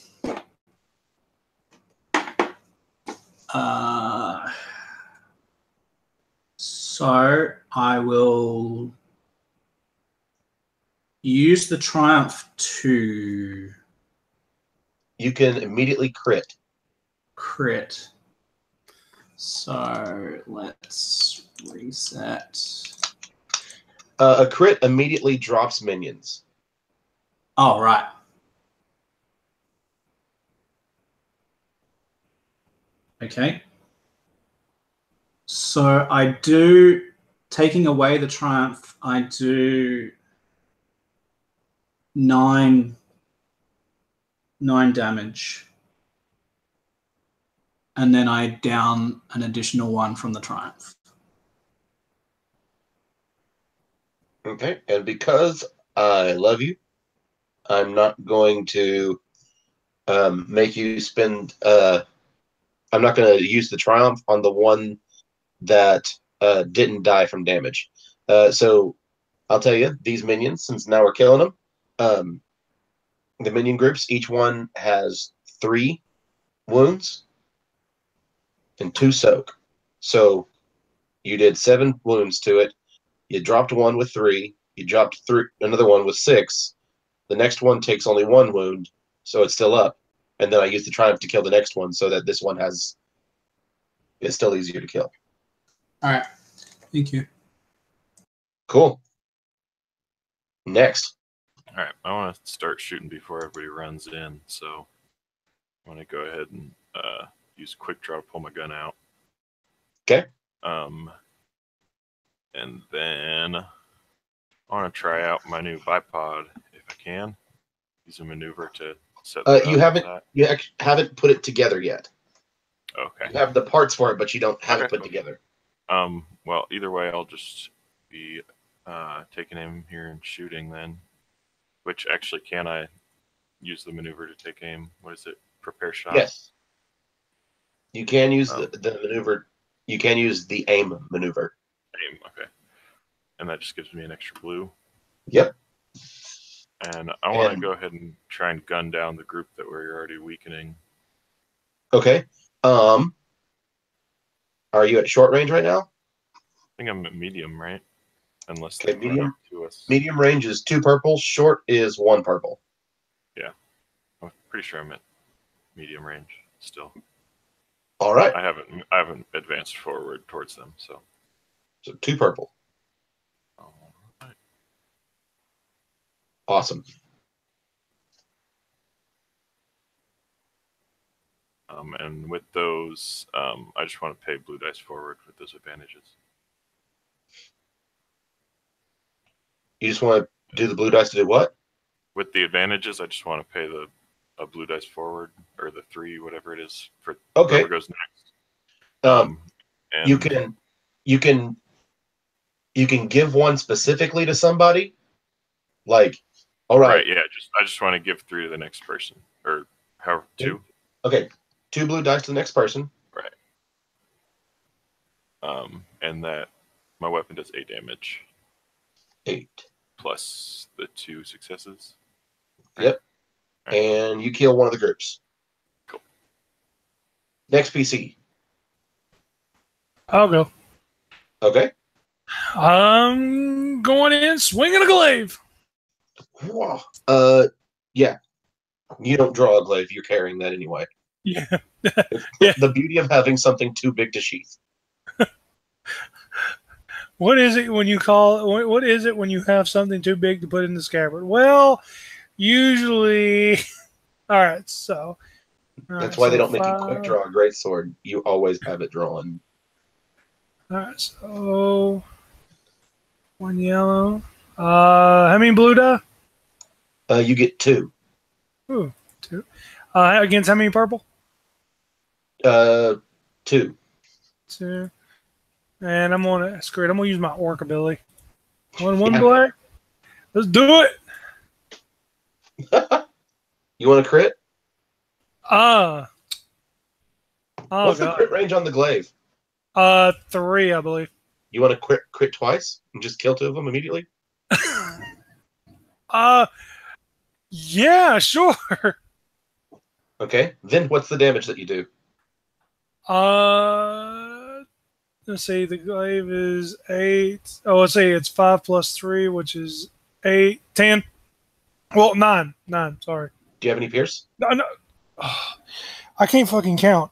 So I will use the triumph to You can immediately crit. crit. So let's reset. A crit immediately drops minions. Oh, right. Okay. So I do, taking away the triumph, I do 9 damage. And then I down an additional 1 from the triumph. Okay, and because I love you, I'm not going to make you spend. I'm not going to use the triumph on the one that didn't die from damage. So I'll tell you, these minions, since now we're killing them, the minion groups, each one has 3 wounds and 2 soak. So you did 7 wounds to it. You dropped one with 3. You dropped another one with 6. The next one takes only 1 wound, so it's still up. And then I use the triumph to kill the next one, so that this one it's still easier to kill. All right. Thank you. Cool. Next. All right, I want to start shooting before everybody runs in, so I want to go ahead and use quick draw to pull my gun out. Okay. And then I want to try out my new bipod if I can. Use a maneuver to set. You haven't put it together yet. Okay. You have the parts for it, but you don't have it Okay. put together. Well, either way, I'll just be taking aim here and shooting then. Which actually, can I use the maneuver to take aim? What is it? Prepare shot? Yes. You can use the maneuver. You can use the aim maneuver. Aim, okay. And that just gives me an extra blue. Yep. And I want to go ahead and try and gun down the group that we're already weakening. Okay. Are you at short range right now? I think I'm at medium, right? Unless Okay, they run up to us. Medium range is 2 purple. Short is 1 purple. Yeah. I'm pretty sure I'm at medium range still. All right. I haven't advanced forward towards them, so 2 purple. all right. Awesome. And with those, I just want to pay blue dice forward with those advantages. You just want to do the blue dice to do what? With the advantages, I just want to pay a blue dice forward, or the 3, whatever it is, for Okay. whoever goes next. And You can give one specifically to somebody. Like, all right. Right, yeah. I just want to give 3 to the next person, or however 2. Okay, 2 blue dice to the next person. Right. And that my weapon does 8 damage 8. plus the 2 successes. Yep. All right. And you kill one of the groups. Cool. Next PC. I'll go. Okay. I'm going in, swinging a glaive. Whoa. Yeah. You don't draw a glaive. You're carrying that anyway. Yeah. Yeah. The beauty of having something too big to sheath. What is it when you call? What is it when you have something too big to put in the scabbard? Well, usually. All right, so. That's why they don't make you quick draw a great sword. You always have it drawn. All right, so 1 yellow. How many blue die? You get 2. Ooh, 2. Against how many purple? 2. 2. And I'm gonna screw it. I'm gonna use my orc ability. One Yeah. black. Let's do it. You want to crit? Oh What's the god. crit range on the glaive? 3, I believe. You want to crit twice and just kill 2 of them immediately? Yeah, sure. Okay. Then what's the damage that you do? Let's see. The glaive is 8. Oh, let's see. It's 5 plus 3, which is 8, 10. Well, 9. 9. Sorry. Do you have any pierce? No. Oh, I can't fucking count.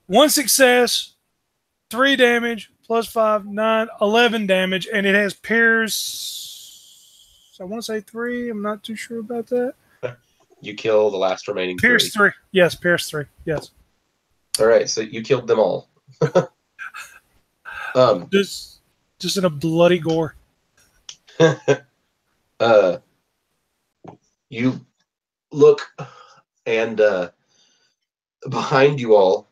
1 success, 3 damage, plus 5, 9, 11 damage, and it has pierce. I want to say 3. I'm not too sure about that. You kill the last remaining Pierce 3. Yes, pierce 3. Yes. All right, so you killed them all. Just in a bloody gore. You look, and behind you all,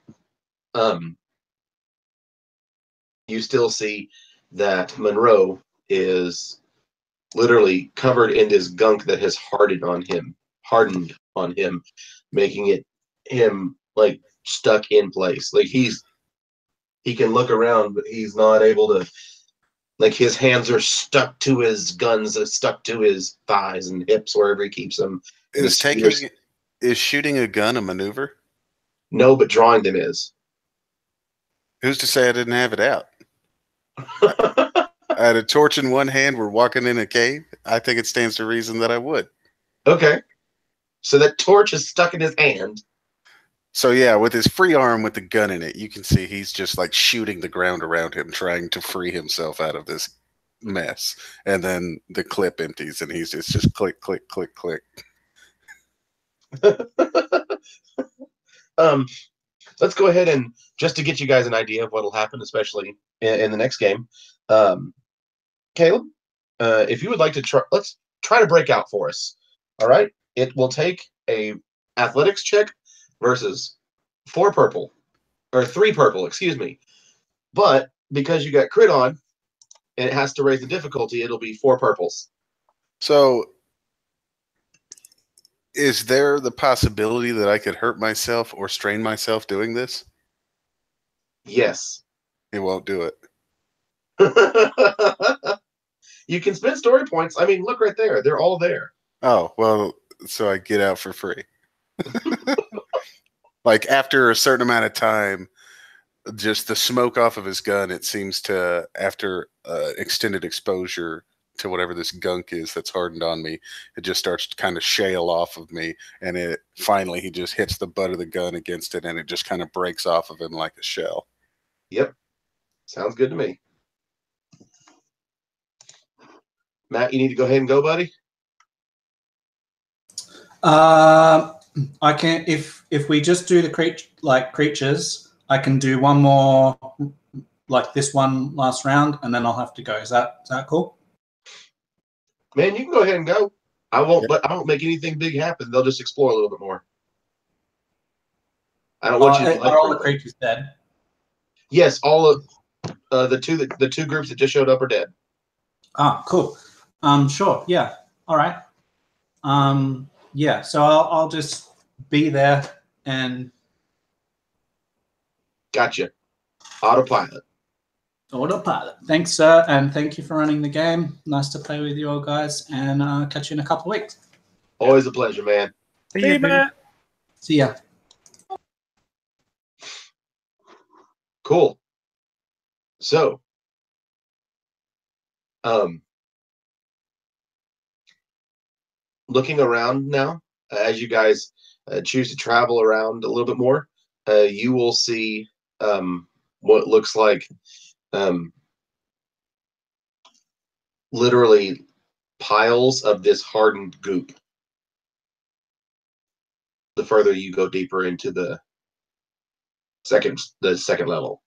you still see that Monroe is literally covered in this gunk that has hardened on him, making him like stuck in place. Like he can look around, but he's not able to Like his hands are stuck to his guns, stuck to his thighs and hips, wherever he keeps them. And Is shooting a gun a maneuver? No, but drawing them is. Who's to say I didn't have it out? I had a torch in one hand. We're walking in a cave. I think it stands to reason that I would. Okay. So that torch is stuck in his hand. So yeah, with his free arm with the gun in it, you can see he's just like shooting the ground around him, trying to free himself out of this mess. And then the clip empties, and he's just click, click, click, click. Let's go ahead and just to get you guys an idea of what'll happen, especially in the next game. Caleb, if you would like to try, let's try to break out for us. All right, it will take a athletics check versus 4 purple or 3 purple, excuse me. But because you got crit on, and it has to raise the difficulty, it'll be 4 purples. So, is there the possibility that I could hurt myself or strain myself doing this? Yes. It won't do it. You can spend story points. I mean, look right there. They're all there. Oh, well, so I get out for free. Like after a certain amount of time, just the smoke off of his gun, it seems to, after extended exposure to whatever this gunk is that's hardened on me, it just starts to kind of shale off of me, and it finally he just hits the butt of the gun against it, and it just kind of breaks off of him like a shell. Yep. Sounds good to me. Matt, you need to go ahead and go, buddy. I can if we just do the creatures, I can do one more like this one last round, and then I'll have to go. Is that cool? Man, you can go ahead and go. I won't. But I won't make anything big happen. They'll just explore a little bit more. I don't want you to. Are all the creatures dead? Yes, all of the two groups that just showed up are dead. Ah, cool. Sure. Yeah. All right. Yeah. So I'll just be there and. Gotcha. Autopilot. Autopilot. Thanks, sir, and thank you for running the game. Nice to play with you all guys, and catch you in a couple of weeks. Always a pleasure, man. See you, Matt. See ya. Cool. So, looking around now, as you guys choose to travel around a little bit more, you will see what looks like literally piles of this hardened goop. The further you go deeper into the second level.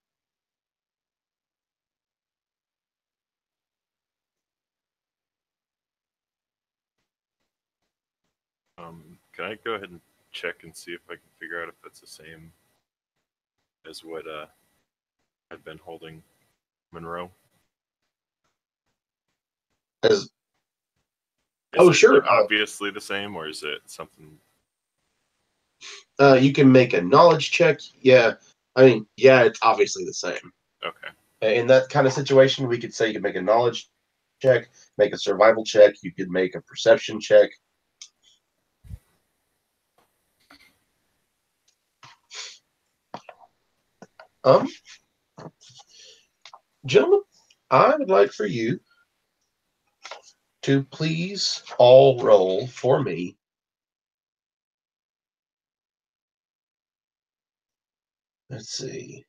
Can I go ahead and check and see if I can figure out if that's the same as what I've been holding Monroe? Sure. Obviously the same, or is it something? You can make a knowledge check. Yeah. I mean, yeah, it's obviously the same. Okay. In that kind of situation, we could say you could make a knowledge check, make a survival check, you could make a perception check. Gentlemen, I would like for you to please all roll for me. Let's see.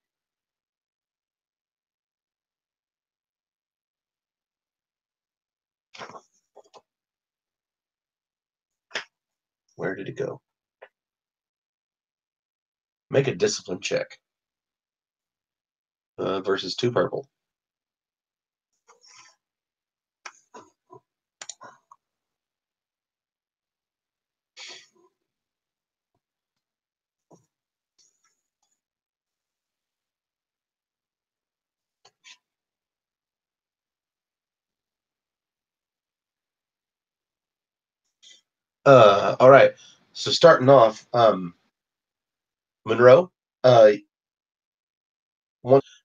Where did it go? Make a discipline check. Versus 2 purple. All right. So starting off, Monroe,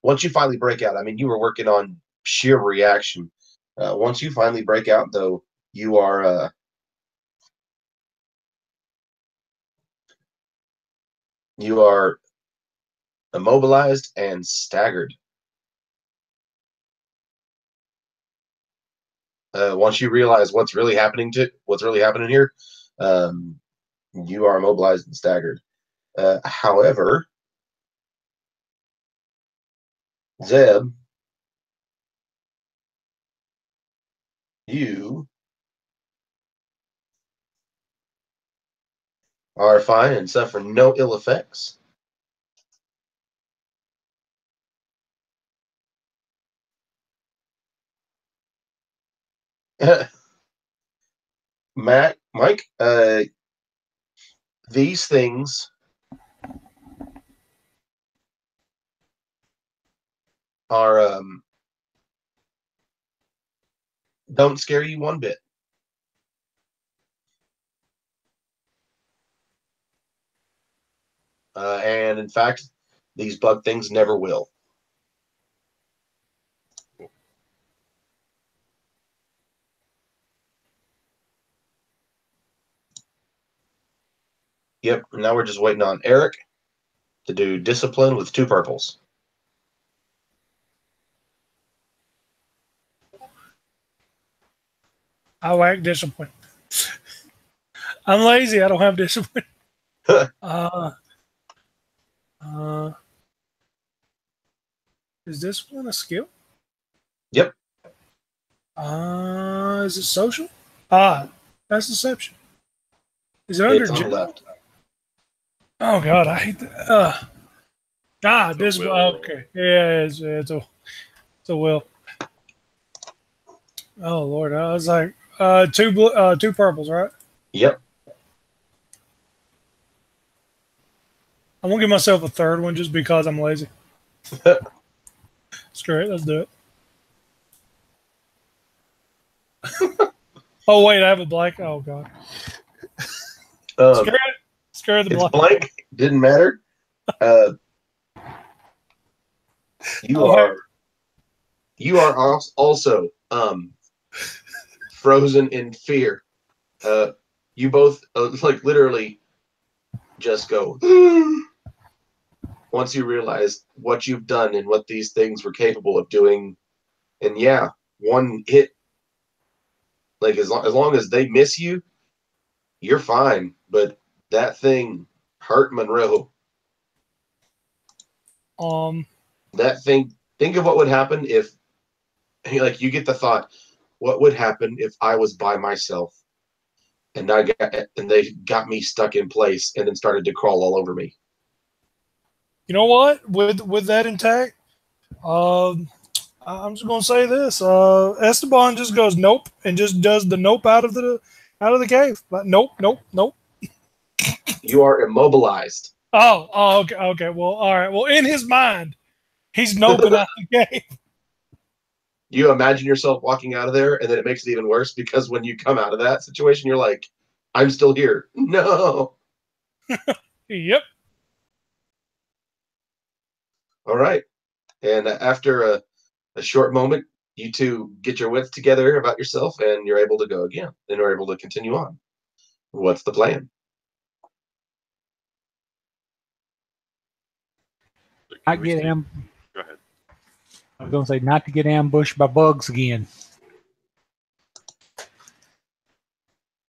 once you finally break out, I mean, you were working on sheer reaction. Once you finally break out, though, you are immobilized and staggered. Once you realize what's really happening here, you are immobilized and staggered. However, Zeb, you are fine and suffer no ill effects. Mike, these things are don't scare you one bit. And in fact, these bug things never will. Yep, now we're just waiting on Eric to do discipline with 2 purples. I lack discipline. I'm lazy. I don't have discipline. Is this one a skill? Yep. Is it social? That's deception. Is it under It's on the general? left. Oh God, I hate that. This will. okay. Yeah, it's a will. Oh Lord, I was like 2 purples, right? Yep. I'm gonna give myself a 3rd one just because I'm lazy. Screw it, let's do it. Oh wait, I have a blank. Oh God. Screw the It's blank. blank. Didn't matter. You are also frozen in fear. You both like literally just go once you realize what you've done and what these things were capable of doing. And yeah, one hit, like as long as they miss you, you're fine. But that thing hurt Monroe. That thing. Think of what would happen if, like, you get the thought, what would happen if I was by myself and they got me stuck in place and then started to crawl all over me. You know what? With that intact, I'm just gonna say this. Esteban just goes nope and just does the nope out of the cave. Like, nope. You are immobilized. Oh, okay. Well, all right. Well, in his mind, he's noping out the cave. You imagine yourself walking out of there, and then it makes it even worse because when you come out of that situation, you're like, I'm still here. No. Yep. All right. And after a short moment, you two get your wits together about yourself, and you're able to go again, and you're able to continue on. What's the plan? I get Go ahead. I was going to say not to get ambushed by bugs again.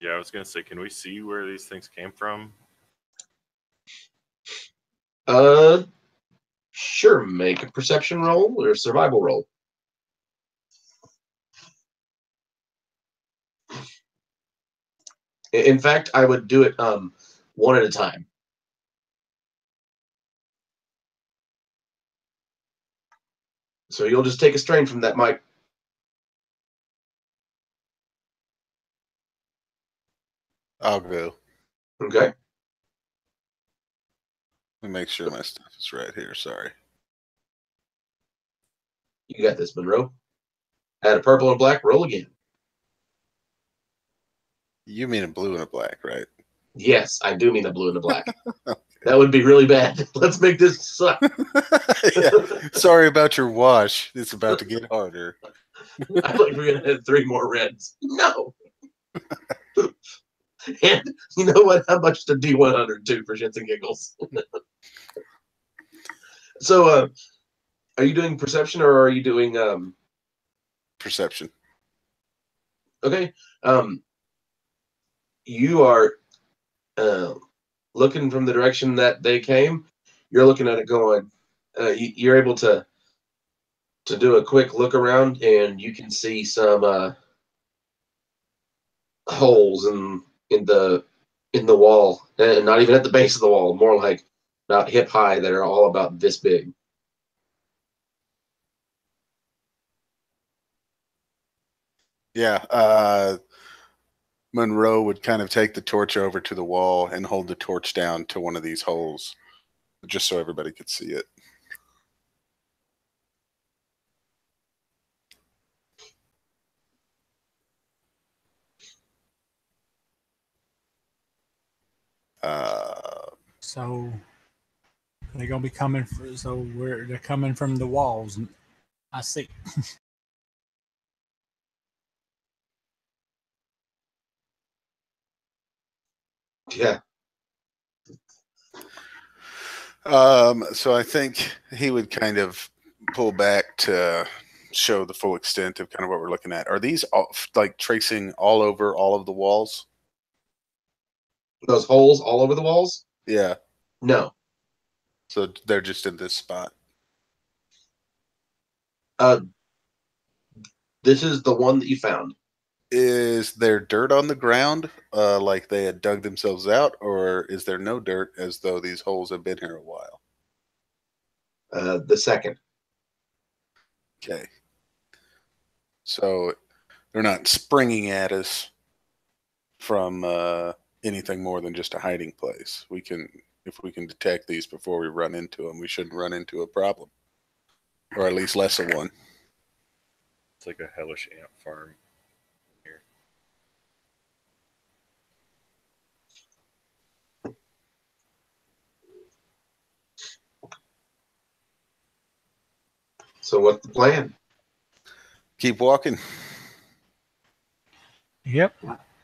Yeah, I was gonna say, can we see where these things came from? Sure. Make a perception roll or a survival roll. In fact, I would do it one at a time. So you'll just take a strain from that, Mike. I'll go. Okay. Let me make sure my stuff is right here. Sorry. You got this, Monroe. Add a purple and black. Roll again. You mean a blue and a black, right? Yes, I do mean a blue and a black. Okay. That would be really bad. Let's make this suck. Yeah. Sorry about your wash. It's about to get harder. I like we're gonna have 3 more reds. No. And you know what? How much to D100 too for shits and giggles? So, are you doing perception or are you doing Perception. Okay. You are looking from the direction that they came. You're looking at it going. You're able to do a quick look around, and you can see some holes in the wall, and not even at the base of the wall. More like about hip high that are all about this big. Yeah. Monroe would kind of take the torch over to the wall and hold the torch down to one of these holes, just so everybody could see it. So they're gonna be coming. They're coming from the walls. I see. Yeah. So I think he would kind of pull back to show the full extent of kind of what we're looking at. Are these like tracing all over all of the walls? Those holes all over the walls? Yeah. No. So they're just in this spot. This is the one that you found. Is there dirt on the ground, like they had dug themselves out, or is there no dirt as though these holes have been here a while? The second. Okay. So they're not springing at us from anything more than just a hiding place. If we can detect these before we run into them, we shouldn't run into a problem, or at least less of one. It's like a hellish ant farm here. So what's the plan? Keep walking. Yep.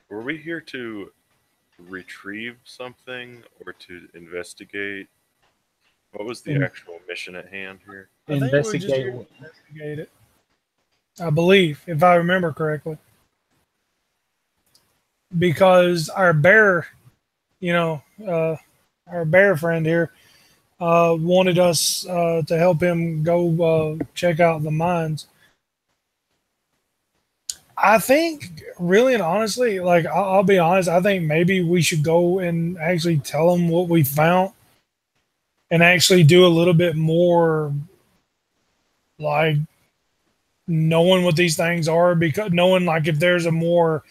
Were we here to retrieve something or to investigate? What was the actual mission at hand here? I think we were just here to investigate it. I believe, if I remember correctly. Because our bear, our bear friend here, wanted us to help him go check out the mines. I think, really and honestly, like I'll be honest, I think maybe we should go and actually tell him what we found, and actually do a little bit more, like knowing what these things are, because knowing like if there's a more,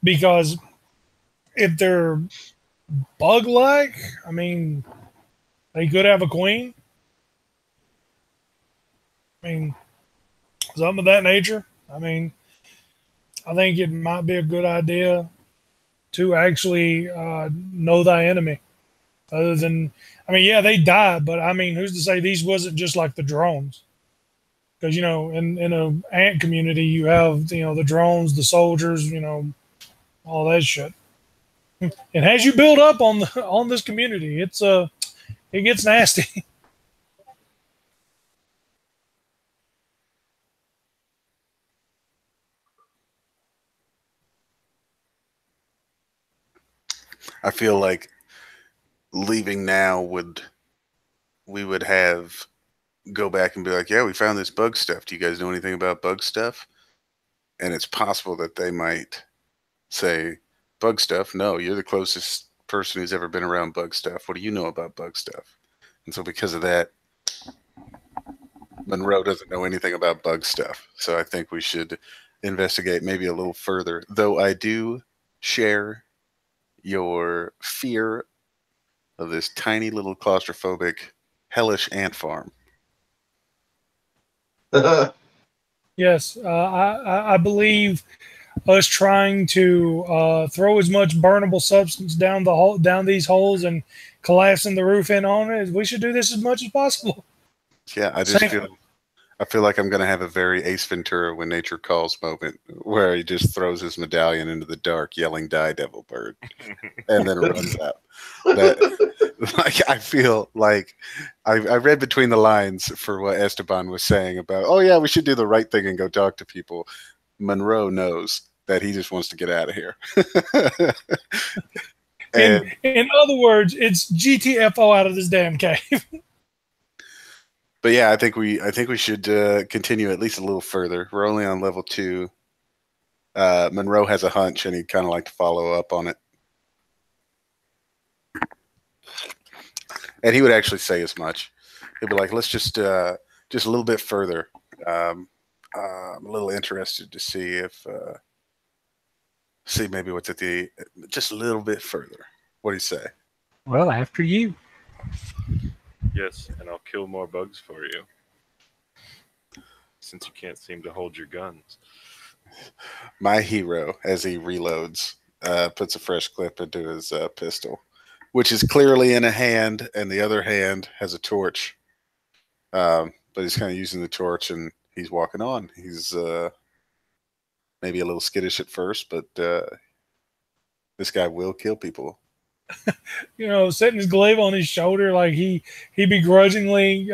because if they're bug-like, I mean, they could have a queen. I mean, something of that nature. I mean, I think it might be a good idea to actually know thy enemy. Other than, I mean, yeah, they died, but I mean, who's to say these wasn't just like the drones? Because, in an ant community, you have, the drones, the soldiers, all that shit. And as you build up on this community, it gets nasty. I feel like leaving now we would have go back and be like, yeah, we found this bug stuff. Do you guys know anything about bug stuff? And it's possible that they might say, bug stuff? No, you're the closest person who's ever been around bug stuff. What do you know about bug stuff? And so because of that, Monroe doesn't know anything about bug stuff. So I think we should investigate maybe a little further, though I do share your fear of this tiny little claustrophobic hellish ant farm. Yes, I believe us trying to throw as much burnable substance down these holes and collapsing the roof in on it. We should do this as much as possible. Yeah, I just Same. feel like I'm going to have a very Ace Ventura When Nature Calls moment where he just throws his medallion into the dark, yelling "Die, Devil Bird," and then runs out. Like, I feel like I read between the lines for what Esteban was saying about, oh yeah, we should do the right thing and go talk to people. Monroe knows that he just wants to get out of here. And In other words, it's GTFO out of this damn cave. but yeah, I think we should continue at least a little further. We're only on level 2. Monroe has a hunch, and he'd kind of like to follow up on it. And he would actually say as much. He'd be like, "Let's just a little bit further. I'm a little interested to see maybe what's at the just a little bit further." What do you say? Well, after you. Yes, and I'll kill more bugs for you. Since you can't seem to hold your guns. My hero, as he reloads, puts a fresh clip into his pistol, which is clearly in a hand, and the other hand has a torch. But he's kind of using the torch, and he's walking on. He's maybe a little skittish at first, but this guy will kill people. Setting his glaive on his shoulder, like he begrudgingly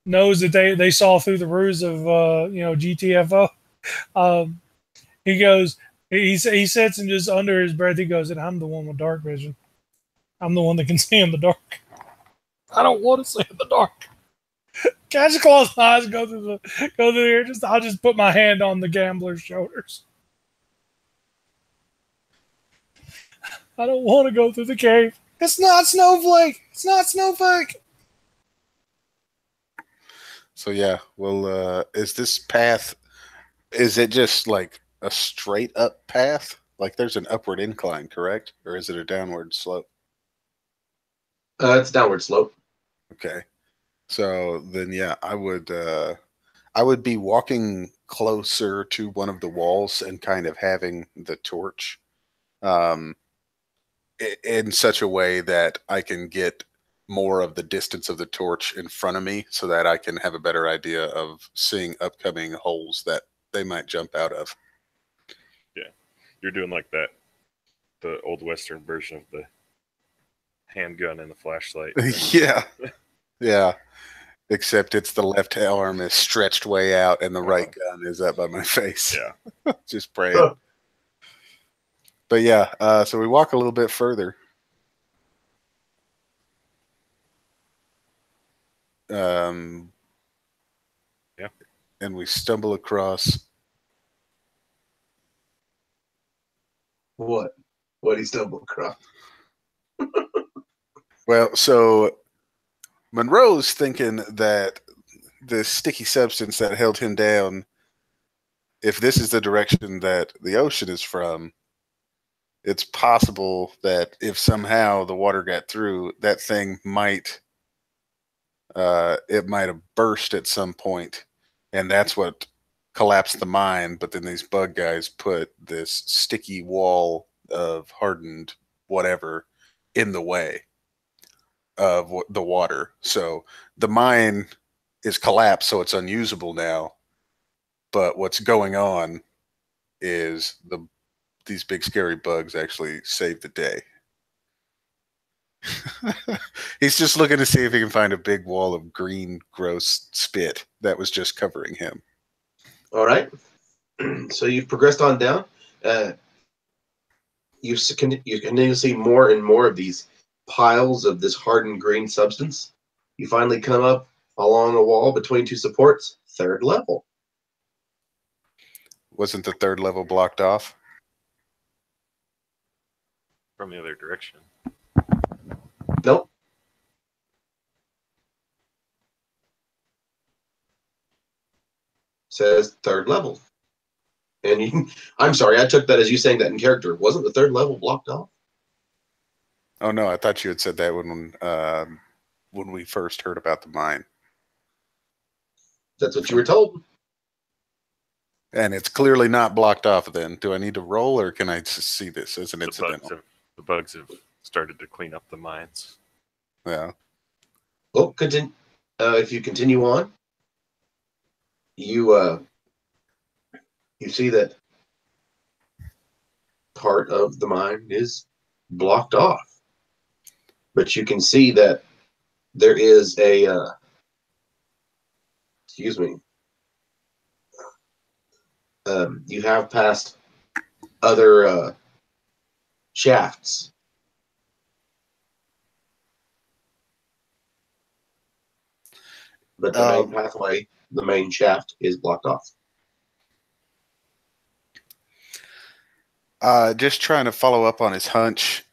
knows that they saw through the ruse of GTFO. He sits and just under his breath he goes, "And I'm the one with dark vision. I'm the one that can see in the dark. I don't want to see in the dark." Can I just close my eyes and go through here? I'll just put my hand on the gambler's shoulders. I don't want to go through the cave. It's not Snowflake. It's not Snowflake. So yeah, well, is this path? Is it just like a straight up path? Like there's an upward incline, correct? Or is it a downward slope? It's downward slope. Okay. So then, yeah, I would be walking closer to one of the walls and kind of having the torch, in such a way that I can get more of the distance of the torch in front of me, so that I can have a better idea of seeing upcoming holes that they might jump out of. Yeah, you're doing like that, the old Western version of the handgun and the flashlight. Yeah. Yeah. Except it's the left arm is stretched way out and the right gun is up by my face. Yeah. Just praying. But yeah, so we walk a little bit further. Yeah. And we stumble across. What? What he stumbled across? Well, so Monroe's thinking that the sticky substance that held him down, if this is the direction that the ocean is from, it's possible that if somehow the water got through, that thing might have burst at some point, and that's what collapsed the mine. But then these bug guys put this sticky wall of hardened whatever in the way of the water. So the mine is collapsed, so it's unusable now. But what's going on is these big scary bugs actually saved the day. He's just looking to see if he can find a big wall of green, gross spit that was just covering him. All right. So you've progressed on down. You continue to see more and more of these piles of this hardened green substance. You finally come up along a wall between two supports, 3rd level. Wasn't the 3rd level blocked off? From the other direction. Nope. Says 3rd level. And I'm sorry, I took that as you saying that in character. Wasn't the 3rd level blocked off? Oh no, I thought you had said that when we first heard about the mine. That's what you were told. And it's clearly not blocked off then. Do I need to roll, or can I just see this as an incidental? The bugs have started to clean up the mines. Yeah. Well, if you continue on, you see that part of the mine is blocked off, but you can see that there is a excuse me. You have passed other shafts. But the main pathway, the main shaft, is blocked off. Just trying to follow up on his hunch.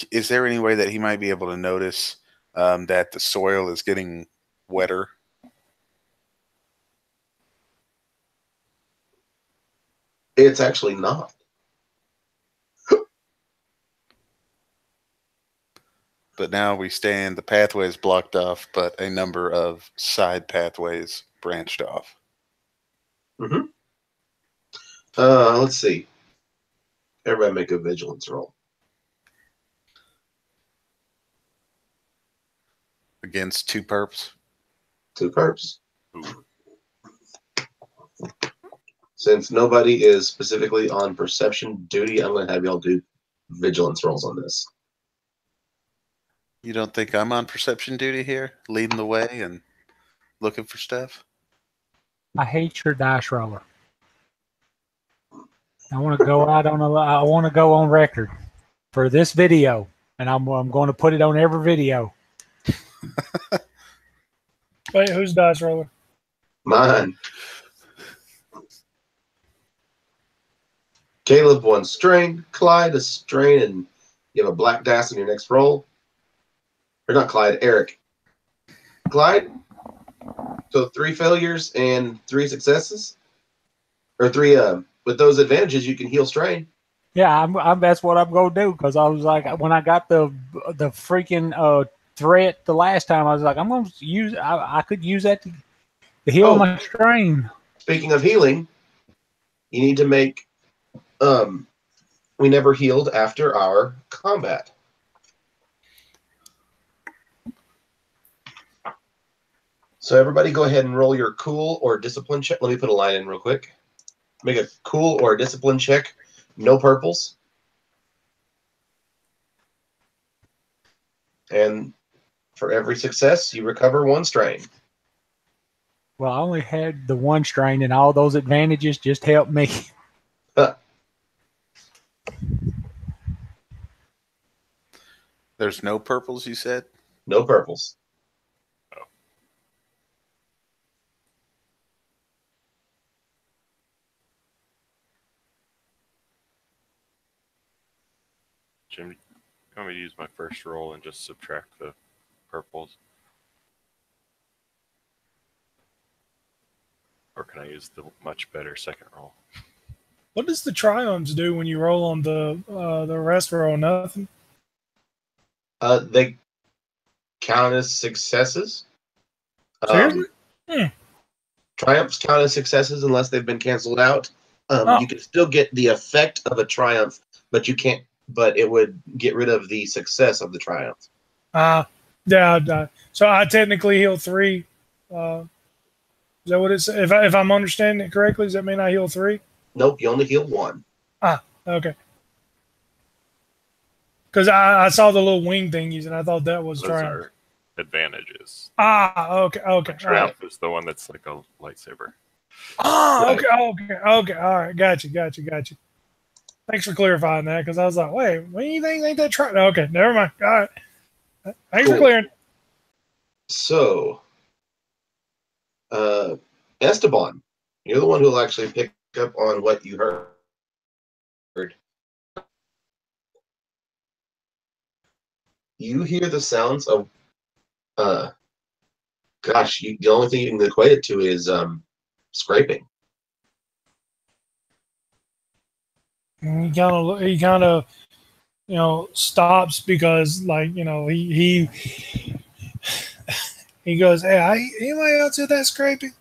Is there any way that he might be able to notice that the soil is getting wetter? It's actually not. But now we stand, the pathway is blocked off, but a number of side pathways branched off. Mm-hmm. Let's see. Everybody make a vigilance roll. Against two perps? Two perps. Since nobody is specifically on perception duty, I'm going to have y'all do vigilance rolls on this. You don't think I'm on perception duty here, leading the way and looking for stuff? I hate your dice roller. I want to go out on I want to go on record for this video, and I'm going to put it on every video. Wait, who's dice roller? Mine. Caleb, one strain. Clyde, a strain, and you have a black dice on your next roll. Or not Clyde, Eric. Clyde, so 3 failures and 3 successes? Or 3, with those advantages, you can heal strain. Yeah, I'm that's what I'm going to do, because I was like, when I got the freaking threat the last time, I was like, I'm going to use, I could use that to heal my strain. Speaking of healing, you need to make, we never healed after our combat. So everybody go ahead and roll your cool or discipline check. Let me put a line in real quick. Make a cool or discipline check. No purples. And for every success, you recover 1 strain. Well, I only had the 1 strain, and all those advantages just helped me. There's no purples, you said? No purples. Jim, you want me to use my first roll and just subtract the purples? Or can I use the much better second roll? What does the triumphs do when you roll on the rest roll? Nothing. They count as successes. Seriously? Triumphs count as successes unless they've been canceled out. You can still get the effect of a triumph, but you can't. But it would get rid of the success of the triumph. Yeah. So I technically heal 3. Is that what it's? If I'm understanding it correctly, does that mean I heal 3? Nope, you only heal 1. Okay. Because I saw the little wing thingies, and I thought that was Those triumph. are advantages. Okay. The triumph is the one that's like a lightsaber. Okay. All right, got you. Thanks for clarifying that, because I was like, wait, what do you think? Ain't that triumph? Okay, never mind. All right. Thanks for clearing. So, Esteban, you're the one who will actually pick up on what you heard. You hear the sounds of, the only thing you can equate it to is scraping. And he kind of, stops because, like, he goes, "Hey, anybody else hear that scraping?"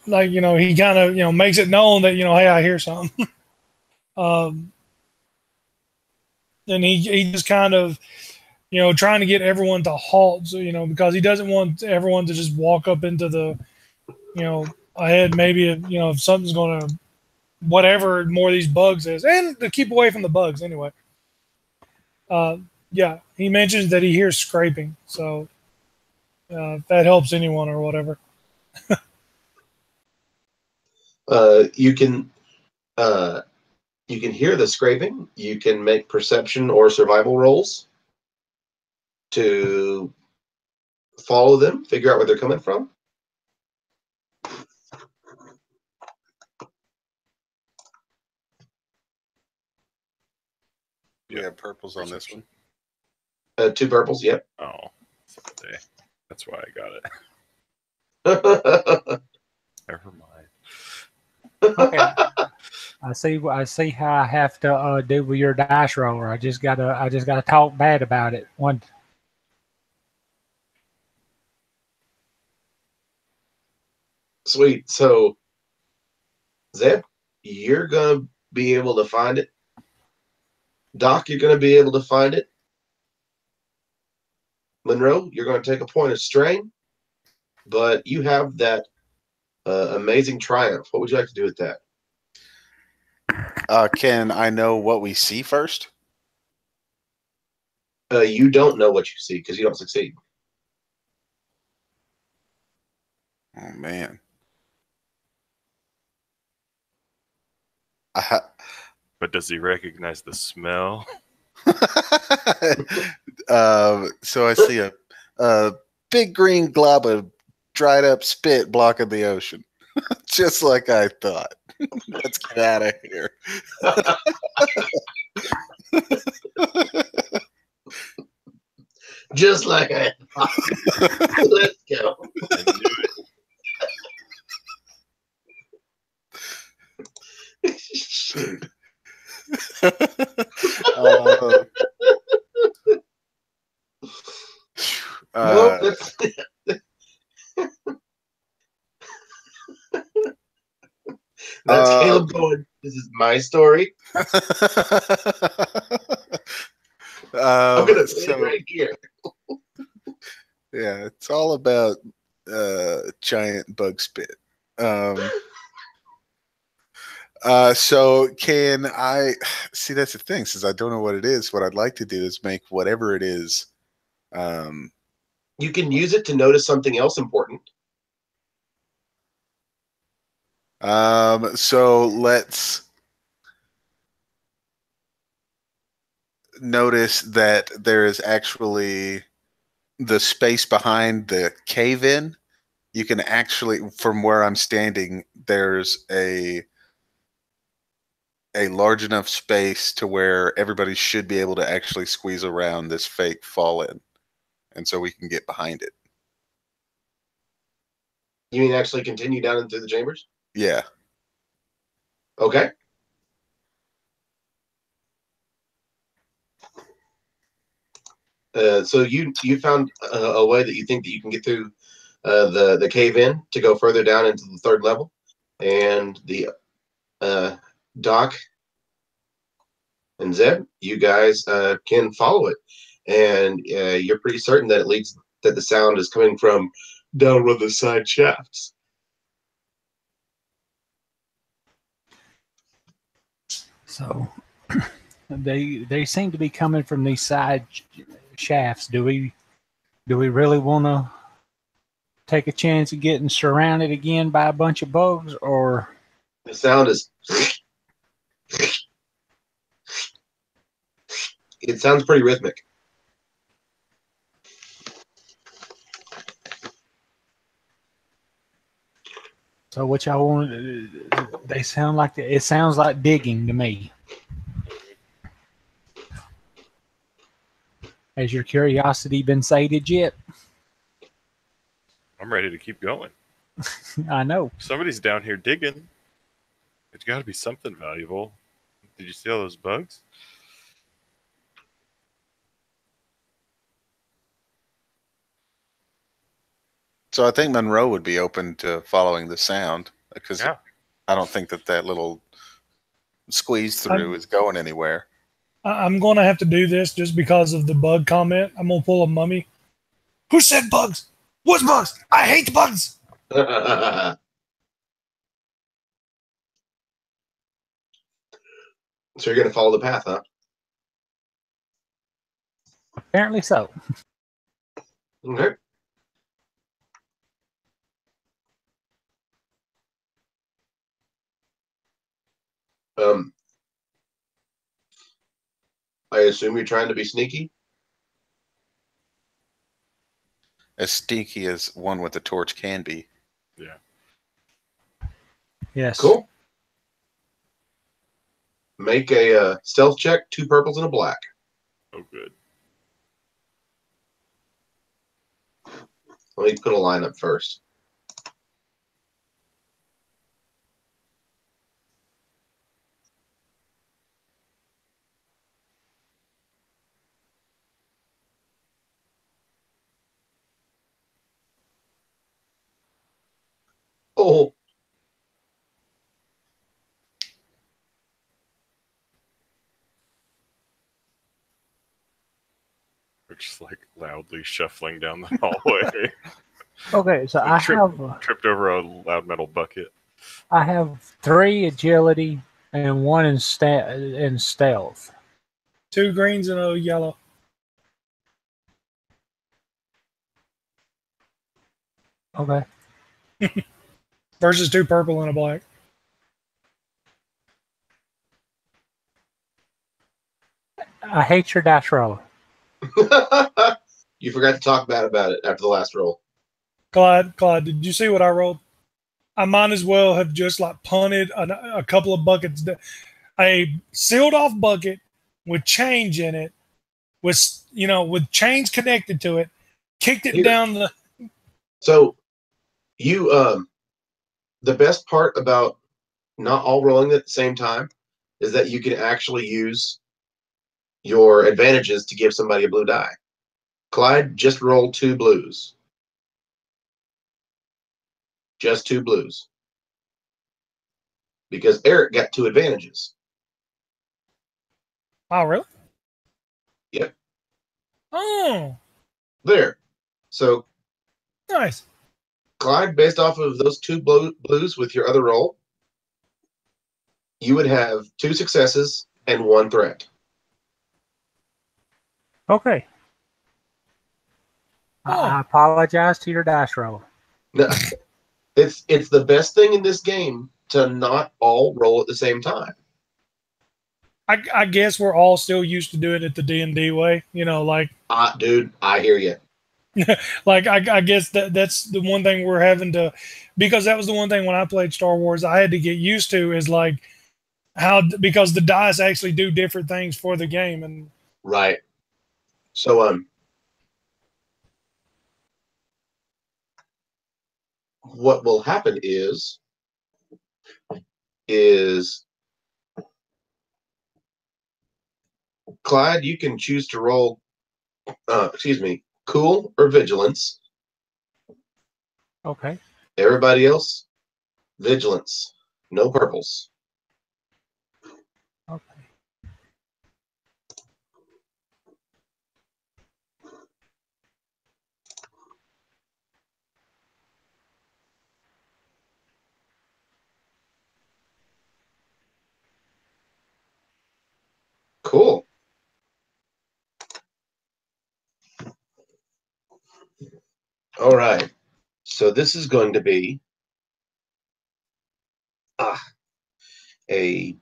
Like, he kind of, makes it known that, hey, I hear something. And he just kind of, trying to get everyone to halt, so, because he doesn't want everyone to just walk up into the, ahead, maybe, if something's going to, whatever more of these bugs is, and to keep away from the bugs anyway. Yeah, he mentions that he hears scraping, so if that helps anyone or whatever. You can hear the scraping. You can make perception or survival rolls to follow them, figure out where they're coming from. We have purples on this one. 2 purples, yep. Oh, someday. That's why I got it. Never mind. Okay. I see how I have to do with your dice roller. I just gotta talk bad about it. Sweet. So, Zeb, you're gonna be able to find it. Doc, you're gonna be able to find it. Monroe, you're gonna take a point of strain, but you have that amazing triumph. What would you like to do with that? Can I know what we see first? You don't know what you see because you don't succeed. Oh man. But does he recognize the smell? So I see a big green glob of dried up spit blocking the ocean. Just like I thought. Let's get out of here. Just like I thought. Let's go. I knew it. Shoot. Nope, that's Caleb going, this is my story. I'm going to sit right here. Yeah, it's all about giant bug spit. So can I see? That's the thing, since I don't know what it is. What I'd like to do is make whatever it is. You can use it to notice something else important. So let's notice that there is actually the space behind the cave in. You can actually, from where I'm standing, there's a large enough space to where everybody should be able to actually squeeze around this fake fall in. And so we can get behind it. You mean actually continue down into the chambers? Yeah. Okay. So you found a way that you think that you can get through the cave in to go further down into the 3rd level, and the Doc and Zeb, you guys can follow it, and you're pretty certain that that the sound is coming from down one of the side shafts. So they seem to be coming from these side shafts. Do we really want to take a chance of getting surrounded again by a bunch of bugs, or the sound is? It sounds pretty rhythmic. So what y'all want? They sound like it sounds like digging to me. Has your curiosity been sated yet? I'm ready to keep going. I know. Somebody's down here digging. It's got to be something valuable. Did you see all those bugs? So I think Monroe would be open to following the sound, because Yeah. I don't think that little squeeze through is going anywhere. I'm going to have to do this just because of the bug comment. I'm going to pull a mummy. Who said bugs? What's bugs? I hate bugs. So you're gonna follow the path, huh? Apparently so. Okay. I assume you're trying to be sneaky. As sneaky as one with a torch can be. Yeah. Yes. Cool. Make a stealth check, 2 purples and a black. Oh, good. Let me put a line up first. Oh, We're just like loudly shuffling down the hallway. Okay, so Tripped over a loud metal bucket. I have 3 agility and 1 in stealth. 2 greens and a yellow. Okay. Versus 2 purple and a black. I hate your dice roll. you forgot to talk bad about it after the last roll. Clyde, did you see what I rolled? I might as well have just like punted a couple of buckets. A sealed off bucket with change in it, with chains connected to it, kicked it Here. down the. So, you the best part about not all rolling at the same time is that you can actually use your advantages to give somebody a blue die. Clyde just rolled 2 blues. Just 2 blues. Because Eric got 2 advantages. Oh, really? Yep. Oh, There. So, nice. Clyde, based off of those 2 blues with your other roll, you would have 2 successes and 1 threat. Okay. Oh. I apologize to your dice roll. No, it's the best thing in this game to not all roll at the same time. I guess we're all still used to doing it the D&D way. Like. Dude, I hear you. Like I guess that's the one thing we're having to, because that was the one thing when I played Star Wars I had to get used to is like how, because the dice actually do different things for the game. And Right. So what will happen is Clyde, you can choose to roll cool or vigilance. Okay. Everybody else, vigilance. No purples. Okay. Cool. All right. So this is going to be a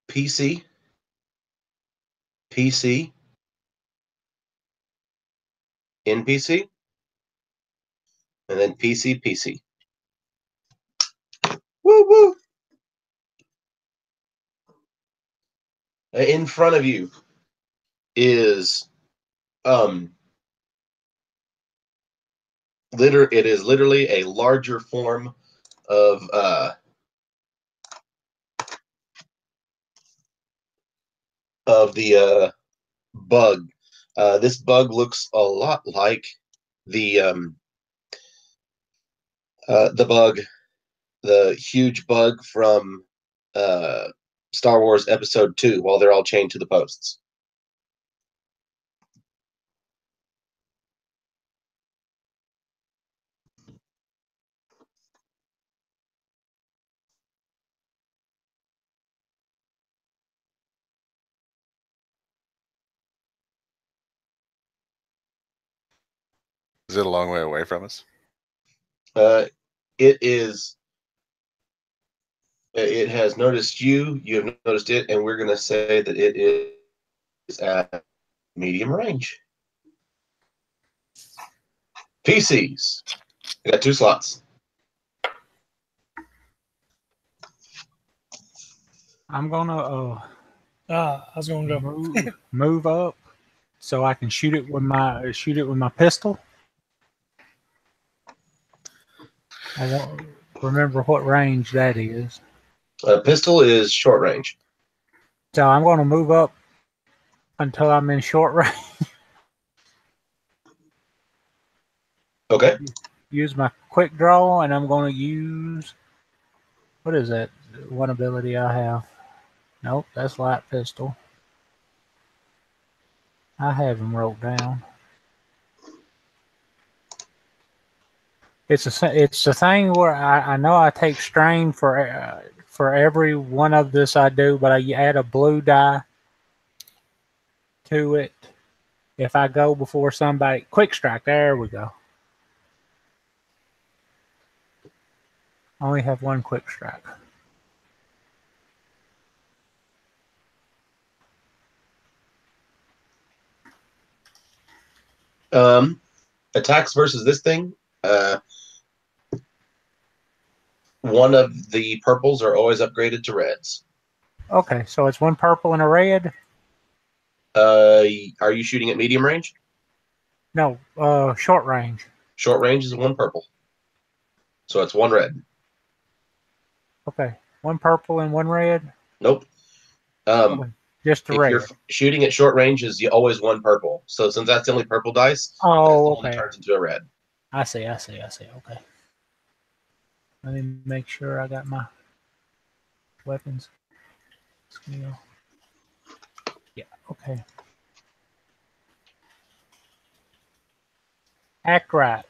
PC, PC, NPC, and then PC, PC. Woo woo! In front of you is it is literally a larger form of the bug. This bug looks a lot like the bug, the huge bug from Star Wars Episode 2 while they're all chained to the posts. Is it a long way away from us? It is. It has noticed you. You have noticed it, and we're going to say that it is at medium range. PCs. We got 2 slots. I'm gonna I was gonna go. move up so I can shoot it with my pistol. I don't remember what range that is. Pistol is short range. So I'm going to move up until I'm in short range. Okay. Use my quick draw, and I'm going to use, what is that one ability I have? Nope, that's light pistol. I have them wrote down. It's a thing where I know I take strain for every one of this I do, but I add a blue die to it if I go before somebody. Quick strike, there we go. I only have 1 quick strike. Attacks versus this thing. One of the purples are always upgraded to reds. Okay, so it's 1 purple and a red. Are you shooting at medium range? No, short range. Short range is 1 purple. So it's 1 red. Okay, 1 purple and 1 red. Nope. Okay, just a If red. you're shooting at short range, is always 1 purple. So since that's the only purple dice, that's the Oh, one that okay. turns into a red. I see. Okay. Let me make sure I got my weapons. Skill. Yeah, okay. Act right.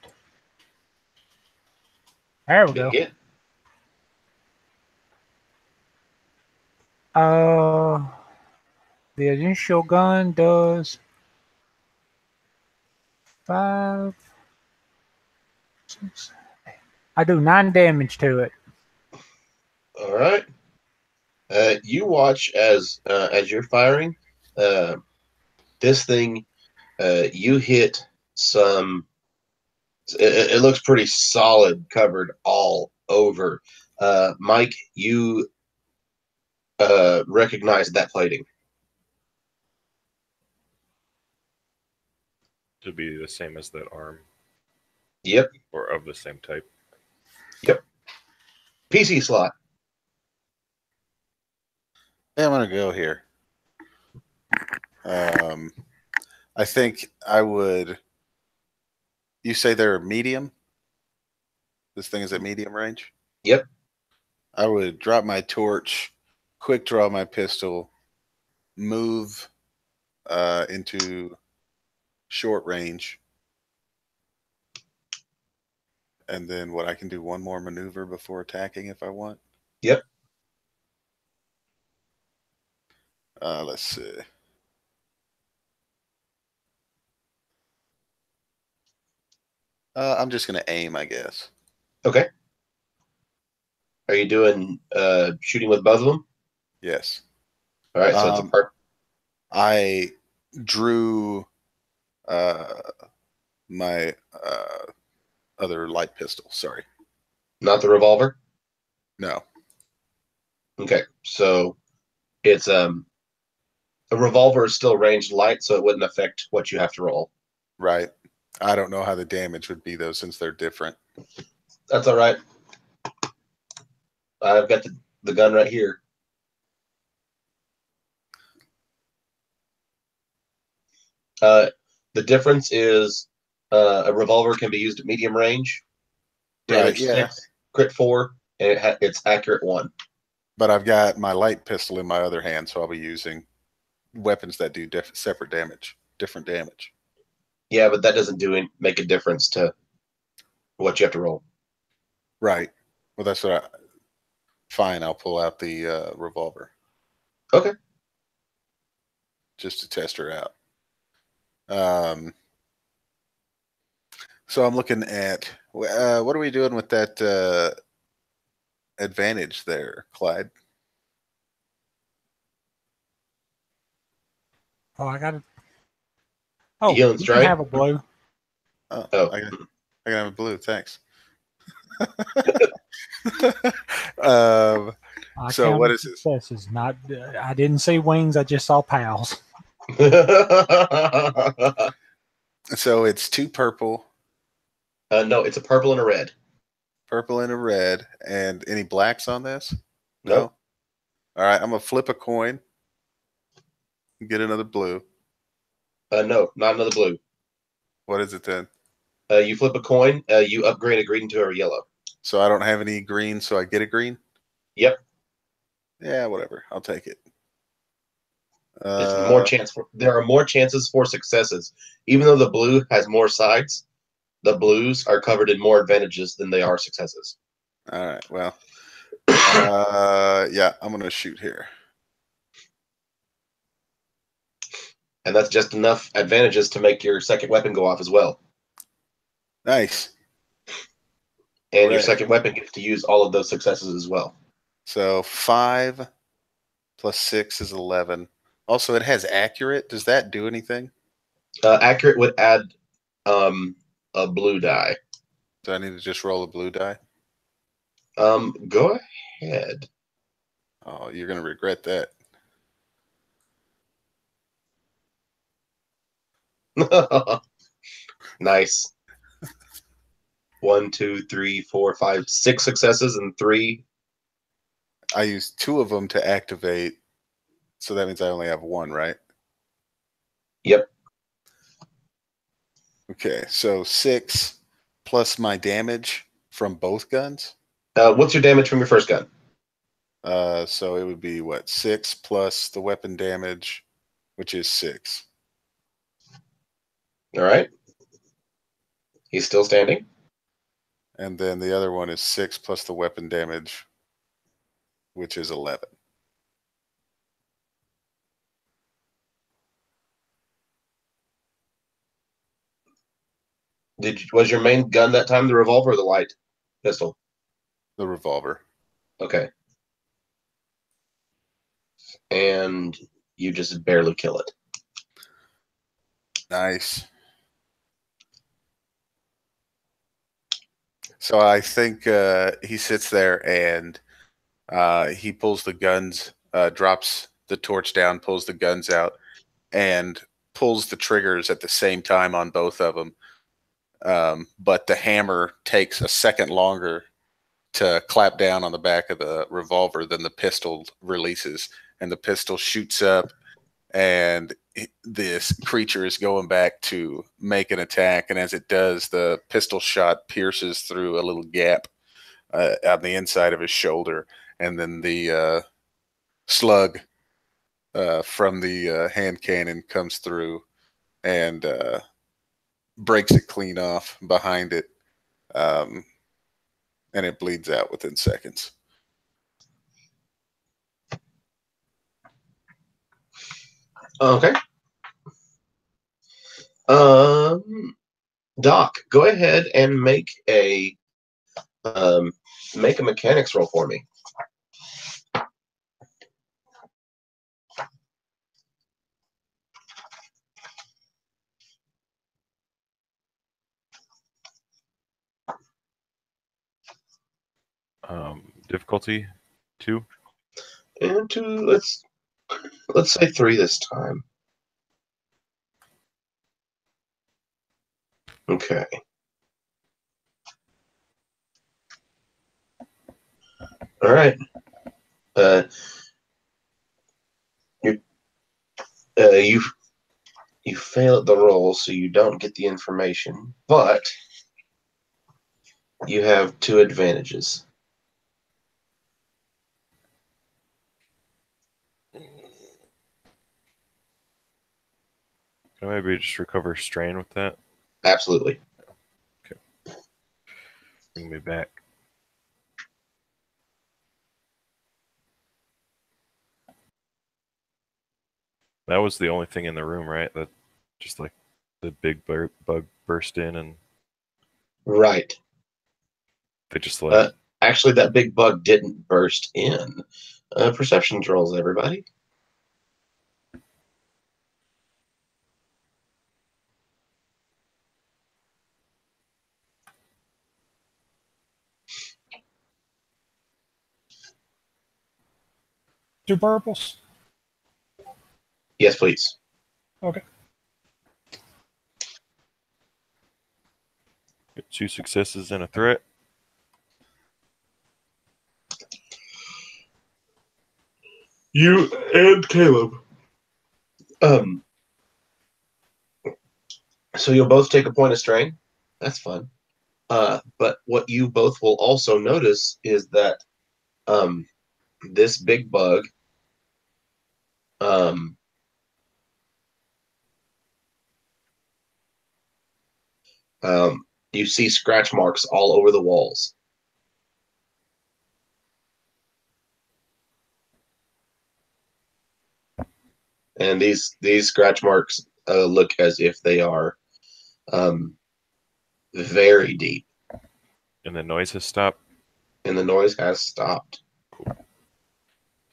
There we go. Yeah. The initial gun does 5, 6. I do 9 damage to it. All right. You watch as you're firing. This thing, you hit some. It looks pretty solid, covered all over. Mike, you recognize that plating. To be the same as that arm. Yep. Or of the same type. Yep. PC slot. Yeah, I'm gonna go here. I think I would. You say they're medium? This thing is at medium range? Yep. I would drop my torch, quick draw my pistol, move into short range, and then I can do 1 more maneuver before attacking if I want. Yep. Let's see. I'm just going to aim, I guess. Okay. Are you doing shooting with both of them? Yes. All right, so it's a part. I drew my other light pistol. Sorry. Not the revolver? No. Okay, so it's a revolver is still ranged light, so it wouldn't affect what you have to roll. Right. I don't know how the damage would be, though, since they're different. That's all right. I've got the gun right here. The difference is a revolver can be used at medium range. Damage 6, crit 4, and it's accurate 1. But I've got my light pistol in my other hand, so I'll be using weapons that do separate damage, different damage. Yeah, but that doesn't make a difference to what you have to roll. Right. Well, that's what I. Fine, I'll pull out the revolver. Okay. Just to test her out. So I'm looking at what are we doing with that advantage there, Clyde? Oh, I got it. Oh, Healing you strike? can have a blue. Oh. I can have a blue. Thanks. So what is this? This is not. I didn't see wings. I just saw pals. So it's 2 purple. No, it's a purple and a red. Purple and a red. And any blacks on this? Nope. All right, I'm going to flip a coin. Get another blue. No, not another blue. What is it then? You flip a coin, you upgrade a green to a yellow. So I don't have any green, so I get a green? Yep. Yeah, whatever. I'll take it. There are more chances for successes. Even though the blue has more sides, the blues are covered in more advantages than they are successes. All right, well. Yeah, I'm going to shoot here. And that's just enough advantages to make your second weapon go off as well. Nice. And Right. your second weapon gets to use all of those successes as well. So 5 plus 6 is 11. Also, it has accurate. Does that do anything? Accurate would add a blue die. Do I need to just roll a blue die? Go ahead. Oh, you're going to regret that. Nice. 1, 2, 3, 4, 5, 6 successes and 3. I used 2 of them to activate, so that means I only have 1, right? Yep. Okay, so 6 plus my damage from both guns. What's your damage from your first gun? So it would be what? 6 plus the weapon damage, which is 6. All right. He's still standing. And then the other one is 6 plus the weapon damage, which is 11. Was your main gun that time the revolver or the light pistol? The revolver. Okay. And you just barely kill it. Nice. So I think he sits there and he pulls the guns, drops the torch down, pulls the guns out, and pulls the triggers at the same time on both of them. But the hammer takes a second longer to clap down on the back of the revolver than the pistol releases. And the pistol shoots up, and this creature is going back to make an attack. And as it does, the pistol shot pierces through a little gap on the inside of his shoulder. And then the slug from the hand cannon comes through and breaks it clean off behind it. And it bleeds out within seconds. Okay. Doc, go ahead and make a mechanics roll for me. Difficulty 2. And let's say 3 this time. Okay. All right. You fail at the roll, so you don't get the information, but you have 2 advantages. Can I maybe just recover strain with that? Absolutely. Bring me back. That was the only thing in the room, right? That just like the big bug burst in and Right. they just left. Actually, that big bug didn't burst in. Perception rolls, everybody. Two purples. Yes, please. Okay. Get 2 successes and a threat. You and Caleb. So you'll both take a point of strain. That's fun. But what you both will also notice is that this big bug you see scratch marks all over the walls. And these scratch marks look as if they are very deep. And the noise has stopped. And the noise has stopped. So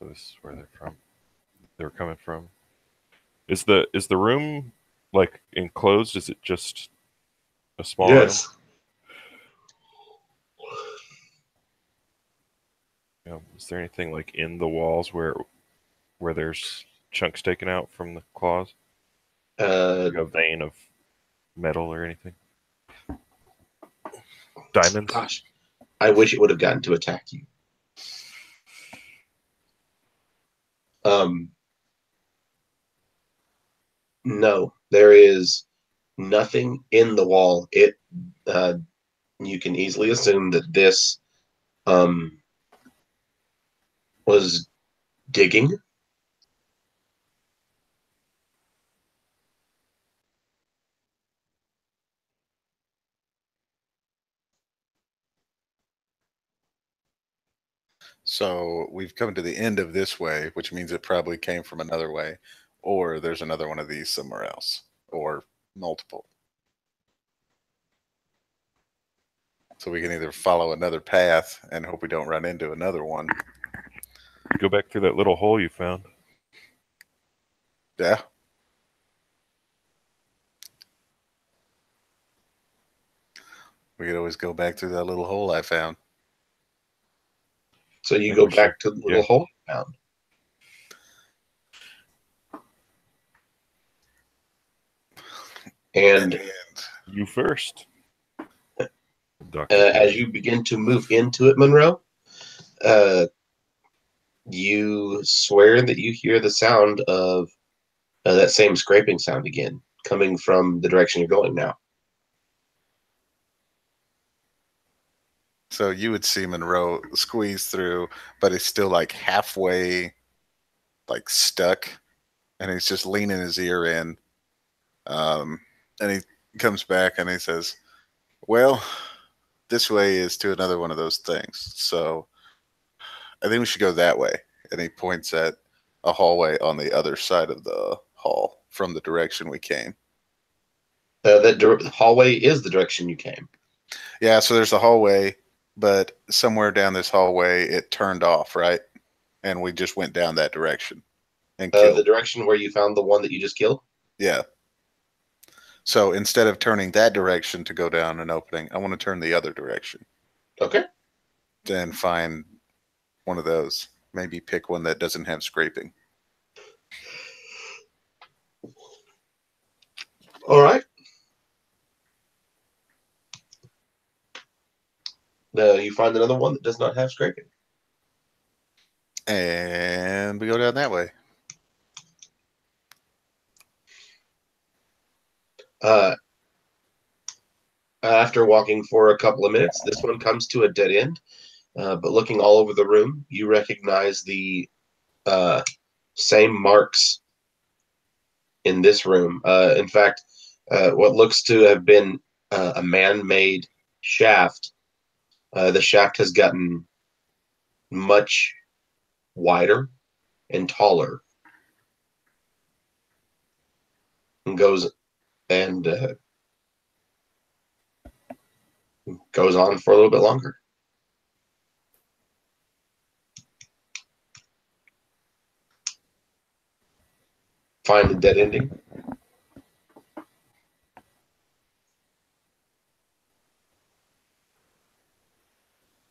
this is where they're from. They're coming from. Is the room like enclosed? Is it just a small room? Is there anything like in the walls where there's chunks taken out from the claws? Like a vein of metal or anything? Diamonds? Gosh, I wish it would have gotten to attack you. No, there is nothing in the wall. You can easily assume that this was digging. So we've come to the end of this way, which means it probably came from another way, or there's another one of these somewhere else, or multiple. So we can either follow another path and hope we don't run into another one. Go back through that little hole you found. Yeah. We could always go back through that little hole I found. So you go back to the little hole you found. And you first. As you begin to move into it, Monroe, you swear that you hear the sound of that same scraping sound again, coming from the direction you're going now. So you would see Monroe squeeze through, but he's still like halfway like stuck, and he's just leaning his ear in. And he comes back and he says, well, this way is to another one of those things. So I think we should go that way. And he points at a hallway on the other side of the hall from the direction we came. The hallway is the direction you came. Yeah, so there's a hallway, but somewhere down this hallway it turned off, right? And we just went down that direction and killed. The direction where you found the one that you just killed? Yeah. So instead of turning that direction to go down an opening, I want to turn the other direction. Okay. Then find one of those. Maybe pick one that doesn't have scraping. All right. You find another one that does not have scraping. And we go down that way. After walking for a couple of minutes, this one comes to a dead end. But looking all over the room, you recognize the same marks in this room. In fact, what looks to have been a man-made shaft. The shaft has gotten much wider and taller, and goes on for a little bit longer. Find the dead ending.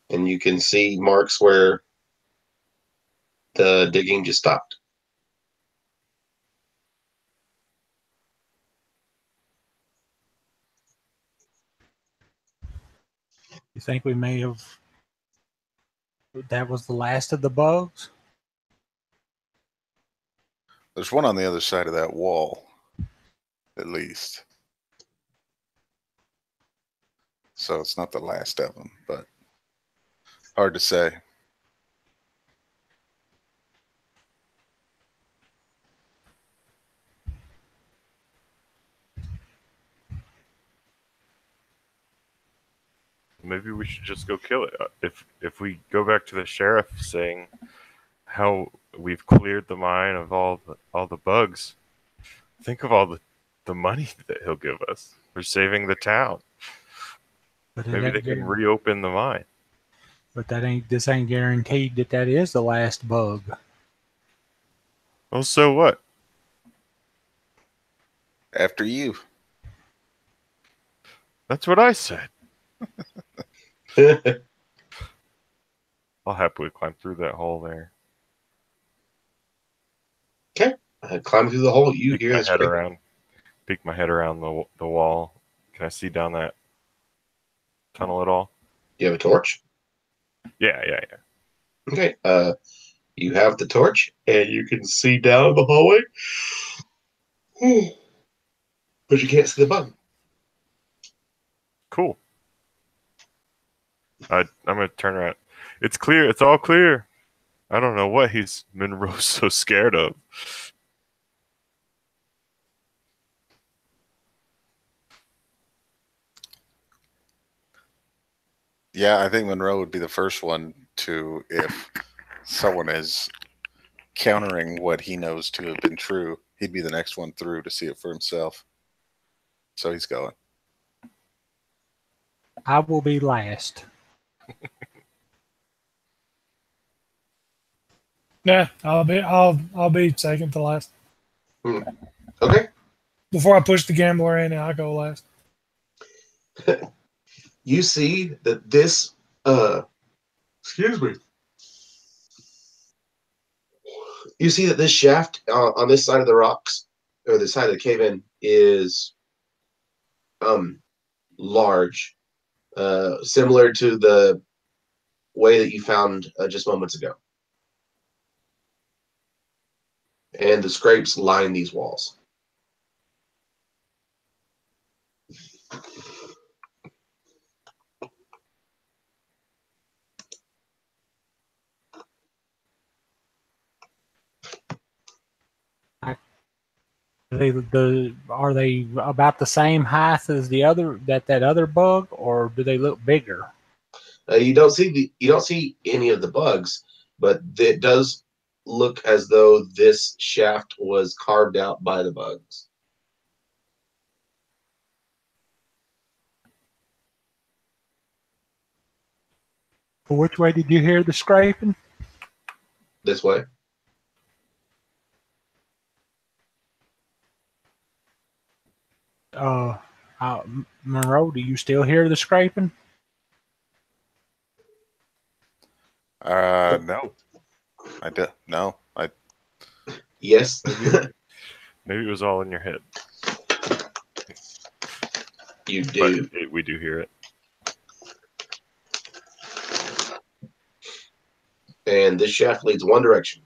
And you can see marks where the digging just stopped. You think we may have... That was the last of the bugs? There's one on the other side of that wall, at least. So it's not the last of them, but hard to say. Maybe we should just go kill it. If we go back to the sheriff saying how we've cleared the mine of all the bugs, think of all the money that he'll give us for saving the town. But Maybe they can reopen the mine. But this ain't guaranteed that is the last bug. Well, so what? After you. That's what I said. I'll happily climb through that hole there. Okay. Climb through the hole. You hear this. Peek my head around the wall. Can I see down that tunnel at all? You have a torch? Yeah. Okay. You have the torch, and you can see down the hallway. But you can't see the bug. Cool. I'm going to turn around. It's clear. It's all clear. I don't know what Monroe's so scared of. Yeah, I think Monroe would be the first one to, if someone is countering what he knows to have been true, he'd be the next one through to see it for himself. So he's going. I will be last. Yeah, I'll be second to last. Okay. Before I push the gambler in, I'll go last. You see that this excuse me. You see that this shaft on this side of the rocks, or the side of the cave-in, is large, similar to the way that you found just moments ago. And the scrapes line these walls. Are they about the same height as the other that other bug, or do they look bigger? You don't see any of the bugs, but it does look as though this shaft was carved out by the bugs. Which way did you hear the scraping? This way. Monroe, do you still hear the scraping? No. I do. No. Yes. Maybe it was all in your head. You do. But we do hear it. And this shaft leads one direction.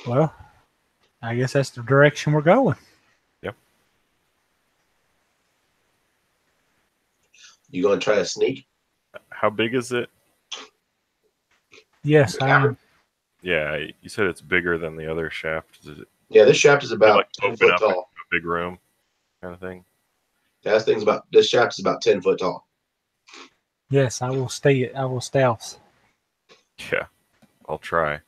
Well, I guess that's the direction we're going. Yep. You gonna try to sneak? How big is it? Yes, I am. Yeah, you said it's bigger than the other shaft. Does it Yeah, this shaft is about like 10 open foot up into tall. a big room kind of thing? Yeah, this shaft is about 10 foot tall. Yes, I will stay. I will stealth. Yeah, I'll try.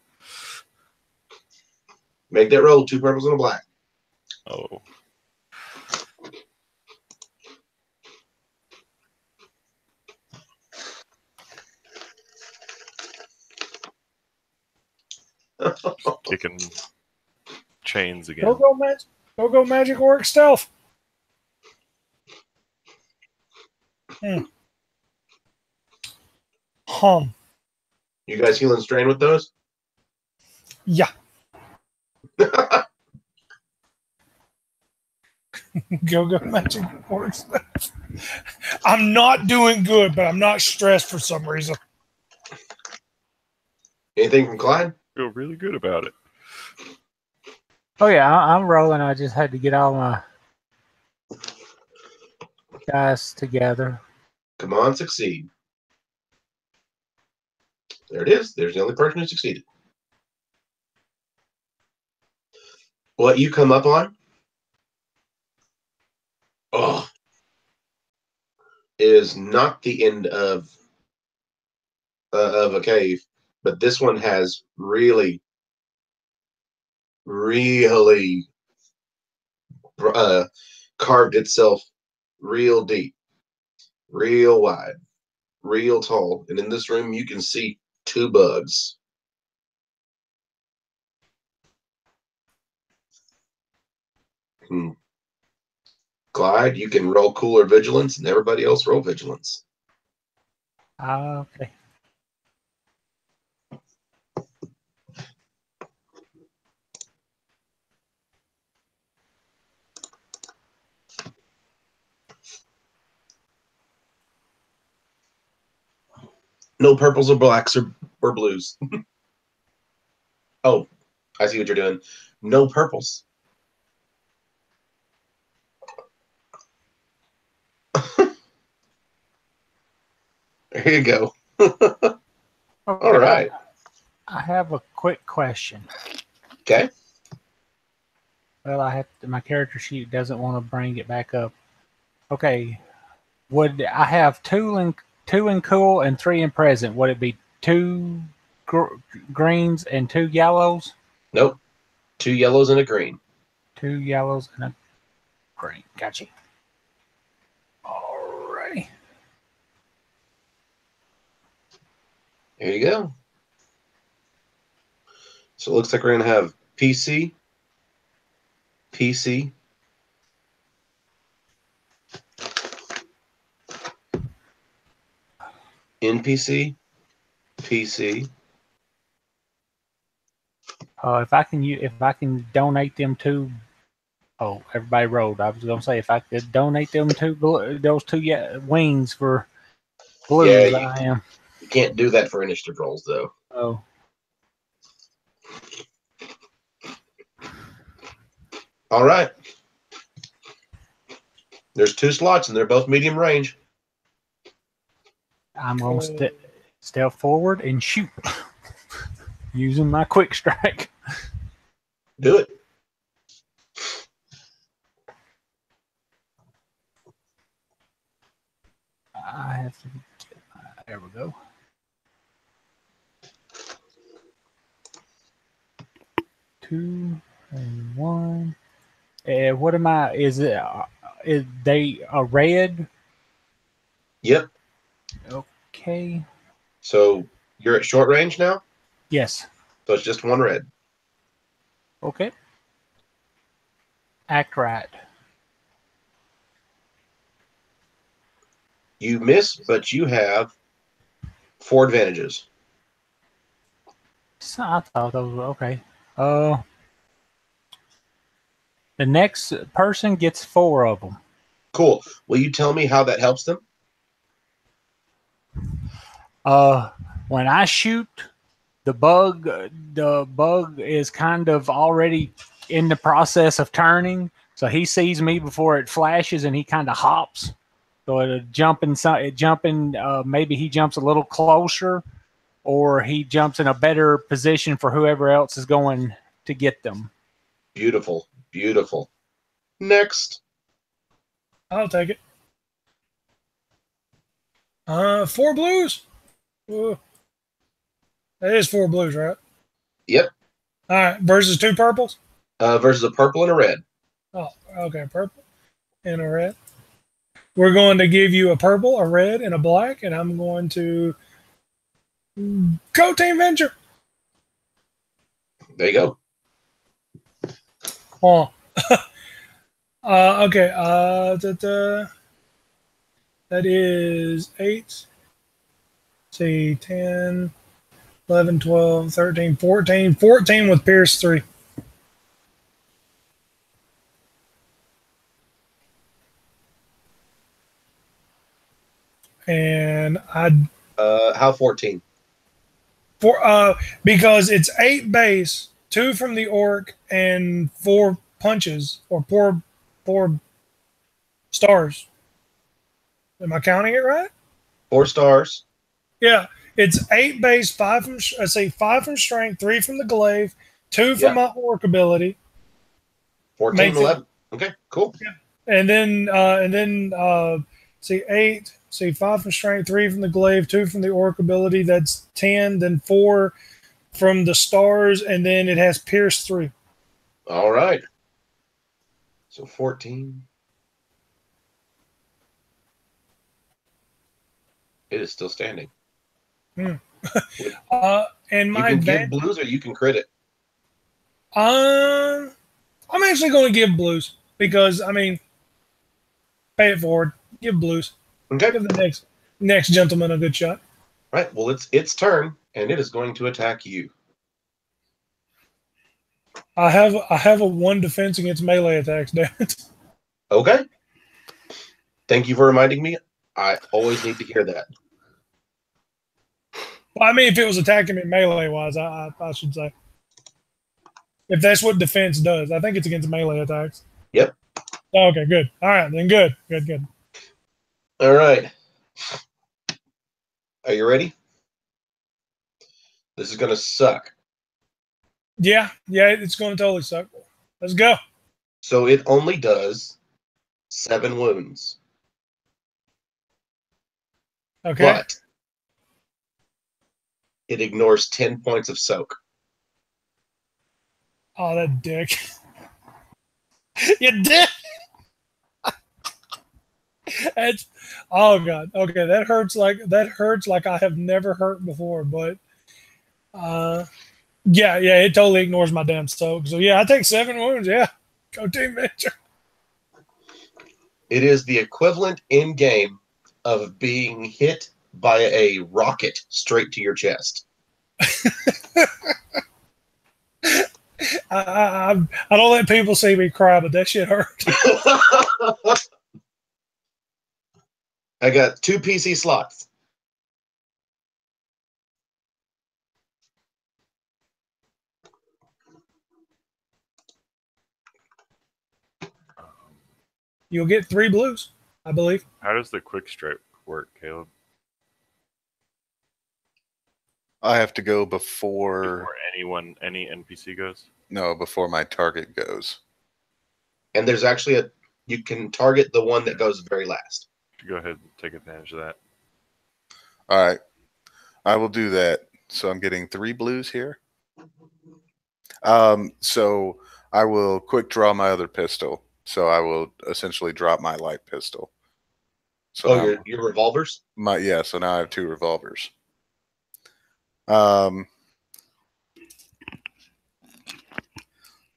Make that roll, 2 purples and a black. Oh. Kicking chains again. Go magic orc stealth. You guys healing strain with those? Yeah. Go magic orc stealth. I'm not doing good, but I'm not stressed for some reason. Anything from Clyde? Feel really good about it. Oh yeah, I'm rolling. I just had to get all my guys together. Come on, succeed. There it is. There's the only person who succeeded. What you come up on is not the end of a cave, but this one has really carved itself real deep, real wide, real tall. And in this room, you can see 2 bugs. Clyde, you can roll cooler vigilance, and everybody else roll vigilance. Okay. No purples or blacks or blues. Oh, I see what you're doing. No purples. There you go. Okay, All right. I have a quick question. Okay. Well, I have to, my character sheet doesn't want to bring it back up. Okay, would I have two in cool and 3 in present? Would it be 2 greens and 2 yellows? Nope. 2 yellows and a green. 2 yellows and a green. Gotcha. Alrighty. There you go. So it looks like we're going to have PC, PC, NPC, PC. If I can donate them to, oh, everybody rolled. I was gonna say if I could donate them to those 2 wings for blues, Yeah, I am. you can't do that for initiative rolls, though. Oh. All right. There's 2 slots, and they're both medium range. I'm gonna step forward and shoot using my quick strike. Do it. I have to get there we go. Two and 1. What am I? Is it? Is they a red? Yep. Okay. So you're at short range now? Yes. So it's just 1 red. Okay. Act right. You miss, but you have 4 advantages. So I thought those were okay. The next person gets 4 of them. Cool. Will you tell me how that helps them? When I shoot, the bug is kind of already in the process of turning, so he sees me before it flashes, and he kind of hops. So maybe he jumps a little closer, or he jumps in a better position for whoever else is going to get them. Beautiful. Beautiful. Next. I'll take it. 4 blues. Ooh. That is 4 blues, right? Yep. All right. Versus 2 purples. Versus a purple and a red. Oh, okay. Purple and a red. We're going to give you a purple, a red, and a black, and I'm going to go Team Venture. There you go. Oh. Okay. That is 8. See, 10, 11, 12, 13, 14. 14 with Pierce 3. And How 14? because it's 8 base, 2 from the orc, and 4 punches or 4 stars. Am I counting it right? 4 stars. Yeah, it's 8 base, 5 from 5 from strength, 3 from the glaive, 2 from my orc ability. 14, 11. Okay, cool. Yeah. And then see 8, see 5 from strength, 3 from the glaive, 2 from the orc ability. That's 10. Then 4 from the stars, and then it has pierce 3. All right. So 14. It is still standing. And You my can give advantage, blues or you can crit it. I'm actually going to give blues because I mean, pay it forward. Give blues. Okay. Give the next gentleman a good shot. Right. Well, it's its turn, and it is going to attack you. I have a 1 defense against melee attacks. Damn it. Okay. Thank you for reminding me. I always need to hear that. Well, I mean, if it was attacking me melee wise, I should say. If that's what defense does, I think it's against melee attacks. Yep. Okay, good. All right, then good. Good. All right. Are you ready? This is going to suck. Yeah, it's going to totally suck. Let's go. So it only does 7 wounds. Okay. But it ignores 10 points of soak. Oh, that dick. You dick. That's, oh god. Okay, that hurts like I have never hurt before, but yeah, it totally ignores my damn soak. So yeah, I take 7 wounds, yeah. Go Team Venture. It is the equivalent in game of being hit by a rocket straight to your chest. I don't let people see me cry, but that shit hurt. I got 2 PC slots. You'll get 3 blues, I believe. How does the quick strike work, Caleb? I have to go before any NPC goes? No, before my target goes. And there's actually you can target the one that goes very last. Go ahead and take advantage of that. All right. I will do that. So I'm getting 3 blues here. So I will quick draw my other pistol. So I will essentially drop my light pistol. So your revolvers? So now I have 2 revolvers.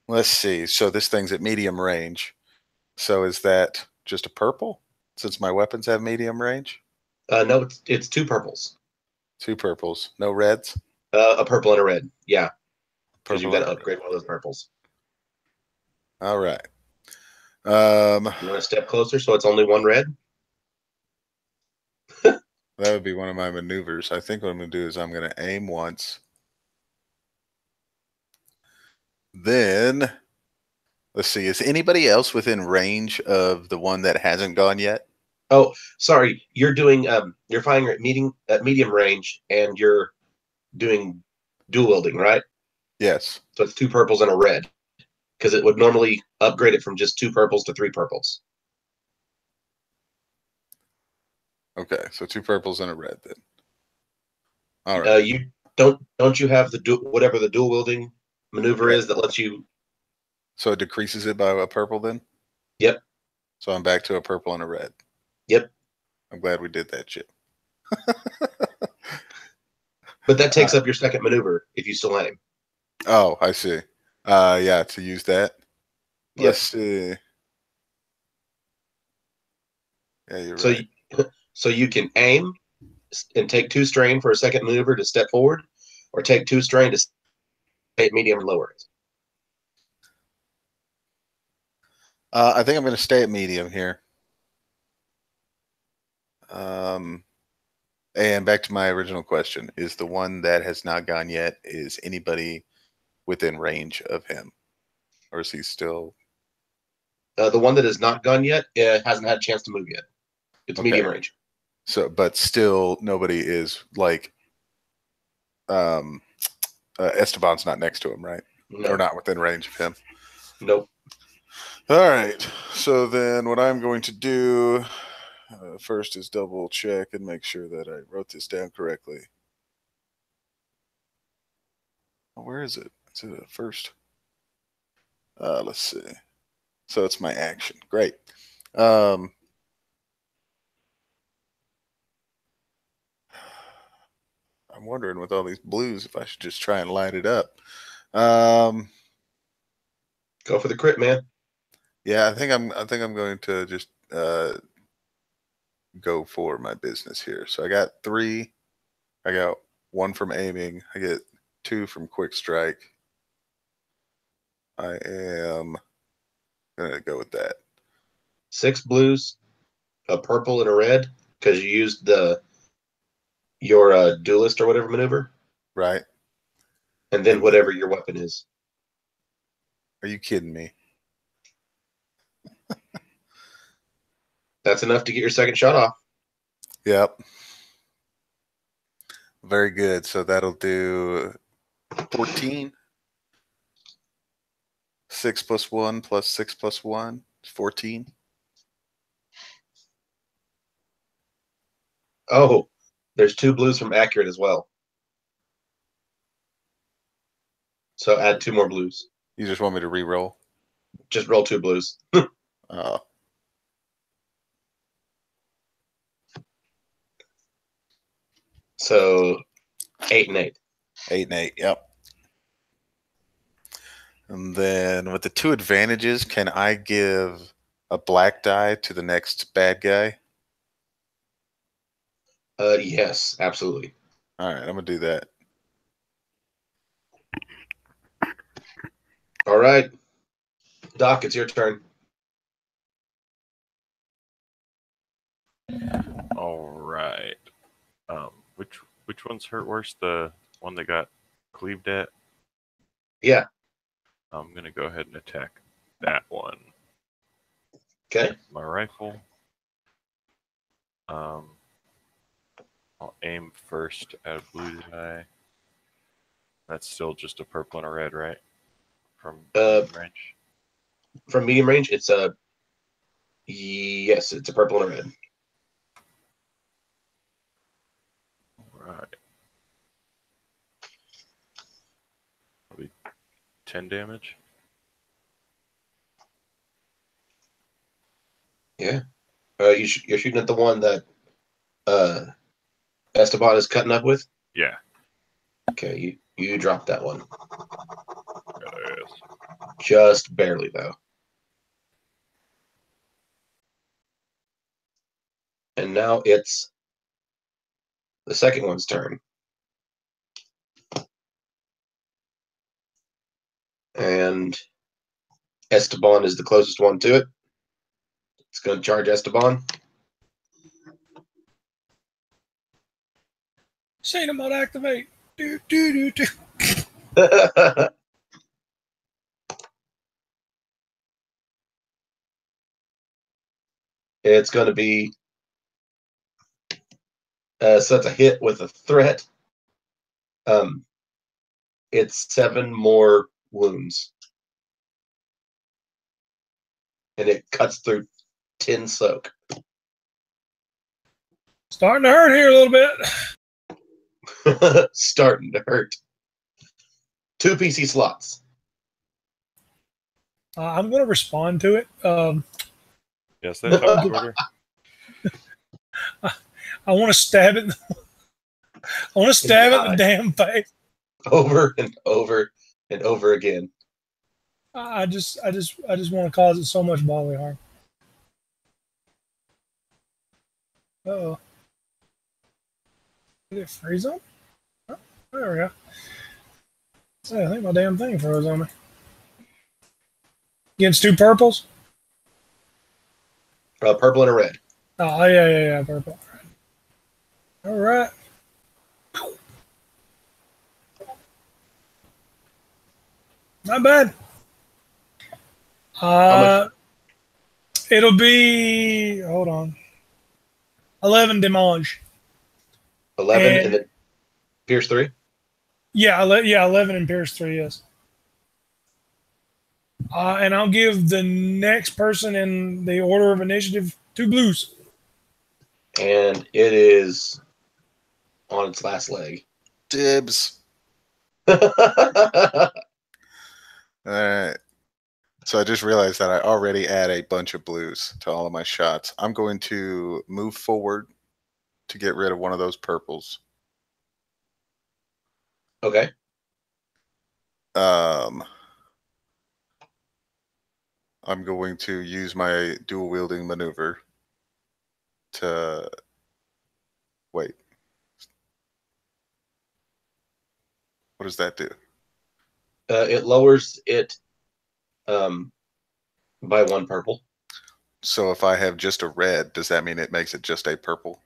Let's see. So this thing's at medium range. So is that just a purple since my weapons have medium range? No, it's 2 purples. 2 purples. No reds? A purple and a red. Yeah. Because you've got to Purple and upgrade one of those purples. All right. You want to step closer so it's only 1 red? That would be one of my maneuvers. I think what I'm going to do is I'm going to aim once. Then, let's see. Is anybody else within range of the one that hasn't gone yet? Oh, sorry. You're doing you're firing at medium range, and your doing dual wielding, right? Yes. So it's 2 purples and a red, because it would normally upgrade it from just 2 purples to 3 purples. Okay, so 2 purples and a red then. All right. You don't you have the whatever the dual wielding maneuver is that lets you? So it decreases it by a purple then? Yep. So I'm back to a purple and a red. Yep. I'm glad we did that shit. But that takes up your second maneuver if you still aim. Oh, I see. Yeah, to use that. Let's see. Yeah, you're right. So you can aim and take 2 strain for a second maneuver to step forward, or take 2 strain to stay at medium or lower. I think I'm going to stay at medium here. And back to my original question: is the one that has not gone yet? Is anybody within range of him, or is he still? The one that has not gone yet hasn't had a chance to move yet. It's Okay. medium range. So, but still, nobody is like. Esteban's not next to him, right? No. Or not within range of him. Nope. All right. So then, what I'm going to do first is double check and make sure that I wrote this down correctly. Where is it? Is it a first? Let's see. So it's my action. Great. I'm wondering with all these blues if I should just try and light it up. Go for the crit, man. Yeah, I think I'm going to just go for my business here. So I got 3. I got 1 from aiming. I get 2 from quick strike. I am gonna go with that. 6 blues, a purple, and a red, because you used your duelist or whatever maneuver, Right? and then whatever your weapon is. Are you kidding me? That's enough to get your second shot off. Yep. Very good. So that'll do 14. 6 plus 1 plus 6 plus 1 is 14. Oh, there's 2 blues from accurate as well. So add 2 more blues. You just want me to re-roll? Just roll 2 blues. Oh. So 8 and 8. 8 and 8, yep. And then with the 2 advantages, can I give a black die to the next bad guy? Yes, absolutely. All right, I'm going to do that. All right. Doc, it's your turn. All right. Which one's hurt worse? The one that got cleaved at? Yeah. I'm gonna go ahead and attack that one. Okay. My rifle. I'll aim first at a blue die. That's still just a purple and a red, right? From range. From medium range, it's yes, it's a purple and a red. Right. Probably 10 damage. Yeah. You're shooting at the one that Esteban is cutting up with? Yeah. Okay, you dropped that one. Yes. Just barely, though. And now it's the second one's turn. And Esteban is the closest one to it. It's going to charge Esteban. Chain mode activate. Do do do do. It's going to be so it's a hit with a threat. It's 7 more wounds. And it cuts through 10 soak. Starting to hurt here a little bit. Starting to hurt. 2 PC slots. I'm going to respond to it. Yes, that talks order. I want to stab it. I want to stab it in the damn face. Over and over and over again. I just want to cause it so much bodily harm. Uh-oh. Did it freeze on? Oh, there we go. I think my damn thing froze on me. Against 2 purples? Purple and a red. Oh, yeah, purple. All right. Not bad. It'll be, hold on, 11 damage. 11 and then Pierce 3? Yeah, 11 and Pierce 3, yes. And I'll give the next person in the order of initiative 2 blues. And it is on its last leg. Dibs. All right. So I just realized that I already add a bunch of blues to all of my shots. I'm going to move forward to get rid of one of those purples. Okay. I'm going to use my dual wielding maneuver to wait. What does that do? It lowers it by 1 purple. So if I have just a red, does that mean it makes it just a purple?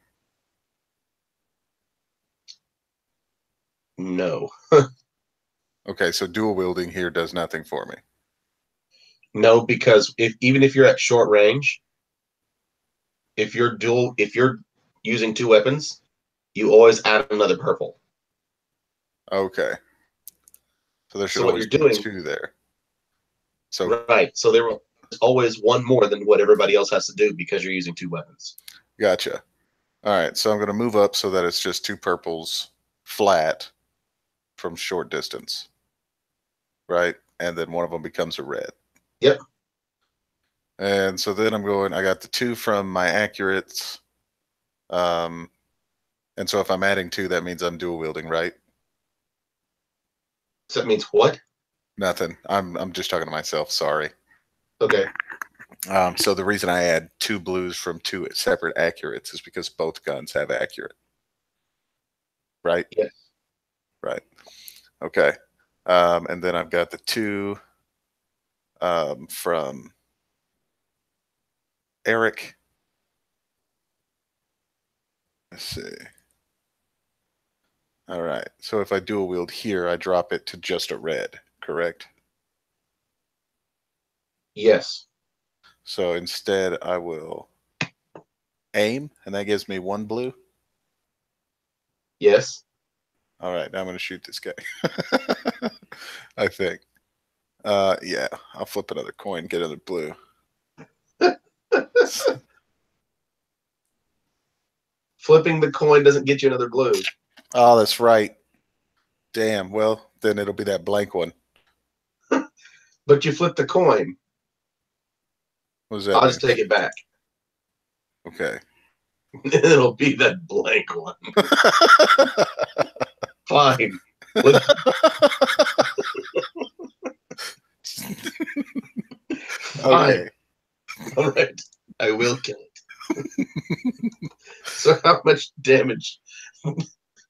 No. Okay, so dual wielding here does nothing for me. No, because even if you're at short range, if you're using 2 weapons, you always add another purple. Okay. So there should So what always you're doing, be 2 there. So right. So there will always 1 more than what everybody else has to do because you're using 2 weapons. gotcha. All right, so I'm going to move up so that it's just 2 purples flat from short distance. Right? And then one of them becomes a red. Yep. And so then I got the 2 from my accurates. And so if I'm adding 2, that means I'm dual wielding, right? So that means what? Nothing. I'm just talking to myself. Sorry. Okay. So the reason I add 2 blues from 2 separate accurates is because both guns have accurate. Right? Yes. Right. Okay. And then I've got the 2 from Eric. Let's see. All right. So if I dual wield here, I drop it to just a red, correct? Yes. So instead, I will aim, and that gives me 1 blue. Yes. All right. Now I'm going to shoot this guy. I think. Yeah. I'll flip another coin, get another blue. Flipping the coin doesn't get you another blue. Oh, that's right. Damn. Well, then it'll be that blank one. But you flip the coin. What does that I'll mean? just take it back. Okay. It'll be that blank one. Fine. Fine. Okay. All right. I will kill it. So how much damage?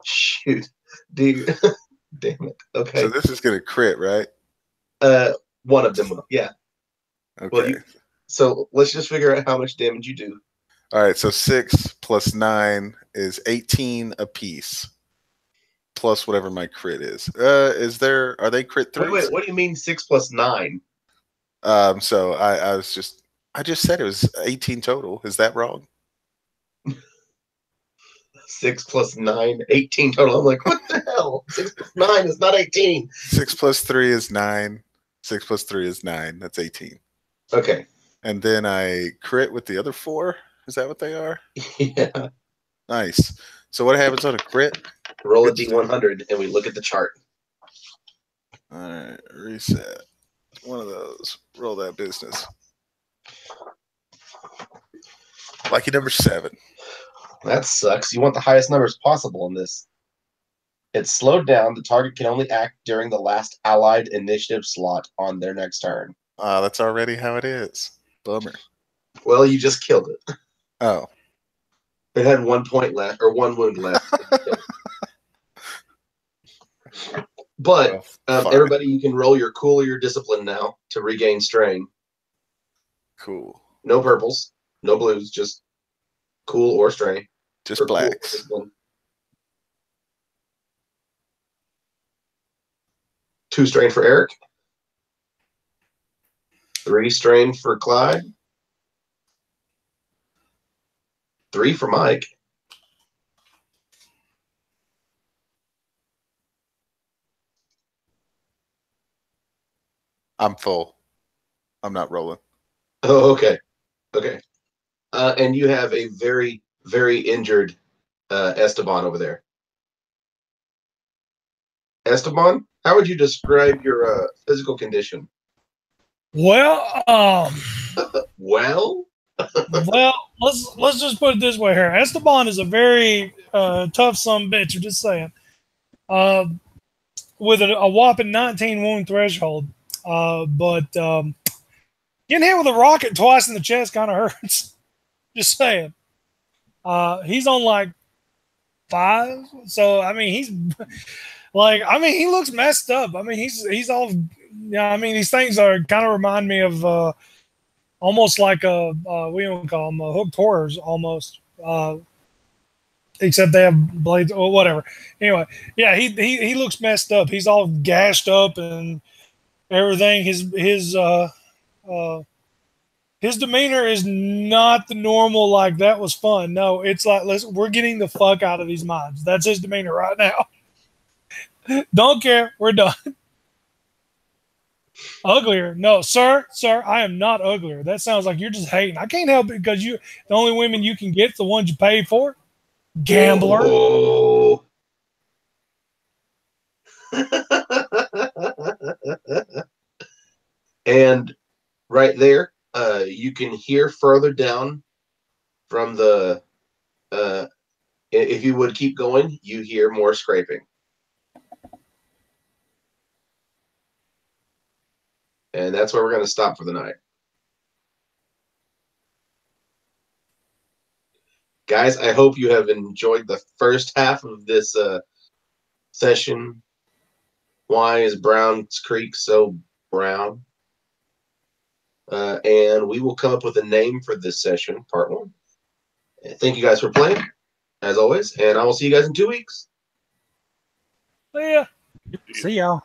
Shoot. Do you... Damn it. Okay. So this is going to crit, right? One of them will. Yeah. Okay. Well, so let's just figure out how much damage you do. All right. So 6 plus 9 is 18 apiece. Plus whatever my crit is. Are they crit 3s? Wait, what do you mean 6 plus 9? So I just said it was 18 total. Is that wrong? 6 plus 9, 18 total. I'm like, what the hell? 6 plus 9 is not 18. 6 plus 3 is 9. 6 plus 3 is 9. That's 18. Okay. And then I crit with the other 4. Is that what they are? Yeah. Nice. So what happens on a crit? Roll a D100 and we look at the chart. All right, reset. One of those. Roll that business. Lucky number 7. That sucks. You want the highest numbers possible in this. It's slowed down. The target can only act during the last allied initiative slot on their next turn. That's already how it is. Bummer. Well, you just killed it. Oh. It had 1 point left, or 1 wound left. But everybody, you can roll your cool or your discipline now to regain strain. Cool. No purples, no blues, just cool or strain. Just blacks. Cool. 2 strain for Eric. 3 strain for Clyde. 3 for Mike. I'm full. I'm not rolling. Oh, okay. Okay. And you have a very, very injured Esteban over there. Esteban, how would you describe your physical condition? Well, Well, let's just put it this way here. Esteban is a very tough bitch. I'm just saying. With a whopping 19 wound threshold, but getting hit with a rocket twice in the chest kind of hurts. Just saying. He's on like 5, so I mean he's like he looks messed up. I mean he's all these things are kind of remind me of almost like we don't call them hooked horrors almost. Except they have blades or whatever. Anyway, yeah, he looks messed up. He's all gashed up and everything. His demeanor is not the normal, like, that was fun. No, it's like, we're getting the fuck out of these mines. That's his demeanor right now. Don't care. We're done. Uglier. No, sir, I am not uglier. That sounds like you're just hating. I can't help it because the only women you can get, the ones you paid for. Gambler. Oh. And right there, you can hear further down from the, if you would keep going, you hear more scraping. And that's where we're going to stop for the night. Guys, I hope you have enjoyed the first half of this session. Why is Browns Creek so brown? And we will come up with a name for this session, part 1. Thank you guys for playing, as always, and I will see you guys in 2 weeks. See ya. See y'all.